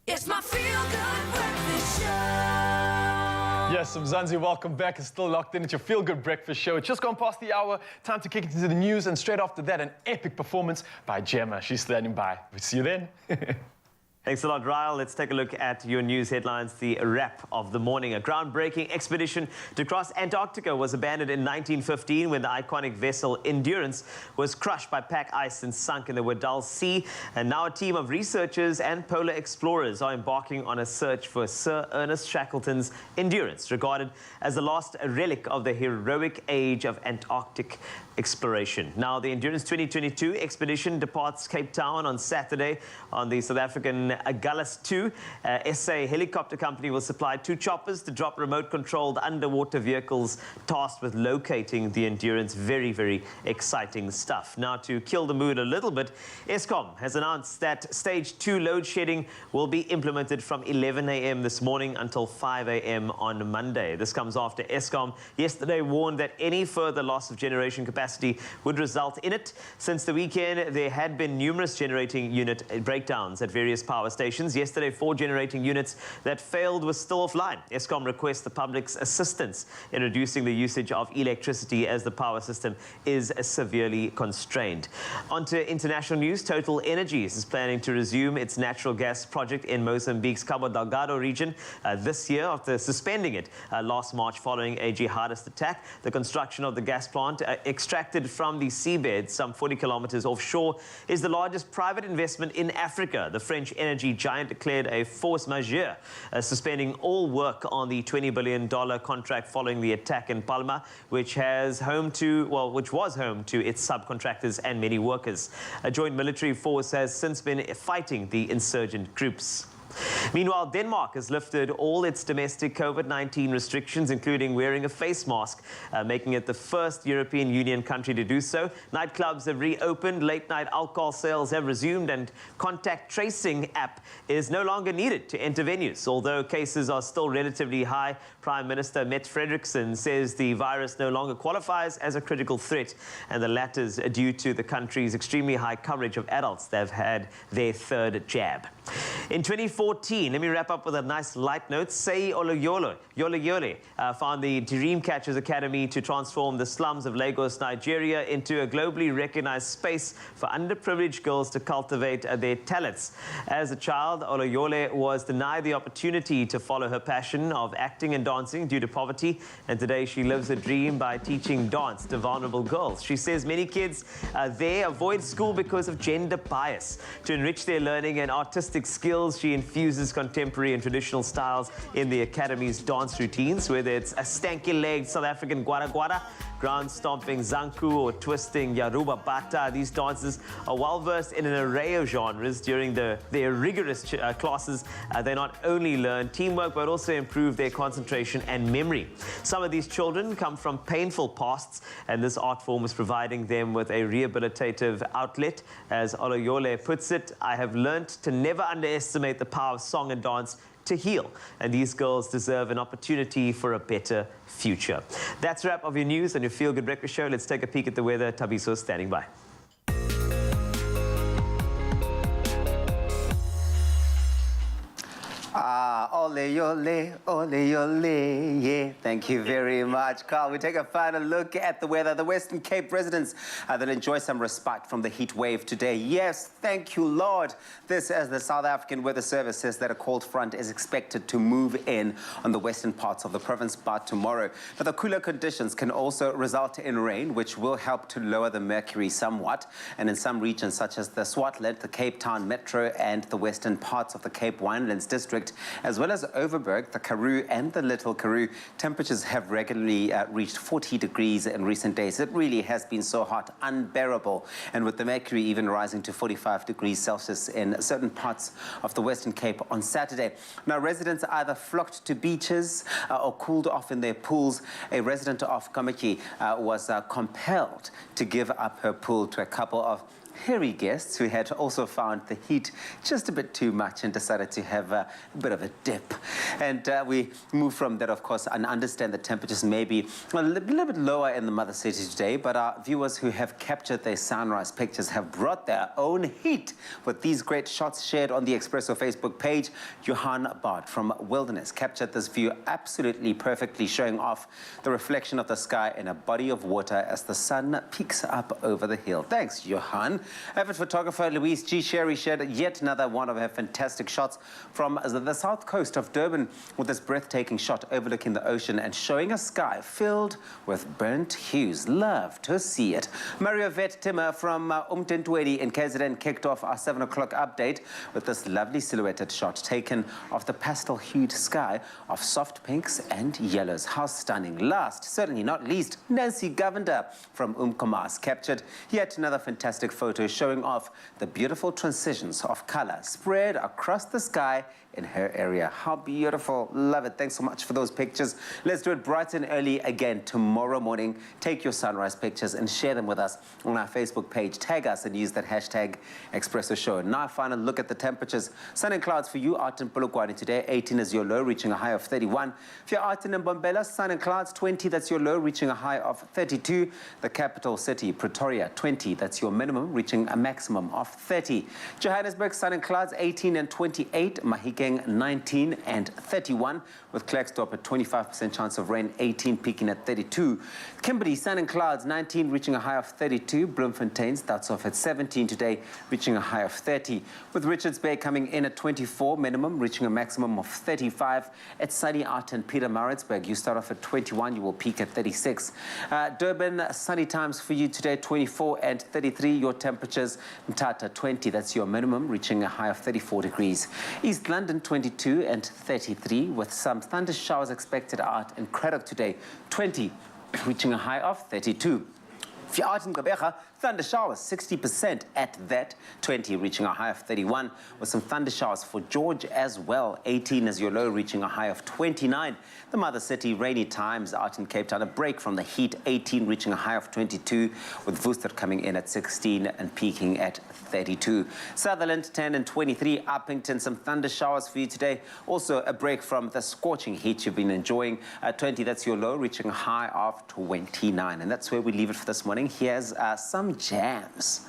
It's my feel-good breakfast show. Yes, Mzansi, welcome back. It's still locked in at your Feel Good Breakfast Show. It's just gone past the hour. Time to kick into the news, and straight after that, an epic performance by Gemma. She's standing by. We'll see you then. Thanks a lot, Ryle. Let's take a look at your news headlines, the wrap of the morning. A groundbreaking expedition to cross Antarctica was abandoned in 1915 when the iconic vessel Endurance was crushed by pack ice and sunk in the Weddell Sea. And now a team of researchers and polar explorers are embarking on a search for Sir Ernest Shackleton's Endurance, regarded as the last relic of the heroic age of Antarctic exploration. Now, the Endurance 2022 expedition departs Cape Town on Saturday on the South African Agulhas 2. SA Helicopter Company will supply 2 choppers to drop remote-controlled underwater vehicles tasked with locating the Endurance. Very, very exciting stuff. Now, to kill the mood a little bit, Eskom has announced that Stage 2 load shedding will be implemented from 11 a.m. this morning until 5 a.m. on Monday. This comes after Eskom yesterday warned that any further loss of generation capacity would result in it. Since the weekend, there had been numerous generating unit breakdowns at various power stations. Yesterday, 4 generating units that failed were still offline. Eskom requests the public's assistance in reducing the usage of electricity as the power system is severely constrained. On to international news. Total Energies is planning to resume its natural gas project in Mozambique's Cabo Delgado region this year after suspending it last March following a jihadist attack. The construction of the gas plant extracted from the seabed some 40 kilometers offshore is the largest private investment in Africa. The French energy giant declared a force majeure, suspending all work on the $20 billion contract following the attack in Palma, which was home to its subcontractors and many workers. A joint military force has since been fighting the insurgent groups. Meanwhile, Denmark has lifted all its domestic COVID-19 restrictions, including wearing a face mask, making it the first European Union country to do so. Nightclubs have reopened, late-night alcohol sales have resumed, and contact tracing app is no longer needed to enter venues. Although cases are still relatively high, Prime Minister Mette Frederiksen says the virus no longer qualifies as a critical threat, and the latter is due to the country's extremely high coverage of adults that have had their 3rd jab. In 2014, let me wrap up with a nice light note. Sei Oloyole found the Dreamcatchers Academy to transform the slums of Lagos, Nigeria into a globally recognized space for underprivileged girls to cultivate their talents. As a child, Oloyole was denied the opportunity to follow her passion of acting and dancing due to poverty, and today she lives a dream by teaching dance to vulnerable girls. She says many kids there avoid school because of gender bias. To enrich their learning and artistic skills, she infuses contemporary and traditional styles in the Academy's dance routines, whether it's a stanky-legged South African gwara-gwara, ground-stomping zanku, or twisting Yoruba bata. These dancers are well-versed in an array of genres. During their rigorous classes, they not only learn teamwork, but also improve their concentration and memory. Some of these children come from painful pasts, and this art form is providing them with a rehabilitative outlet. As Oloyole puts it, I have learnt to never underestimate the power of song and dance to heal, and these girls deserve an opportunity for a better future. That's a wrap of your news and your Feel Good Breakfast Show. Let's take a peek at the weather. Tabiso standing by. Ole, ole, ole, ole, yeah. Thank you very much, Carl. We take a final look at the weather. The Western Cape residents that enjoy some respite from the heat wave today. Yes, thank you, Lord. This, as the South African Weather Service says, that a cold front is expected to move in on the western parts of the province by tomorrow. But the cooler conditions can also result in rain, which will help to lower the mercury somewhat. And in some regions, such as the Swartland, the Cape Town Metro, and the western parts of the Cape Winelands district, as well as Overberg, the Karoo, and the Little Karoo, temperatures have regularly reached 40 degrees in recent days. It really has been so hot, unbearable, and with the mercury even rising to 45 degrees Celsius in certain parts of the Western Cape on Saturday. Now, residents either flocked to beaches or cooled off in their pools. A resident of Kamaki was compelled to give up her pool to a couple of hairy guests who had also found the heat just a bit too much and decided to have a bit of a dip. And we move from that, of course, and understand that temperatures may be a little bit lower in the mother city today, but our viewers who have captured their sunrise pictures have brought their own heat with these great shots shared on the Expresso Facebook page. Johan Bart from Wilderness captured this view absolutely perfectly, showing off the reflection of the sky in a body of water as the sun peeks up over the hill. Thanks, Johan. Avid photographer Louise G. Sherry shared yet another one of her fantastic shots from the south coast of Durban with this breathtaking shot overlooking the ocean and showing a sky filled with burnt hues. Love to see it. Mario Vet Timmer from Umtentweni in KZN kicked off our 7 o'clock update with this lovely silhouetted shot taken of the pastel-hued sky of soft pinks and yellows. How stunning. Last, certainly not least, Nancy Govender from Umkomas captured yet another fantastic photo showing off the beautiful transitions of color spread across the sky in her area. How beautiful. Love it. Thanks so much for those pictures. Let's do it bright and early again tomorrow morning. Take your sunrise pictures and share them with us on our Facebook page. Tag us and use that hashtag Expresso Show. Now, a final look at the temperatures. Sun and clouds for you out in Polokwane today. 18 is your low, reaching a high of 31. If you're out in Mbombela, sun and clouds, 20, that's your low, reaching a high of 32. The capital city, Pretoria, 20, that's your minimum, reaching a maximum of 30. Johannesburg, sun and clouds, 18 and 28. Mahikeng, 19 and 31, with Klerksdorp at 25% chance of rain, 18 peaking at 32. Kimberley, sun and clouds, 19 reaching a high of 32. Bloemfontein starts off at 17 today, reaching a high of 30. With Richards Bay coming in at 24 minimum, reaching a maximum of 35. At sunny out in Pietermaritzburg, you start off at 21, you will peak at 36. Durban, sunny times for you today, 24 and 33. Your temperatures, Mthatha, 20, that's your minimum, reaching a high of 34 degrees. East London, 22 and 33, with some thunder showers expected out in Craddock today, 20, reaching a high of 32. If you're out in Gqeberha, thunder showers, 60% at that, 20 reaching a high of 31, with some thunder showers for George as well. 18 is your low, reaching a high of 29. The mother city, rainy times out in Cape Town, a break from the heat, 18 reaching a high of 22, with Woester coming in at 16 and peaking at 32. Sutherland, 10 and 23. Uppington, some thunder showers for you today. Also a break from the scorching heat you've been enjoying. 20, that's your low, reaching a high of 29. And that's where we leave it for this morning. Here's some jams.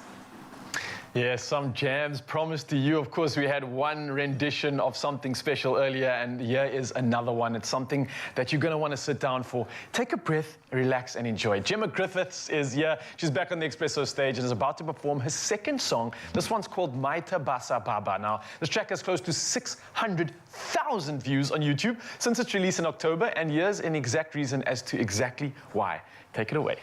Yeah, some jams promised to you. Of course, we had one rendition of something special earlier, and here is another one. It's something that you're going to want to sit down for. Take a breath, relax, and enjoy. Gemma Griffiths is here. She's back on the Expresso stage and is about to perform her second song. This one's called Maita Basa Baba. Now, this track has close to 600,000 views on YouTube since its release in October, and here's an exact reason as to exactly why. Take it away.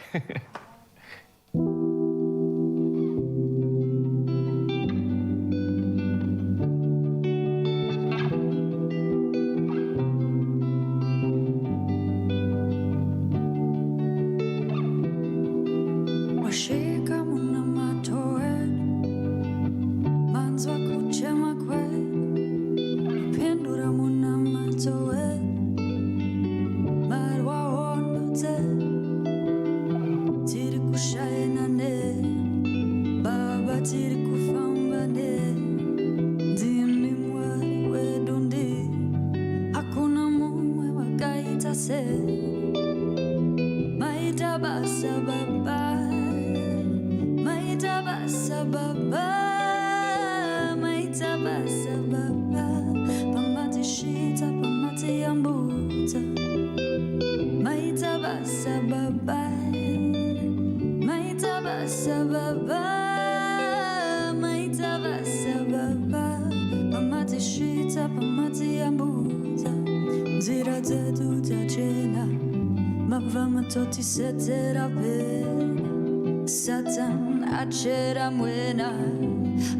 Satan achera mwena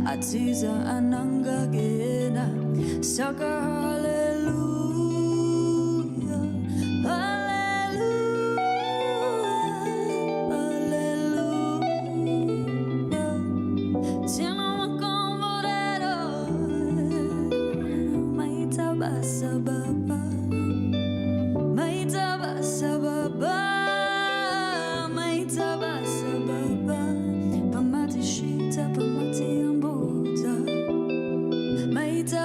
atiza anangagena saka hallelujah hallelujah hallelujah tiamo convorero maita basa baba maita basa baba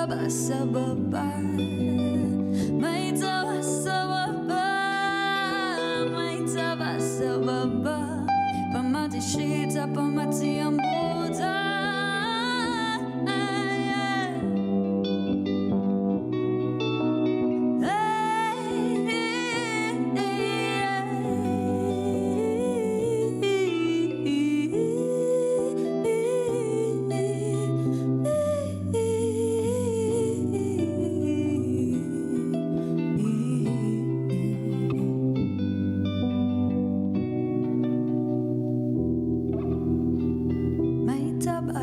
Basa baba, maita basa baba, maita basa baba, pamati shita, pamati ambuta.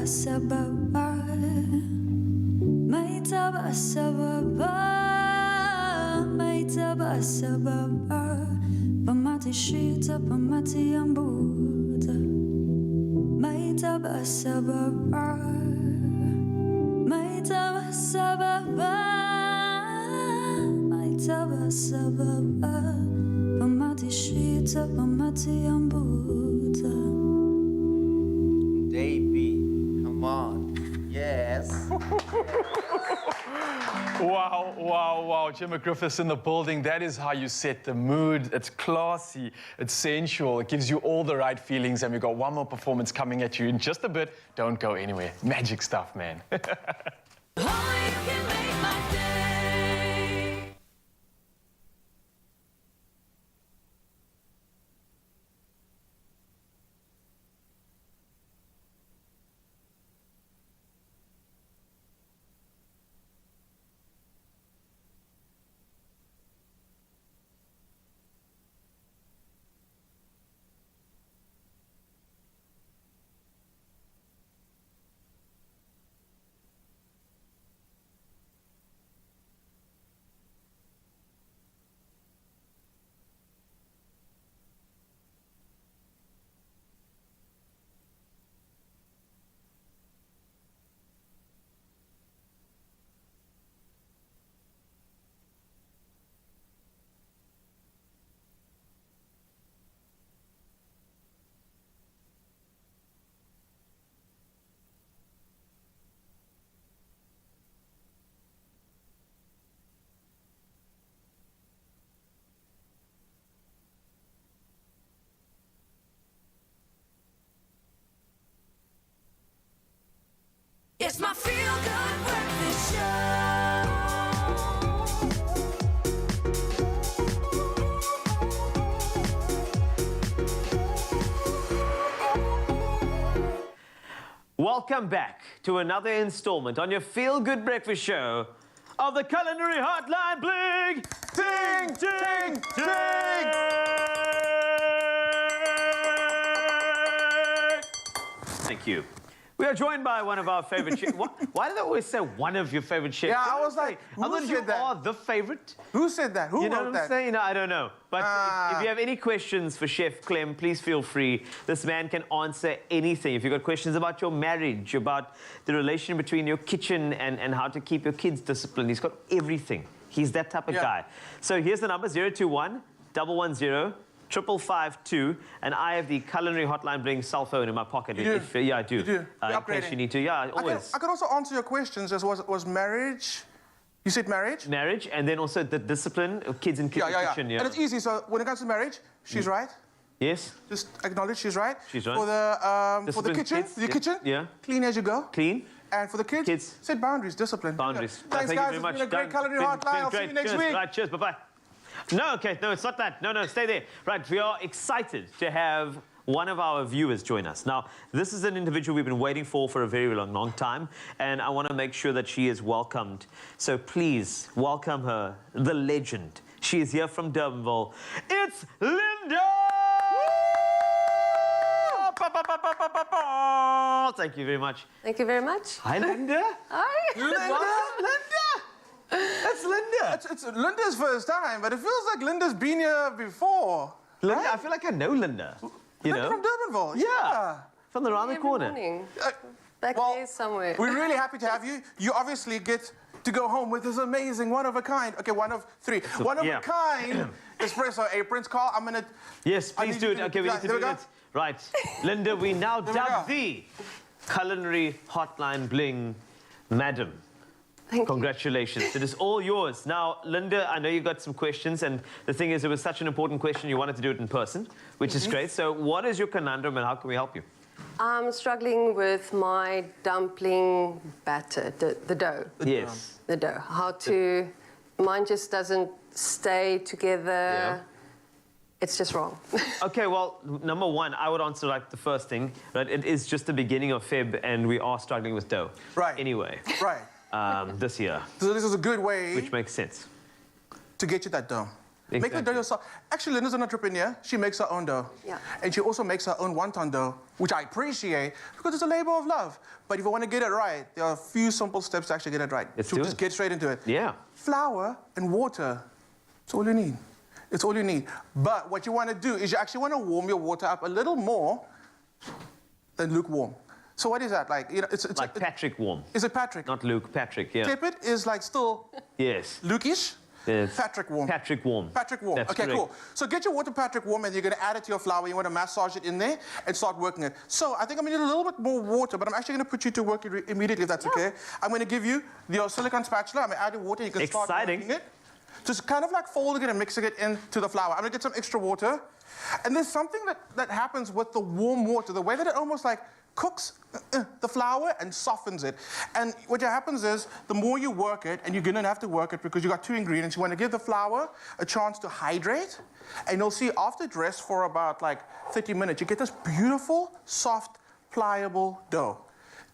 sababa, maitaba sababa, maitaba sababa, pamati shita, pamati ambuta, maitaba sababa, maitaba sababa, maitaba sababa, pamati shita, pamati ambuta. Davey, come on. Yes. Wow, wow, wow. Jim McGriffiths in the building. That is how you set the mood. It's classy, it's sensual, it gives you all the right feelings, and we've got one more performance coming at you in just a bit. Don't go anywhere. Magic stuff, man. It's my feel-good breakfast show. Welcome back to another installment on your feel-good breakfast show of the Culinary Hotline Bling! Ding, ding, ding! Thank you. We are joined by one of our favorite chefs. Why do they always say one of your favorite chefs? Yeah, I was like, who said that? Are the favorite. Who said that? Who you know wrote what that? I'm saying? I don't know. But if you have any questions for Chef Clem, please feel free. This man can answer anything. If you've got questions about your marriage, about the relation between your kitchen and how to keep your kids disciplined, he's got everything. He's that type of guy. So here's the number, 021 110 552, and I have the Culinary Hotline Bling cell phone in my pocket. Yeah, I do. You do? In case you need to. Yeah, always. I could also answer your questions. Was marriage... You said marriage? Marriage, and then also the discipline of kids in kitchen. And it's easy. So when it comes to marriage, she's right. Yes. Just acknowledge she's right. She's right. For the kitchen, clean as you go. Clean. And for the kids, set boundaries, discipline. Boundaries. Thanks, Thank guys. you very It's much. been a great Culinary Hotline. I'll see you next week. Right, cheers. Bye-bye. No, okay, no, it's not that. No, stay there. Right, we are excited to have one of our viewers join us. Now, this is an individual we've been waiting for a very long time, and I want to make sure that she is welcomed. So please welcome her, the legend. She is here from Durbanville. It's Linda! Thank you very much. Thank you very much. Hi, Linda. Hi. Linda! That's Linda. It's Linda's first time, but it feels like Linda's been here before. Linda, I feel like I know Linda. You know? From Durbanville. Yeah. From around the corner. Morning. Back there somewhere. We're really happy to have you. You obviously get to go home with this amazing one-of-a-kind, one of three, one-of-a-kind espresso aprons. Carl, I'm gonna... Yes, please do it. Okay, we need to do it. Right. Linda, we now dub the Culinary Hotline Bling Madam. Congratulations. It is all yours. Now, Linda, I know you got some questions, and the thing is, it was such an important question, you wanted to do it in person, which is great. So what is your conundrum, and how can we help you? I'm struggling with my dumpling batter, the dough. Yes. The dough. How to... Mine just doesn't stay together. Yeah. It's just wrong. Okay, well, number one, I would answer like the first thing, right? It is just the beginning of Feb, and we are struggling with dough. Right. Anyway. Right. This year. So this is a good way... Which makes sense. To get you that dough. Make the dough yourself. Actually, Linda's an entrepreneur. She makes her own dough. Yeah. And she also makes her own wonton dough, which I appreciate because it's a labor of love. But if you want to get it right, there are a few simple steps to actually get it right. Let's so do just it. get straight into it. Yeah. Flour and water. It's all you need. It's all you need. But what you want to do is you actually want to warm your water up a little more than lukewarm. So what is that? Like, you know, it's like Patrick warm. Is it Patrick? Not Luke, Patrick, yeah. Tepid is like still Yes. Luke-ish. Yes. Patrick warm. Patrick warm. Patrick warm. That's Okay, correct. cool. So get your water Patrick warm and you're going to add it to your flour. You want to massage it in there and start working it. So I think I'm going to need a little bit more water, but I'm actually going to put you to work immediately if that's okay. I'm going to give you your silicone spatula. I'm going to add your water. You can start working it. Just kind of like folding it and mixing it into the flour. I'm going to get some extra water. And there's something that happens with the warm water, the way that it almost like cooks the flour and softens it. And what happens is, the more you work it, and you're going to have to work it because you've got two ingredients, you want to give the flour a chance to hydrate, and you'll see after it rests for about like 30 minutes, you get this beautiful, soft, pliable dough.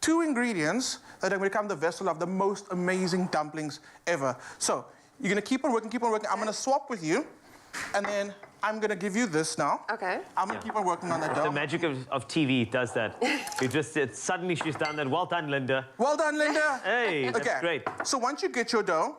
Two ingredients that are going to become the vessel of the most amazing dumplings ever. So you're going to keep on working, keep on working. I'm going to swap with you, and then I'm going to give you this now. Okay. I'm going to keep on working on that dough. The magic of TV does that. Suddenly she's done that. Well done, Linda. Well done, Linda. Hey, that's great. So once you get your dough,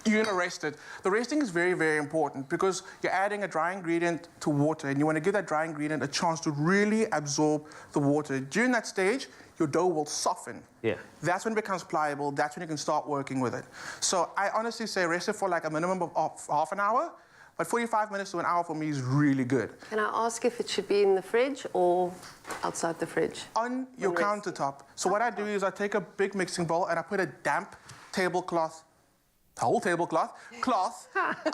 you're going to rest it. The resting is very, very important because you're adding a dry ingredient to water, and you want to give that dry ingredient a chance to really absorb the water. During that stage, your dough will soften. Yeah. That's when it becomes pliable. That's when you can start working with it. So I honestly say rest it for like a minimum of half an hour. But 45 minutes to an hour for me is really good. Can I ask if it should be in the fridge or outside the fridge? On your countertop. So what I do is I take a big mixing bowl and I put a damp tablecloth, a whole tablecloth,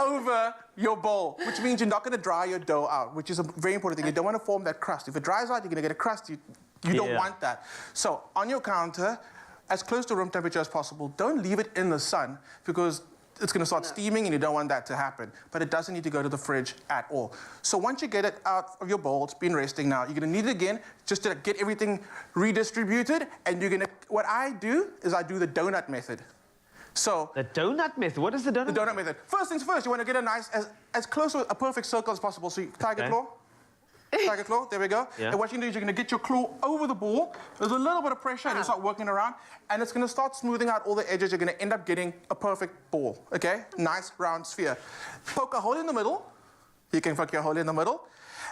over your bowl, which means you're not going to dry your dough out, which is a very important thing. You don't want to form that crust. If it dries out, you're going to get a crust. You don't want that. So on your counter, as close to room temperature as possible, don't leave it in the sun because it's going to start steaming and you don't want that to happen. But it doesn't need to go to the fridge at all. So once you get it out of your bowl, it's been resting now, you're going to need it again just to get everything redistributed. And you're going to, what I do is I do the donut method. So the donut method? What is the donut? The donut method. First things first, you want to get a nice, as close to a perfect circle as possible. So tiger claw. Tiger claw, there we go. Yeah. And what you do is you're going to get your claw over the ball. There's a little bit of pressure and you start working around. And it's going to start smoothing out all the edges. You're going to end up getting a perfect ball, okay? Nice round sphere. Poke a hole in the middle. You can poke your hole in the middle.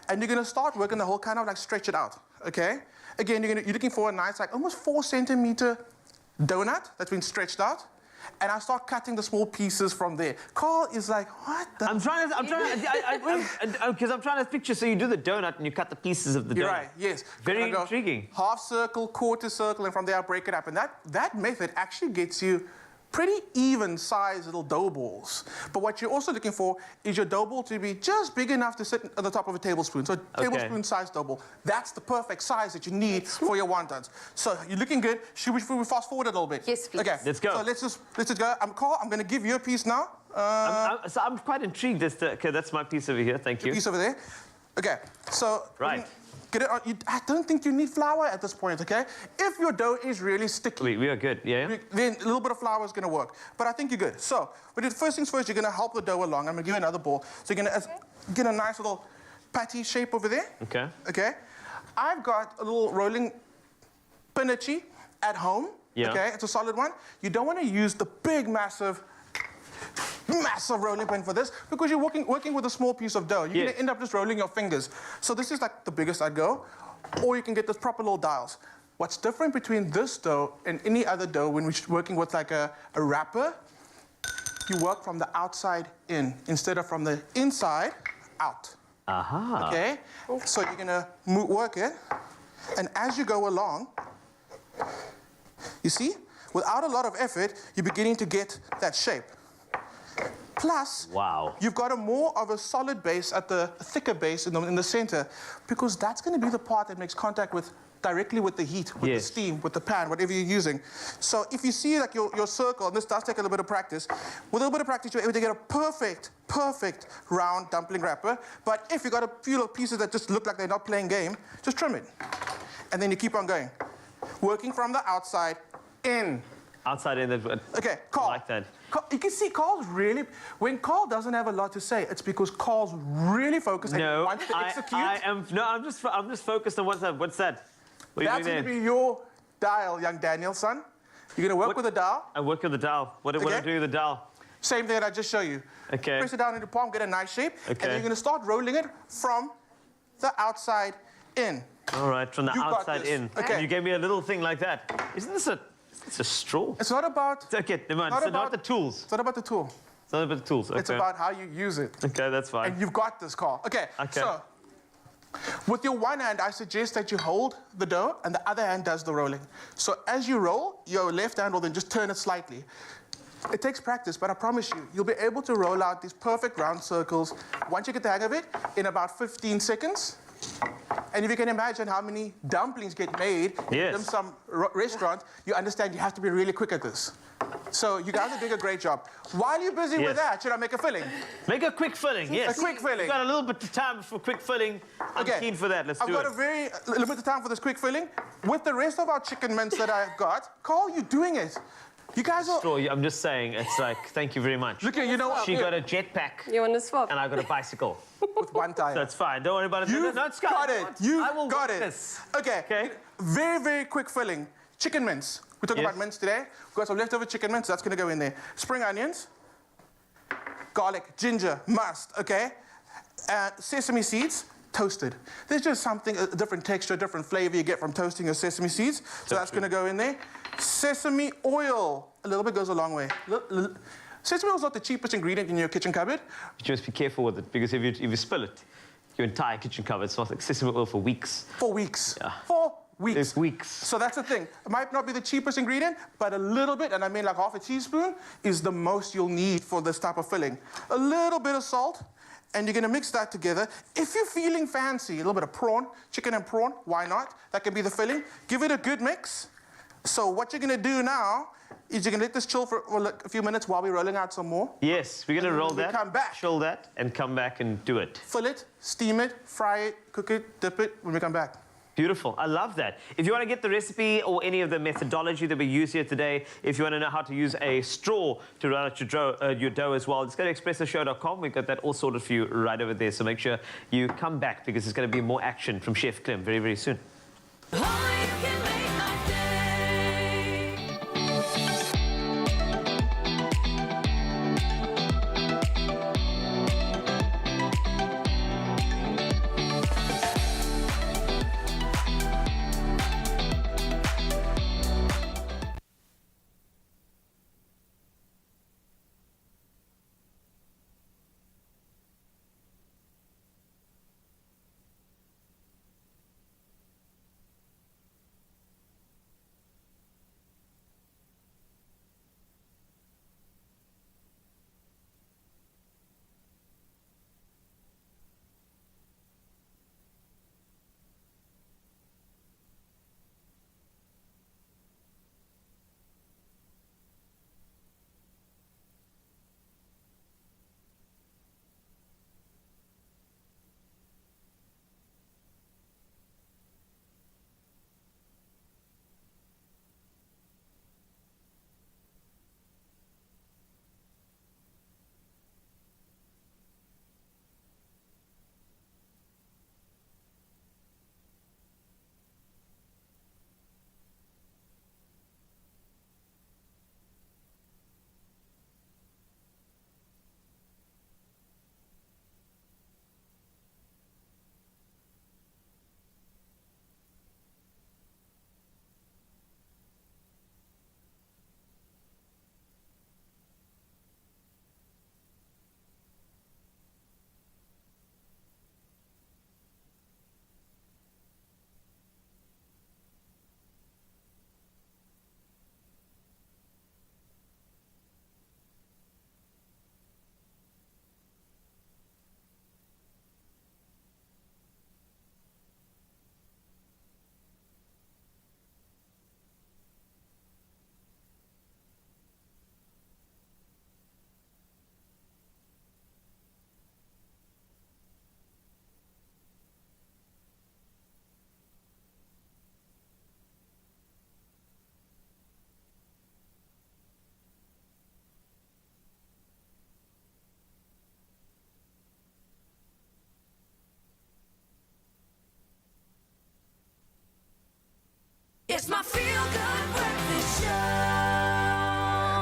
And you're going to start working the whole, kind of like stretch it out, okay? Again, you're looking for a nice, like almost 4 centimeter donut that's been stretched out. And I start cutting the small pieces from there. Carl is like, what the? I'm trying to picture. So you do the donut and you cut the pieces of the donut. You're right, yes. Very intriguing. Half circle, quarter circle, and from there I break it up. And that method actually gets you pretty even sized little dough balls. But what you're also looking for is your dough ball to be just big enough to sit at the top of a tablespoon. So tablespoon sized dough ball. That's the perfect size that you need for your wontons. So you're looking good. Should we fast forward a little bit? Yes, please. Okay. Let's go. So let's just go. Carl, I'm going to give you a piece now. So I'm quite intrigued as to, okay, that's my piece over here. Thank you. Piece over there. Okay. So right. Get it on. I don't think you need flour at this point, okay? If your dough is really sticky. We are good, yeah? Then a little bit of flour is going to work. But I think you're good. So, first things first, you're going to help the dough along. I'm going to give you another ball. So you're going to get a nice little patty shape over there. Okay. Okay. I've got a little rolling pinachi at home. Yeah. Okay, it's a solid one. You don't want to use the big, massive rolling pin for this because you're working with a small piece of dough. You're going to end up just rolling your fingers. So this is like the biggest I'd go. Or you can get those proper little dials. What's different between this dough and any other dough when we're working with like a wrapper, you work from the outside in instead of from the inside out. Aha. Okay? So you're going to work it. And as you go along, you see, without a lot of effort, you're beginning to get that shape. Plus, you've got a more of a solid base at the thicker base in the center, because that's going to be the part that makes contact directly with the heat, with the steam, with the pan, whatever you're using. So if you see like your circle, and this does take a little bit of practice, with a little bit of practice, you're able to get a perfect round dumpling wrapper. But if you've got a few little pieces that just look like they're not playing game, just trim it. And then you keep on going. Working from the outside in. Outside in. Okay, Carl. I like that. You can see Carl's really, when Carl doesn't have a lot to say, it's because Carl's really focused and No, wants to execute. I'm just focused on what's that? What's that? What are you That's doing going to there? be your dial, young Daniel, son. You're going to work with the dial. I work with the dial. What am I doing with the dial? Same thing that I just showed you. Okay. Press it down into palm, get a nice shape, and Okay. then you're going to start rolling it from the outside in. All right, from the You got outside this. in. Okay. And you gave me a little thing like that. Isn't this it's a straw? It's not about... Okay, never mind. It's not the tools. It's not about the tool. It's not about the tools. Okay. It's about how you use it. Okay, that's fine. And you've got this, Carl. Okay, so with your one hand, I suggest that you hold the dough and the other hand does the rolling. So as you roll, your left hand will then just turn it slightly. It takes practice, but I promise you, you'll be able to roll out these perfect round circles once you get the hang of it in about 15 seconds. And if you can imagine how many dumplings get made in some restaurant, you understand you have to be really quick at this. So you guys are doing a great job. While you're busy with that, should I make a filling? Make a quick filling, yes. A quick filling. We've got a little bit of time for quick filling. I'm keen for that. Let's do it. I've got a very limited time for this quick filling. With the rest of our chicken mince that I've got, Carl, you're doing it. You guys are... I'm just saying, it's like, thank you very much. Look, you know what? She got a jetpack. You want to swap? And I got a bicycle. With one tire. So it's fine. Don't worry about it. You've got it. You've got it. This. Okay. Very, very quick filling. Chicken mince. We're talking about mince today. We've got some leftover chicken mince. That's going to go in there. Spring onions, garlic, ginger, must, okay? Sesame seeds, toasted. There's just something, a different texture, different flavor you get from toasting your sesame seeds. So that's going to go in there. Sesame oil. A little bit goes a long way. Sesame oil is not the cheapest ingredient in your kitchen cupboard. But you must be careful with it, because if you spill it, your entire kitchen cupboard smells like sesame oil for weeks. For weeks. Yeah. 4 weeks. It's weeks. So that's the thing. It might not be the cheapest ingredient, but a little bit, and I mean like half a teaspoon, is the most you'll need for this type of filling. A little bit of salt, and you're gonna mix that together. If you're feeling fancy, a little bit of prawn, chicken and prawn, why not? That can be the filling. Give it a good mix. So what you're gonna do now is you're gonna let this chill for a few minutes while we're rolling out some more. Yes, we're gonna roll that, come back. chill that, and come back and do it. Fill it, steam it, fry it, cook it, dip it when we come back. Beautiful. I love that. If you want to get the recipe or any of the methodology that we use here today, if you want to know how to use a straw to roll out your dough as well, just go to expressoshow.com. We've got that all sorted for you right over there. So make sure you come back, because there's going to be more action from Chef Clem very, very soon. It's my feel-good breakfast show.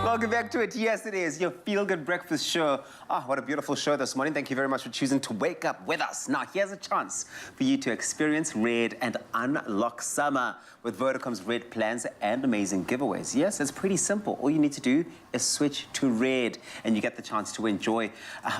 Welcome back to it. Yes, it is your feel-good breakfast show. Ah, what a beautiful show this morning. Thank you very much for choosing to wake up with us. Now, here's a chance for you to experience Read and unlock summer with Vodacom's Read plans and amazing giveaways. Yes, it's pretty simple. All you need to do is switch to Read, and you get the chance to enjoy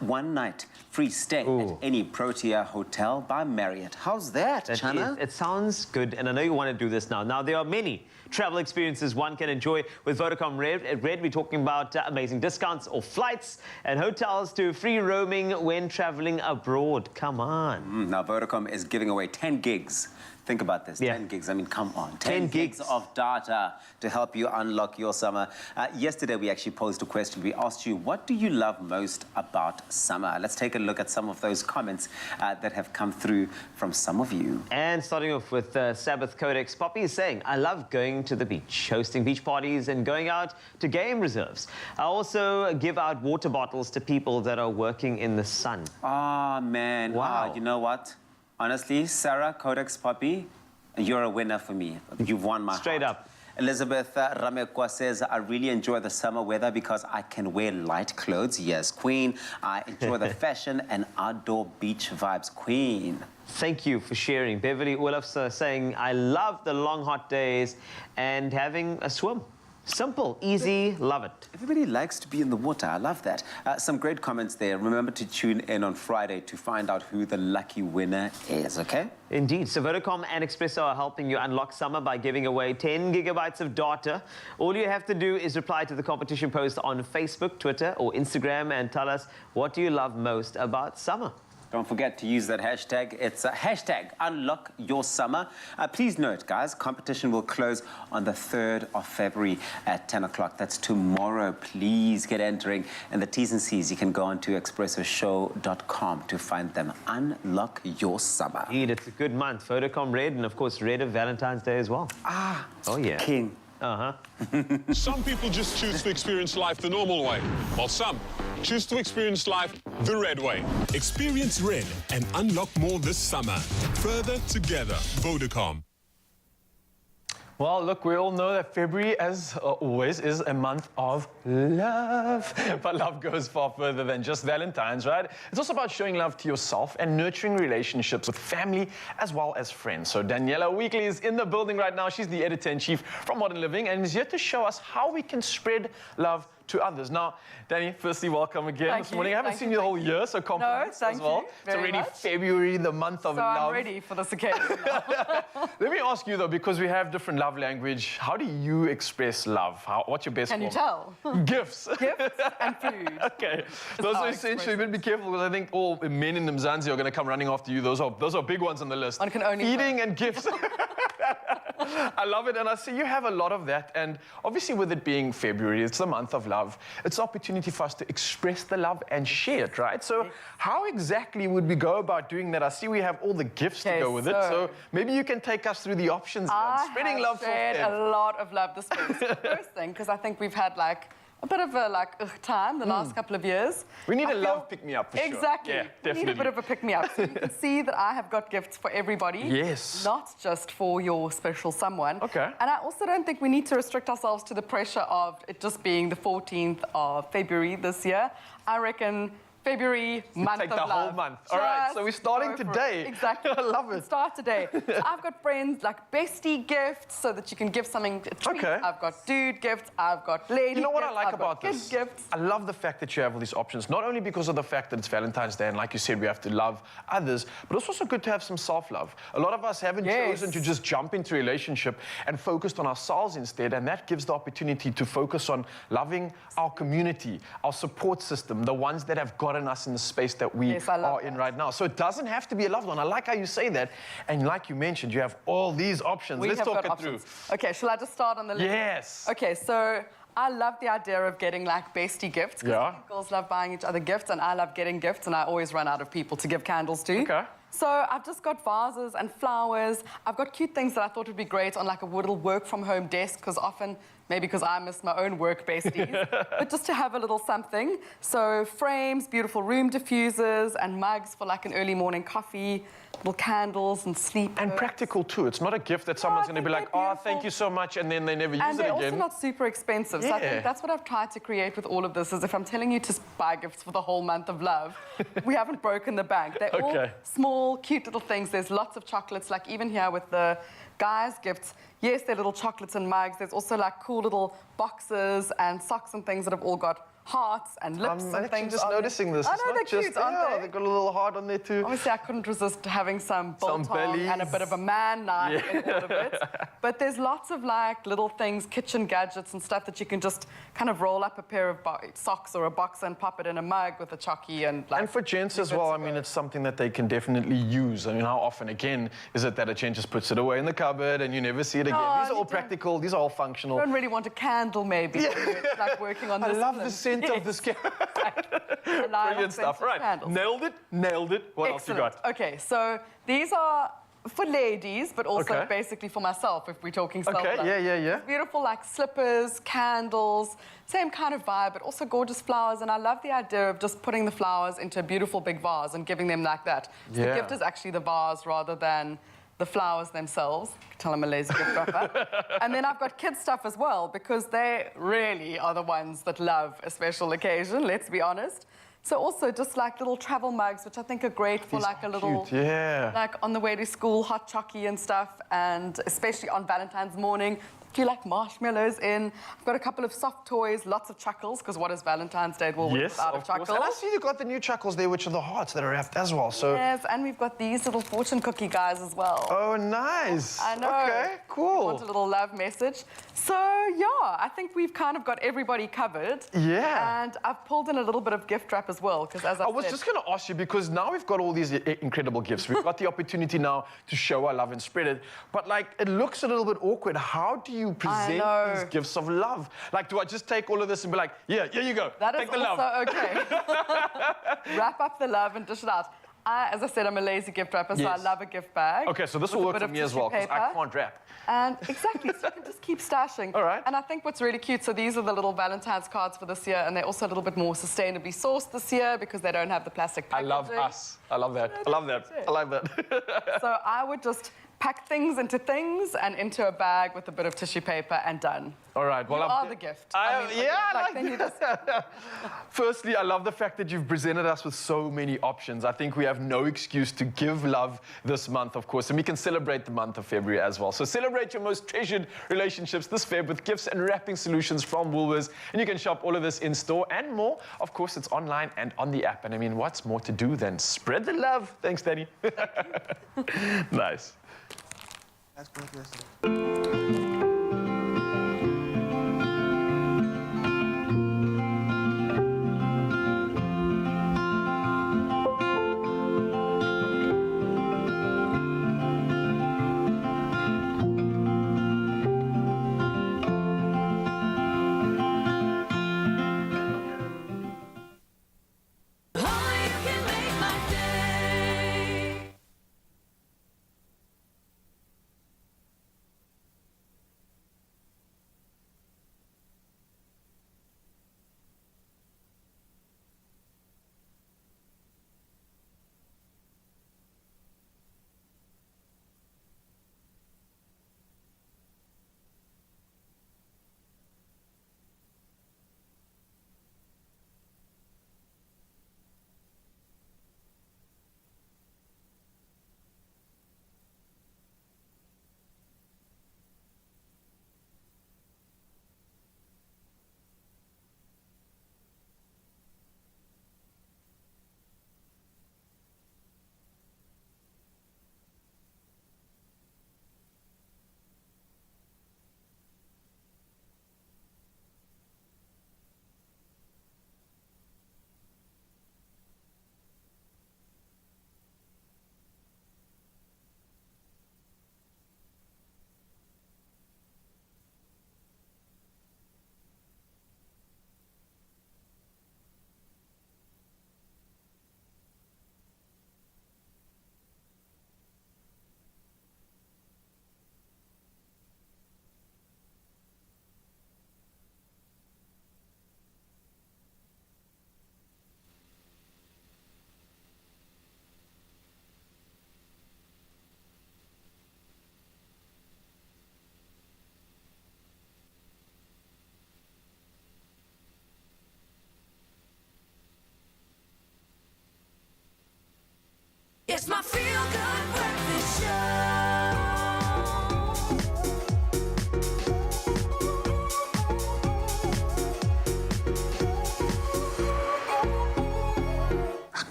one night free stay at any Protea hotel by Marriott. How's that, Chana? It sounds good, and I know you want to do this now. Now, there are many travel experiences one can enjoy with Vodacom Read. At Read, we're talking about amazing discounts or flights and hotels to free roaming when traveling abroad. Come on. Now, Vodacom is giving away 10 gigs. Think about this, 10 gigs. I mean, come on. 10 gigs of data to help you unlock your summer. Yesterday, we actually posed a question. We asked you, what do you love most about summer? Let's take a look at some of those comments that have come through from some of you. And starting off with Sabbath Codex, Poppy is saying, I love going to the beach, hosting beach parties and going out to game reserves. I also give out water bottles to people that are working in the sun. Ah, man. Wow. You know what? Honestly, Sarah, Codex Poppy, you're a winner for me. You've won my Straight heart. up. Elizabeth Ramekwa says, I really enjoy the summer weather because I can wear light clothes. Yes, Queen. I enjoy the fashion and outdoor beach vibes. Queen. Thank you for sharing. Beverly Olaf's saying, I love the long hot days and having a swim. Simple, easy, love it. Everybody likes to be in the water. I love that. Some great comments there. Remember to tune in on Friday to find out who the lucky winner is, okay? Indeed. So Vodacom and Expresso are helping you unlock summer by giving away 10 gigabytes of data. All you have to do is reply to the competition post on Facebook, Twitter, or Instagram and tell us what do you love most about summer. Don't forget to use that hashtag. It's hashtag unlock your summer. Please note, guys, competition will close on the 3rd of February at 10 o'clock. That's tomorrow. Please get entering. And the T's and C's, you can go on to expressoshow.com to find them. Unlock your summer. Indeed, it's a good month. Vodacom Read and, of course, Read of Valentine's Day as well. Ah, oh, yeah. King. Some people just choose to experience life the normal way, while some choose to experience life the Red way. Experience Red and unlock more this summer. Further together, Vodacom. Well, look, we all know that February, as always, is a month of love. But love goes far further than just Valentine's, right? It's also about showing love to yourself and nurturing relationships with family as well as friends. So Daniela Weekly is in the building right now. She's the editor-in-chief from Modern Living and is here to show us how we can spread love to others. Now, Danny, firstly, welcome again this morning. I haven't seen you the whole year, so compliments as well. It's already February, the month of love. So I'm ready for this occasion. Let me ask you, though, because we have different love language, how do you express love? What's your best form? Can you tell? Gifts. Gifts and food. Okay. Those are essential. You better be careful because I think all men in Mzansi are going to come running after you. Those are big ones on the list. One can only Eating and gifts. I love it, and I see you have a lot of that, and obviously with it being February, it's the month of love, it's an opportunity for us to express the love and share it, right? So how exactly would we go about doing that? I see we have all the gifts to go with it, so maybe you can take us through the options of spreading love for shared a lot of love this week. So the first thing, because I think we've had a bit of a time the last couple of years. We need a love pick-me-up for sure. Exactly. Yeah, definitely. We need a bit of a pick-me-up. So you can see that I have got gifts for everybody. Yes. Not just for your special someone. Okay. And I also don't think we need to restrict ourselves to the pressure of it just being the 14th of February this year. I reckon February, month take of the love. whole month. All right, so we're starting today. Exactly. I love it. Start today. So I've got friends like bestie gifts so that you can give something a treat. Okay. I've got dude gifts. I've got lady You know what gifts, I like I've about got this? kid gifts. I love the fact that you have all these options, not only because of the fact that it's Valentine's Day and like you said, we have to love others, but it's also good to have some self-love. A lot of us haven't chosen to just jump into a relationship and focused on ourselves instead, and that gives the opportunity to focus on loving our community, our support system, the ones that have gotten us in the space that we are in right now. So it doesn't have to be a loved one. I like how you say that. And like you mentioned, you have all these options. Let's talk it through. Okay, shall I just start on the list? Yes. Okay, so I love the idea of getting like bestie gifts. Yeah. Girls love buying each other gifts and I love getting gifts and I always run out of people to give candles to. Okay. So I've just got vases and flowers. I've got cute things that I thought would be great on like a little work from home desk because often, maybe because I miss my own work besties, but just to have a little something. So frames, beautiful room diffusers and mugs for like an early morning coffee. little candles and sleep. And practical too. It's not a gift that someone's going to be like, oh, thank you so much, and then they never use it again. And they're also not super expensive. So I think that's what I've tried to create with all of this, is if I'm telling you to buy gifts for the whole month of love, we haven't broken the bank. They're all small, cute little things. There's lots of chocolates, like even here with the guys' gifts. Yes, they're little chocolates and mugs. There's also like cool little boxes and socks and things that have all got hearts and lips and things. I'm actually just noticing this. I know, they're cute, aren't they? They've got a little heart on there too. Obviously, I couldn't resist having some biltong bellies. and a bit of a man knife in all of it. But there's lots of like little things, kitchen gadgets and stuff that you can just kind of roll up a pair of socks or a box and pop it in a mug with a chocky and like. And for gents as well, I mean, it's something that they can definitely use. I mean, how often, again, is it that a gent just puts it away in the cupboard and you never see it again? These are all practical. These are all functional. You don't really want a candle, maybe. It's like working on this. I love the scent of this candle. Brilliant stuff. Right. Nailed it. Nailed it. What else you got? Okay, so these are for ladies, but also basically for myself, if we're talking self-love. Yeah. Beautiful, like slippers, candles, same kind of vibe, but also gorgeous flowers. And I love the idea of just putting the flowers into a beautiful big vase and giving them like that. So the gift is actually the vase rather than the flowers themselves. Tell them a lazy gift wrapper. And then I've got kids stuff as well, because they really are the ones that love a special occasion, let's be honest. So also just like little travel mugs, which I think are great for like a little, like on the way to school, hot chocky and stuff, and especially on Valentine's morning. If you like marshmallows in, I've got a couple of soft toys, lots of chuckles, because what is Valentine's Day without a chuckle? And I see you've got the new chuckles there, which are the hearts that are wrapped as well. So yes, and we've got these little fortune cookie guys as well. Oh, nice. I know. Okay, cool. Want a little love message. So yeah, I think we've kind of got everybody covered. Yeah. And I've pulled in a little bit of gift wrap as well, because as I was just going to ask you, because now we've got all these incredible gifts. We've got the opportunity now to show our love and spread it. But like, it looks a little bit awkward. How do you present these gifts of love? Like, do I just take all of this and be like, yeah, here you go. That take is the also love. okay. Wrap up the love and dish it out. As I said, I'm a lazy gift wrapper, so I love a gift bag. Okay, so this will work for me as well, because I can't wrap. And exactly, so you can just keep stashing. All right. And I think what's really cute, so these are the little Valentine's cards for this year, and they're also a little bit more sustainably sourced this year because they don't have the plastic packaging. I love us. I love that. I love that. I love that. So I would just pack things into things and into a bag with a bit of tissue paper and done. All right. Well, you are the gift. Firstly, I love the fact that you've presented us with so many options. I think we have no excuse to give love this month, of course, and we can celebrate the month of February as well. So celebrate your most treasured relationships this Feb with gifts and wrapping solutions from Woolworths. And you can shop all of this in store and more. Of course, it's online and on the app. And I mean, what's more to do than spread the love? Thanks, Daddy. Nice. That's good.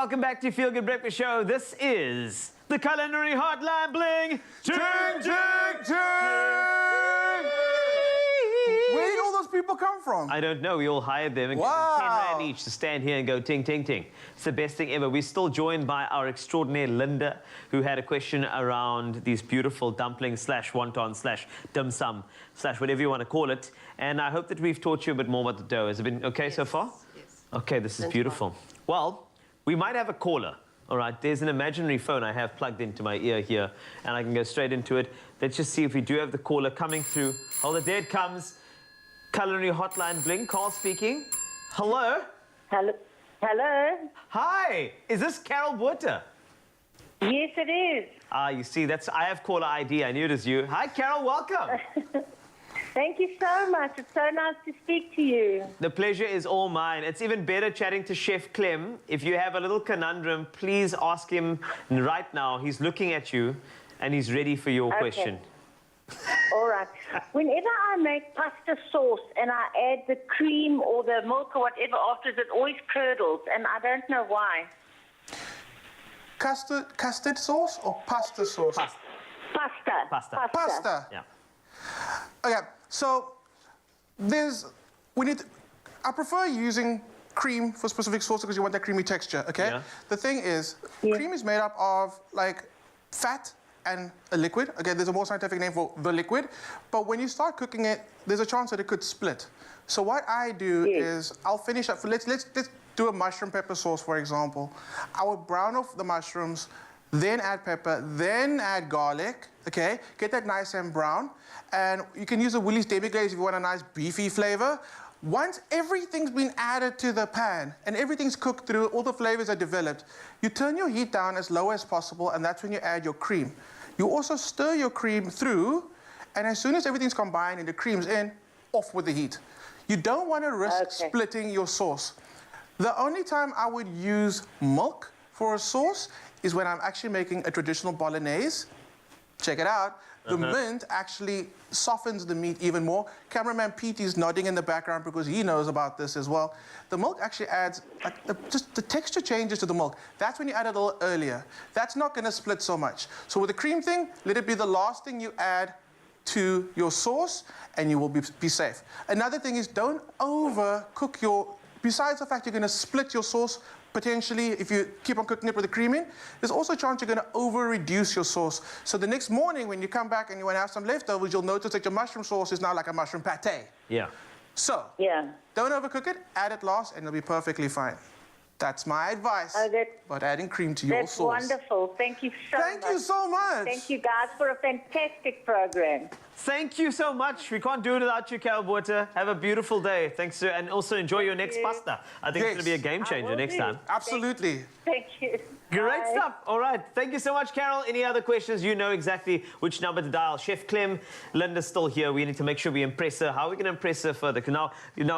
Welcome back to Feel Good Breakfast Show. This is the Culinary Hotline Bling. Ting, ting, ting! Where did all those people come from? I don't know. We all hired them and gave them 10 rand each to stand here and go ting, ting, ting. It's the best thing ever. We're still joined by our extraordinaire Linda, who had a question around these beautiful dumplings slash wonton slash dim sum slash whatever you want to call it. And I hope that we've taught you a bit more about the dough. Has it been okay so far? Yes. Okay, this is beautiful. Well, we might have a caller. All right, there's an imaginary phone I have plugged into my ear here, and I can go straight into it. Let's just see if we do have the caller coming through. Hold it, there it comes. Culinary Hotline Bling, Carl speaking. Hello? Hello? Hello? Hi, is this Carol Buerta? Yes, it is. Ah, you see, I have caller ID. I knew it was you. Hi, Carol, welcome. Thank you so much. It's so nice to speak to you. The pleasure is all mine. It's even better chatting to Chef Clem. If you have a little conundrum, please ask him right now. He's looking at you, and he's ready for your question. All right. Whenever I make pasta sauce and I add the cream or the milk or whatever afterwards, it always curdles, and I don't know why. Custard sauce or pasta sauce? Pasta. Pasta. Yeah. Okay, so I prefer using cream for specific sauce because you want that creamy texture, okay? Yeah. The thing is, cream is made up of like fat and a liquid. Okay, there's a more scientific name for the liquid, but when you start cooking it, there's a chance that it could split. So what I do is I'll finish up. Let's do a mushroom pepper sauce, for example. I would brown off the mushrooms, then add pepper, then add garlic, okay? Get that nice and brown. And you can use a Woolies demi-glaze if you want a nice beefy flavor. Once everything's been added to the pan and everything's cooked through, all the flavors are developed, you turn your heat down as low as possible, and that's when you add your cream. You also stir your cream through, and as soon as everything's combined and the cream's in, off with the heat. You don't want to risk splitting your sauce. The only time I would use milk for a sauce is when I'm actually making a traditional bolognese. Check it out. The mint actually softens the meat even more. Cameraman Pete is nodding in the background because he knows about this as well. The milk actually adds, just the texture changes to the milk. That's when you add it a little earlier. That's not going to split so much. So with the cream thing, let it be the last thing you add to your sauce, and you will be safe. Another thing is don't overcook your, besides the fact you're going to split your sauce, potentially, if you keep on cooking it with the cream in, there's also a chance you're going to over-reduce your sauce. So the next morning, when you come back and you want to have some leftovers, you'll notice that your mushroom sauce is now like a mushroom pate. Yeah. So, don't overcook it, add it last, and it'll be perfectly fine. That's my advice about adding cream to your sauce. That's wonderful. Thank you so much. Thank you so much. Thank you, guys, for a fantastic program. Thank you so much. We can't do it without you, Carol Buerta. Have a beautiful day. Thanks, sir. And also enjoy your next pasta. I think it's going to be a game changer next time. Absolutely. Thank you. Great Bye. stuff. All right. Thank you so much, Carol. Any other questions? You know exactly which number to dial. Chef Clem, Linda's still here. We need to make sure we impress her. How are we going to impress her further? Now,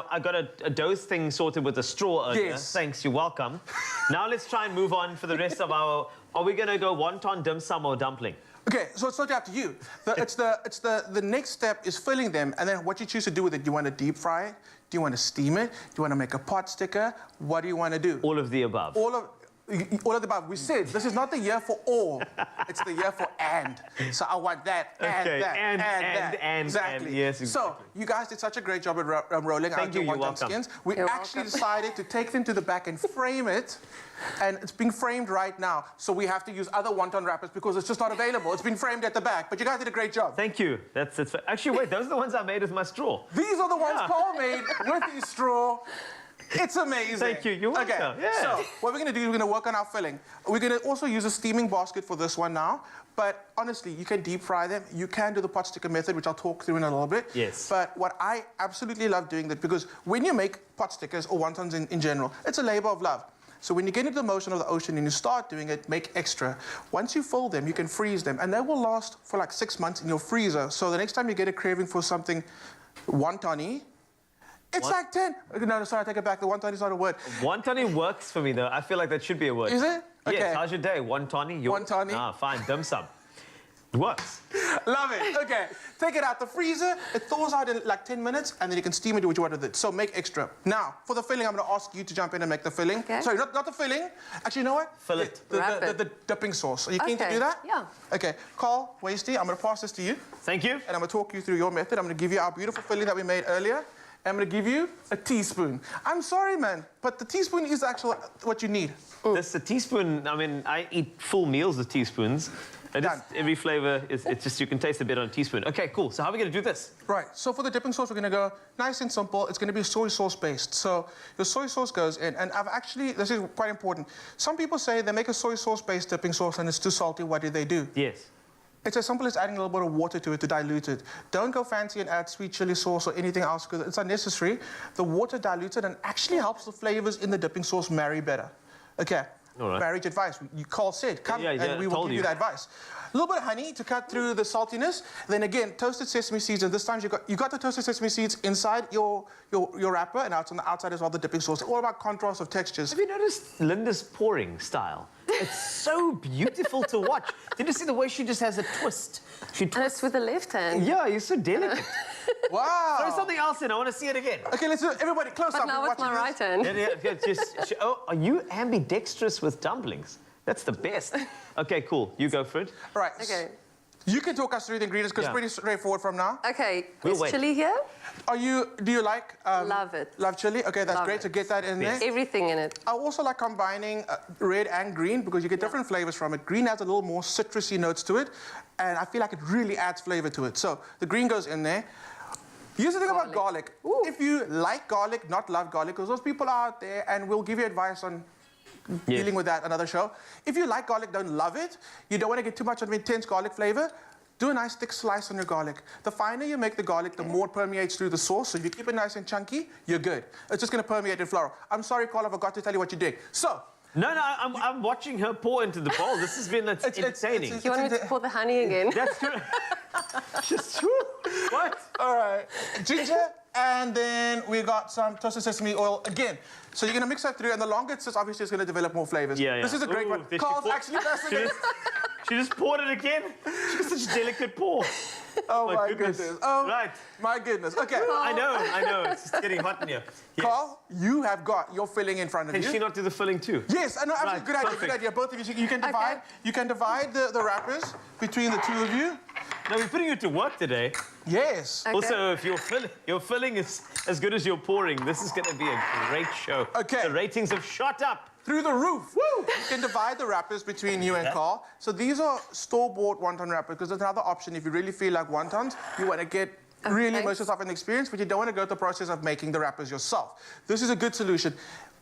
I got a dose thing sorted with a straw earlier. Yes. Thanks. You're welcome. Now let's try and move on for the rest of our... Are we going to go wonton, dim sum, or dumpling? Okay, so it's not up to you. The next step is filling them, and then what you choose to do with it. Do you want to deep fry it? Do you want to steam it? Do you want to make a pot sticker? What do you want to do? All of the above. All of the above. We said this is not the year for all. It's the year for and. So I want that and that and that. Exactly. Yes, exactly. So you guys did such a great job at rolling out your wonton skins. We actually decided to take them to the back and frame it. And it's being framed right now. So we have to use other wonton wrappers because it's just not available. It's been framed at the back. But you guys did a great job. Thank you. Actually, wait, those are the ones I made with my straw. These are the ones Paul made with his straw. It's amazing. Thank you. You're welcome. Okay, so what we're going to do is we're going to work on our filling. We're going to also use a steaming basket for this one now. But honestly, you can deep fry them. You can do the pot sticker method, which I'll talk through in a little bit. Yes. But what I absolutely love doing that, because when you make pot stickers or wontons in general, it's a labor of love. So when you get into the motion of the ocean and you start doing it, make extra. Once you fold them, you can freeze them. And they will last for like 6 months in your freezer. So the next time you get a craving for something wonton-y, it's like 10. No, sorry, I take it back. The wonton is not a word. Wonton works for me, though. I feel like that should be a word. Is it? Okay. Yes, how's your day? Wonton? Wonton? Ah, fine. Dim sum. What? Love it. Okay, take it out the freezer. It thaws out in like 10 minutes, and then you can steam it, do what you want with it. So make extra. Now, for the filling, I'm going to ask you to jump in and make the filling. Okay. Sorry, not the filling. Actually, you know what? Fill it. The dipping sauce. Are you keen to do that? Yeah. Okay, Carl, Wasty, I'm going to pass this to you. Thank you. And I'm going to talk you through your method. I'm going to give you our beautiful filling that we made earlier. I'm going to give you a teaspoon. I'm sorry, man, but the teaspoon is actually what you need. This a teaspoon. I mean, I eat full meals with teaspoons. Every flavor it's just, you can taste a bit on a teaspoon. Okay, cool. So how are we going to do this? Right. So for the dipping sauce, we're going to go nice and simple. It's going to be soy sauce based. So your soy sauce goes in, and I've actually, this is quite important. Some people say they make a soy sauce based dipping sauce and it's too salty. What do they do? Yes. It's as simple as adding a little bit of water to it to dilute it. Don't go fancy and add sweet chili sauce or anything else because it's unnecessary. The water dilutes it and actually helps the flavors in the dipping sauce marry better. Okay. All right. Marriage advice. Carl said, come and we will give you that advice. A little bit of honey to cut through the saltiness. Then again, toasted sesame seeds. And this time you got the toasted sesame seeds inside your wrapper, and out on the outside as well the dipping sauce. All about contrast of textures. Have you noticed Linda's pouring style? It's so beautiful to watch. Did you see the way she just has a twist? She twists. And it's with the left hand. Yeah, you're so delicate. Wow. Throw something else in. I want to see it again. Okay, let's do it. Everybody close but up. Now with my right hand. Oh, are you ambidextrous with dumplings? That's the best. Okay, cool. You go for it. Right. Okay. You can talk us through the ingredients because it's pretty straightforward from now. Okay. We'll Is chili here? Do you like... Love it. Love chili? Okay, that's great to get that in there. Everything in it. I also like combining red and green because you get different flavors from it. Green has a little more citrusy notes to it, and I feel like it really adds flavor to it. So the green goes in there. Here's the thing about garlic. Ooh. If you like garlic, not love garlic, because those people are out there, and we'll give you advice on dealing with that another show. If you like garlic, don't love it, you don't want to get too much of an intense garlic flavor, do a nice thick slice on your garlic. The finer you make the garlic, the more it permeates through the sauce. So if you keep it nice and chunky, you're good. It's just going to permeate and flour. I'm sorry, Carl, I forgot to tell you what you did. So. No, I'm watching her pour into the bowl. This has been entertaining. Do you want me to pour the honey again? That's true. Just what? All right. Ginger, and then we got some toasted sesame oil again. So you're going to mix that through, and the longer it sits, obviously it's going to develop more flavors. Yeah. This is a great one. Carl's actually pressing it. She just poured it again. She has such a delicate pour. Oh my goodness. Oh right. My goodness. Okay. I know. It's just getting hot in here. Yes. Carl, you have got your filling in front of you. Can she not do the filling too? Yes, I know. Absolutely. Right, good idea. Both of you. You can divide. Okay. You can divide the wrappers between the two of you. Now we're putting you to work today. Yes. Okay. Also, if your filling is as good as your pouring, this is going to be a great show. Okay. The ratings have shot up. Through the roof. Woo! You can divide the wrappers between you and Carl. So these are store-bought wonton wrappers because there's another option. If you really feel like wontons, you want to get really immerse yourself in the experience, but you don't want to go through the process of making the wrappers yourself. This is a good solution.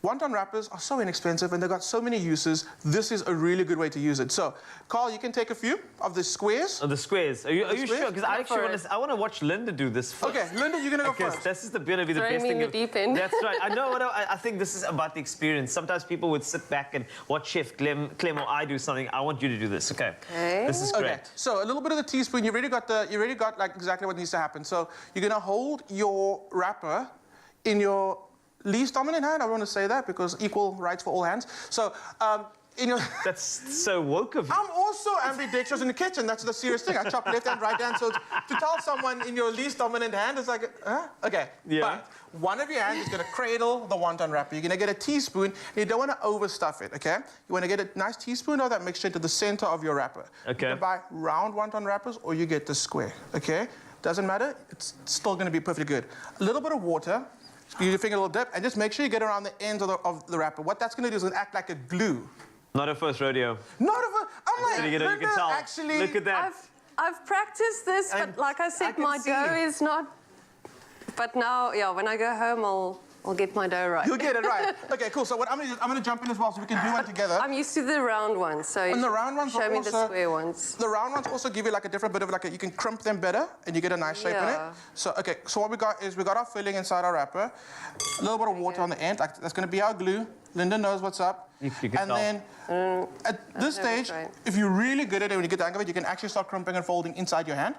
Wonton wrappers are so inexpensive and they've got so many uses. This is a really good way to use it. So, Carl, you can take a few of the squares. Of the squares. Are you sure? Because I actually want to watch Linda do this first. Okay, Linda, you're going to go first. This is going to be the best thing. Throwing me in the deep end. That's right. I know. I think this is about the experience. Sometimes people would sit back and watch Chef Clem or I do something. I want you to do this. Okay. This is great. Okay. So a little bit of the teaspoon. You already got like exactly what needs to happen. So you're going to hold your wrapper in your least dominant hand. I want to say that because equal rights for all hands. So, That's so woke of you. I'm also ambidextrous in the kitchen. That's the serious thing. I chop left hand, right hand. So to tell someone in your least dominant hand is like, huh? Okay. Yeah. But one of your hands is going to cradle the wonton wrapper. You're going to get a teaspoon. And you don't want to overstuff it, okay? You want to get a nice teaspoon of that mixture into the center of your wrapper. Okay. You can buy round wonton wrappers or you get the square, okay? Doesn't matter. It's still going to be perfectly good. A little bit of water. Use your finger a little dip, and just make sure you get around the ends of the wrapper. What that's going to do is act like a glue. Not a first rodeo. Not a first. I'm like, you can tell. Actually, look at that. I've practiced this, but like I said, my dough is not. But now, yeah, when I go home, I'll get my dough right. You'll get it right. Okay, cool. So what I'm going to jump in as well, so we can do one together. I'm used to the round ones, so and the round ones show me the square ones. The round ones also give you like a different bit of you can crimp them better, and you get a nice shape in it. So okay, so what we got is we got our filling inside our wrapper, a little bit of water on the end. That's going to be our glue. Linda knows what's up. You and then at this stage, if you're really good at it, when you get the hang of it, you can actually start crimping and folding inside your hand.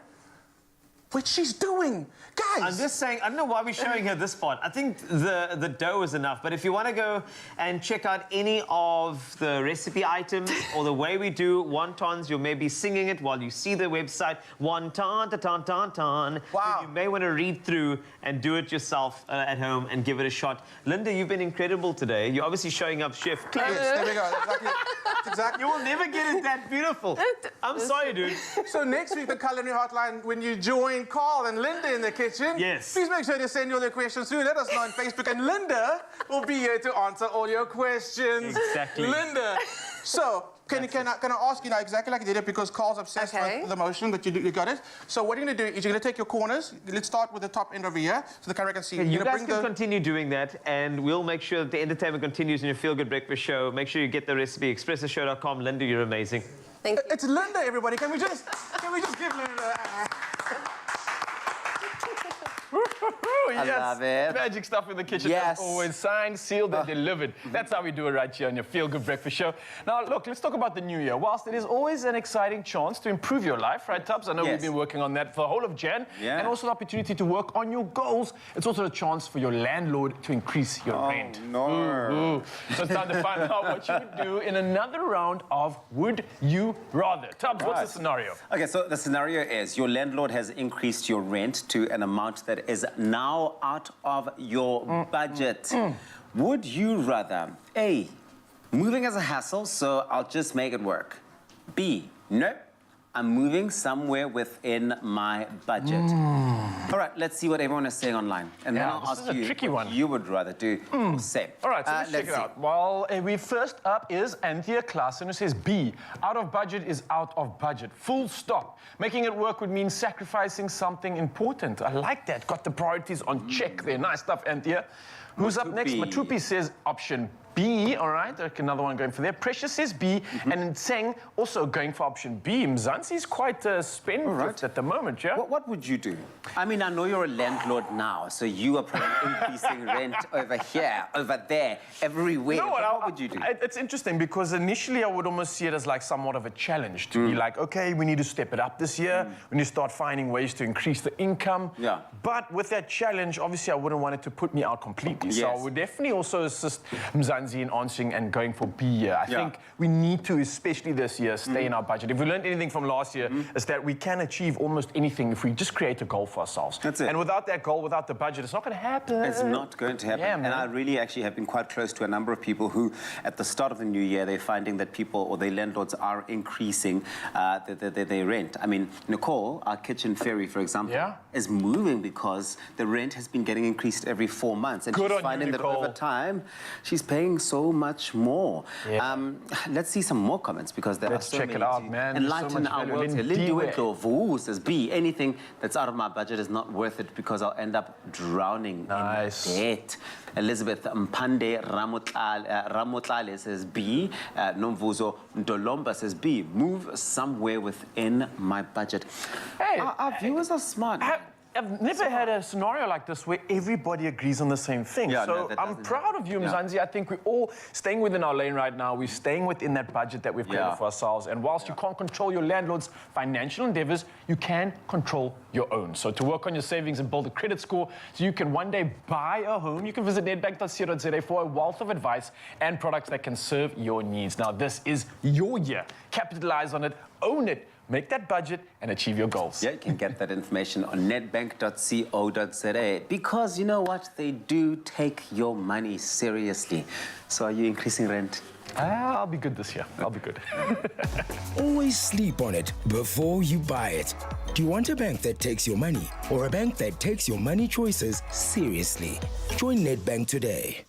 what she's doing. Guys! I'm just saying, I don't know why we're showing her this part. I think the dough is enough, but if you want to go and check out any of the recipe items or the way we do wontons, you'll maybe singing it while you see the website, wonton, ta-ton, ton. Wow. You may want to read through and do it yourself at home and give it a shot. Linda, you've been incredible today. You're obviously showing up Chef Clay. Yes, there we go. Exactly. You will never get it that beautiful. I'm sorry, dude. So next week, the Culinary Hotline, when you join Carl and Linda in the kitchen, yes, please make sure to send all your questions through. Let us know on Facebook, and Linda will be here to answer all your questions. Exactly. Linda. So, can I ask you now exactly like you did it, because Carl's obsessed with the motion, but you got it. So what you're going to do is you're going to take your corners. Let's start with the top end over here so the camera can see. You guys can continue doing that, and we'll make sure that the entertainment continues in your Feel Good Breakfast show. Make sure you get the recipe, expressoshow.com. Linda, you're amazing. Thank you. It's Linda, everybody. Can we just give Linda Yes. I love it. Magic stuff in the kitchen. Yes. As always, signed, sealed, and delivered. That's how we do it right here on your Feel Good Breakfast Show. Now, look, let's talk about the new year. Whilst it is always an exciting chance to improve your life, right, Tubbs? I know we've been working on that for the whole of Jan. Yeah. And also the opportunity to work on your goals. It's also a chance for your landlord to increase your rent. No. Ooh. So it's time to find out what you would do in another round of Would You Rather. Tubbs, what's the scenario? Okay, so the scenario is your landlord has increased your rent to an amount that is now out of your budget. Would you rather A, moving as a hassle, so I'll just make it work. B, nope, I'm moving somewhere within my budget. All right, let's see what everyone is saying online. And then I'll ask you tricky one. what you would rather do or say. All right, so let's check it out. Well, we first up is Anthea Klassen, who says B, out of budget is out of budget. Full stop. Making it work would mean sacrificing something important. I like that. Got the priorities on check there. Nice stuff, Anthea. Who's up next? Matupi says option B, all right, okay, another one going for there. Precious says B, and Tseng also going for option B. Mzansi's quite spendthrift at the moment, yeah? What would you do? I mean, I know you're a landlord now, so you are probably increasing rent over here, over there, everywhere. No, what would you do? It's interesting because initially I would almost see it as like somewhat of a challenge to be like, okay, we need to step it up this year. We need to start finding ways to increase the income. Yeah. But with that challenge, obviously I wouldn't want it to put me out completely. So I would definitely also assist Mzansi in answering and going for B here. I think we need to, especially this year, stay in our budget. If we learned anything from last year, is that we can achieve almost anything if we just create a goal for ourselves. That's it. And without that goal, without the budget, it's not going to happen. It's not going to happen. Yeah, and I really actually have been quite close to a number of people who, at the start of the new year, they're finding that people or their landlords are increasing their rent. I mean, Nicole, our kitchen fairy, for example, is moving because the rent has been getting increased every 4 months. And Good she's on finding you, that Nicole. over time, she's paying so much more. Let's see some more comments because there are so many. Check it out, man. There's so Enlighten much our value. world here. Lindy Lindy Wicklow, Vu says B, anything that's out of my budget is not worth it because I'll end up drowning in debt. Elizabeth Mpande Ramotlale says B. Nomvuzo Ndolomba says B. Move somewhere within my budget. Hey, our viewers are smart. I've never had a scenario like this where everybody agrees on the same thing. Yeah, so no, that I'm doesn't proud of you, Mzansi. I think we're all staying within our lane right now. We're staying within that budget that we've created for ourselves. And whilst you can't control your landlord's financial endeavors, you can control your own. So to work on your savings and build a credit score so you can one day buy a home, you can visit nedbank.co.za for a wealth of advice and products that can serve your needs. Now, this is your year. Capitalize on it, own it. Make that budget and achieve your goals. Yeah, you can get that information on nedbank.co.za because you know what? They do take your money seriously. So are you increasing rent? I'll be good this year. I'll be good. Always sleep on it before you buy it. Do you want a bank that takes your money or a bank that takes your money choices seriously? Join Nedbank today.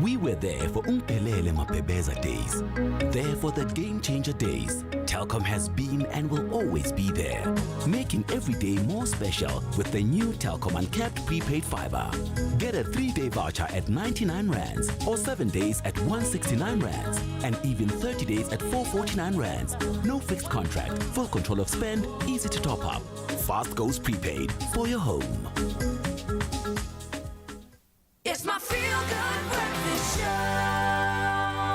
We were there for Umpelele Mapebeza days, there for the game changer days. Telkom has been and will always be there, making every day more special with the new Telkom Uncapped Prepaid Fiber. Get a 3-day voucher at 99 rands or 7 days at 169 rands and even 30 days at 449 rands. No fixed contract, full control of spend, easy to top up. Fast goes prepaid for your home. It's my feel-good breakfast show.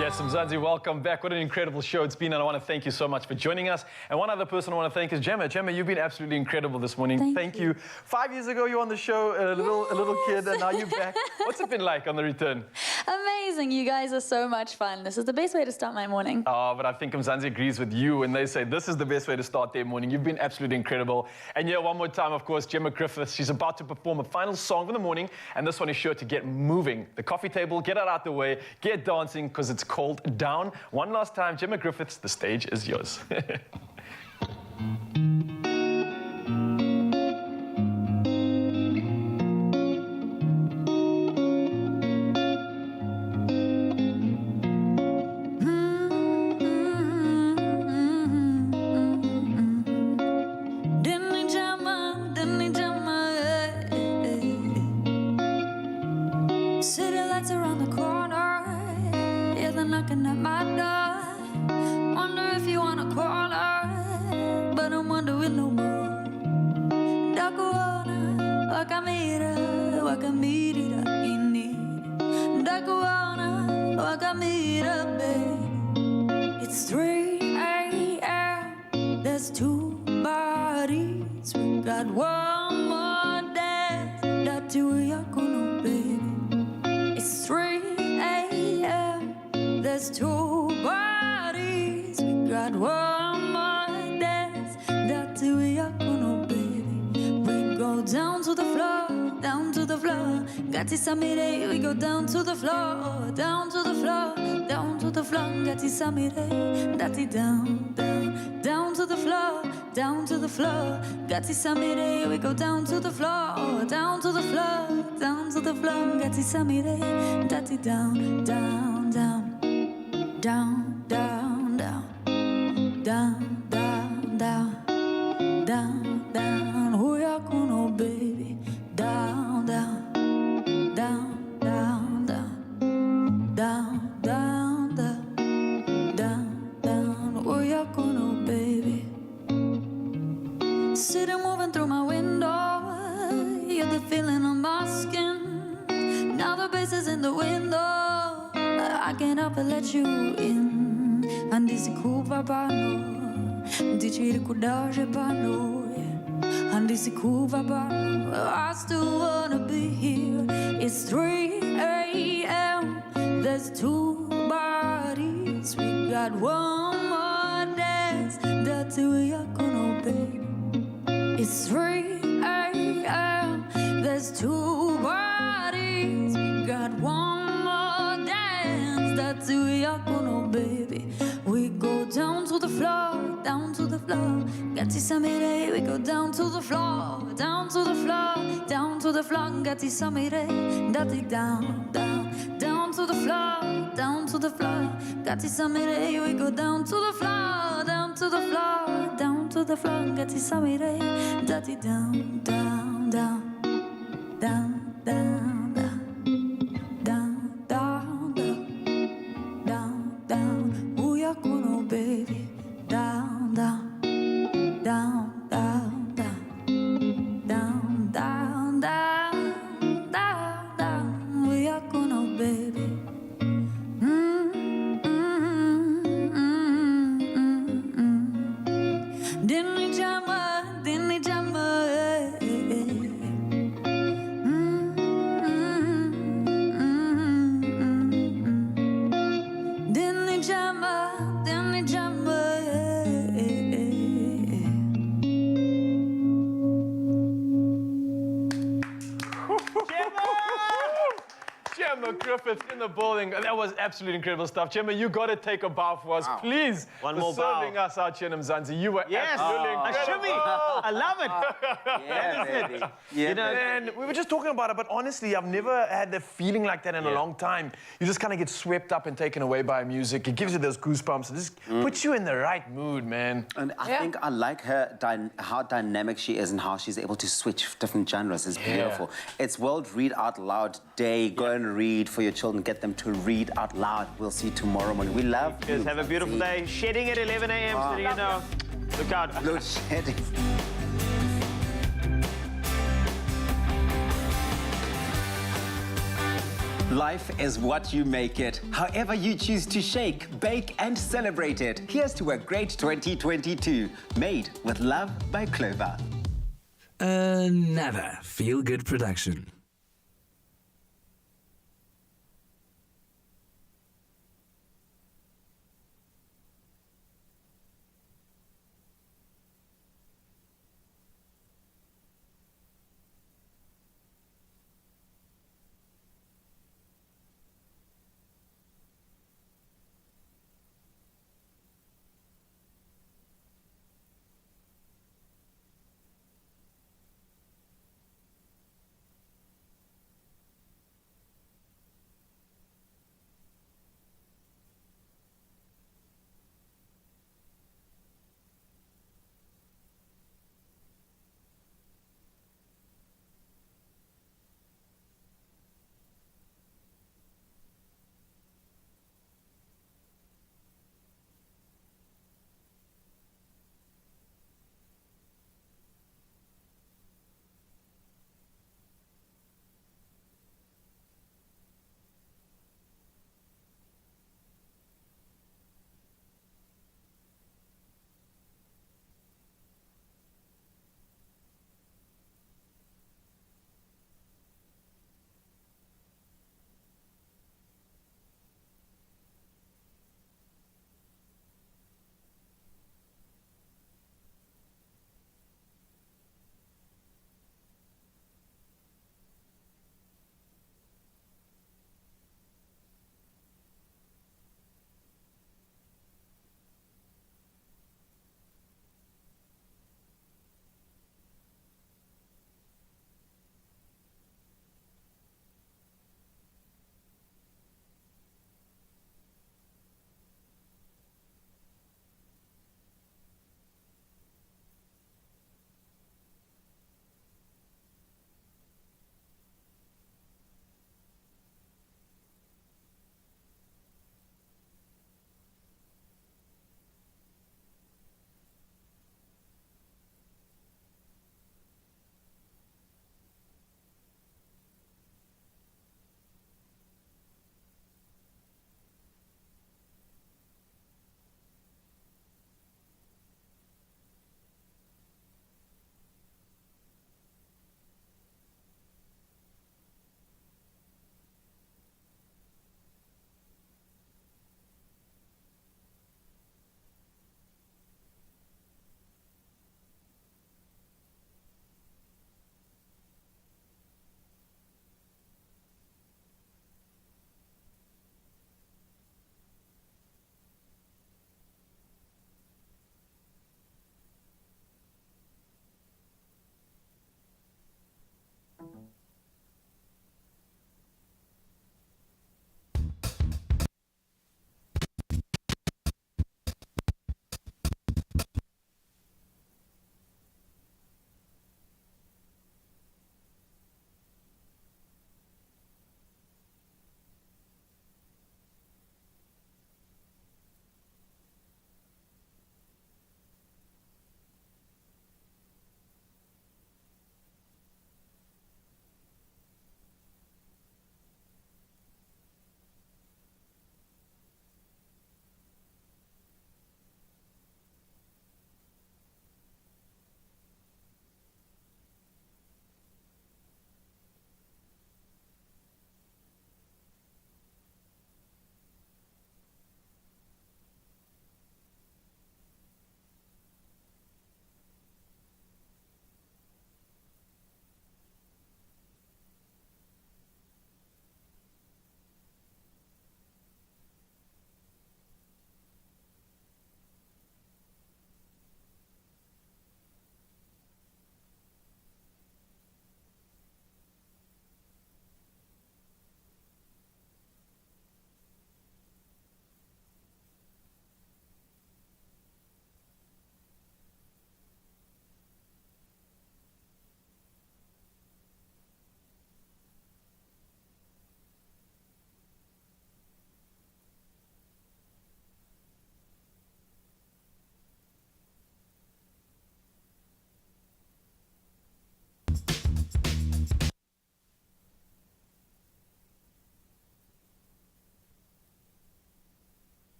Yes, Mzansi, welcome back. What an incredible show it's been, and I want to thank you so much for joining us. And one other person I want to thank is Gemma. Gemma, you've been absolutely incredible this morning. Thank you. 5 years ago, you were on the show, a little kid, and now you're back. What's it been like on the return? Amazing. You guys are so much fun. This is the best way to start my morning. Oh, but I think Mzansi agrees with you when they say this is the best way to start their morning. You've been absolutely incredible. And yeah, one more time, of course, Gemma Griffiths. She's about to perform a final song for the morning, and this one is sure to get moving. The coffee table, get it out the way, get dancing, because it's called Down. One last time, Gemma Griffiths, the stage is yours. City lights around the corner, yeah, they're knocking at my door. Wonder if you wanna call her, but I'm wondering no more. Ndakuona, wakamirira ini. Ndakuona, wakamira, babe. It's 3 a.m. There's 2 bodies. We got one more dance. That you yakuno, baby. It's 3 a.m. There's 2 bodies. We got one more dance. That's who we are gonna, baby. We go down to the floor, down to the floor. Got it Midday. We go down to the floor, down to the floor, down to the floor. Got it Midday. That's it down, down, down to the floor, down to the floor. Got it Midday. We go down to the floor, down to the floor, down to the floor. Got it Midday. That's it down, down, down, down, down, down, down, down, down, down, down. Who ya kuno, baby? Down, down, down, down, down, down, down, down, down, down. Who ya kuno, baby? City moving through my window. You're the feeling on my skin. Now the bass is in the window. I can't help but let you in. And this is cool, papano. Dici ricordaje pano. And this is cool, papano. I still wanna be here. It's 3 a.m. There's 2 bodies. We got one more dance. That's who we are gonna be. It's 3 a.m. There's 2 bodies. We got one more dance. That's who we are gonna, baby. We go down to the floor, down to the floor. Got it Midday. We go down to the floor, down to the floor, down to the floor. Got it Midday. That's it down, down, down to the floor, down to the floor. Got it Midday. We go down to the floor, down to the floor, down to the floor. Got it Midday. That's it down, down, down, down, down, down, down, down, down, down, down. Who ya kuno, baby? Down, down, down, down, down, down, down, down, down, down. Who ya kuno, baby? Didn't jama, Didn't jama. Griffith in the building. That was absolutely incredible stuff. Gemma, you got to take a bow for us, please. One for more bow. serving us out here in Mzansi. You were Yes. absolutely A incredible. shimmy. I love it. Yeah, baby. Yeah, You know, And we were just talking about it, but honestly, I've never had the feeling like that in a long time. You just kind of get swept up and taken away by music. It gives you those goosebumps. It just puts you in the right mood, man. And I think I like her how dynamic she is and how she's able to switch different genres. It's beautiful. It's World Read Out Loud Day. Go and read for your children. Get them to read out loud. We'll see you tomorrow morning. We love you. Have a beautiful day. Shedding at 11 a.m. so you know. Look out. Load shedding. Life is what you make it. However you choose to shake, bake, and celebrate it. Here's to a great 2022. Made with love by Clover. Another feel-good production.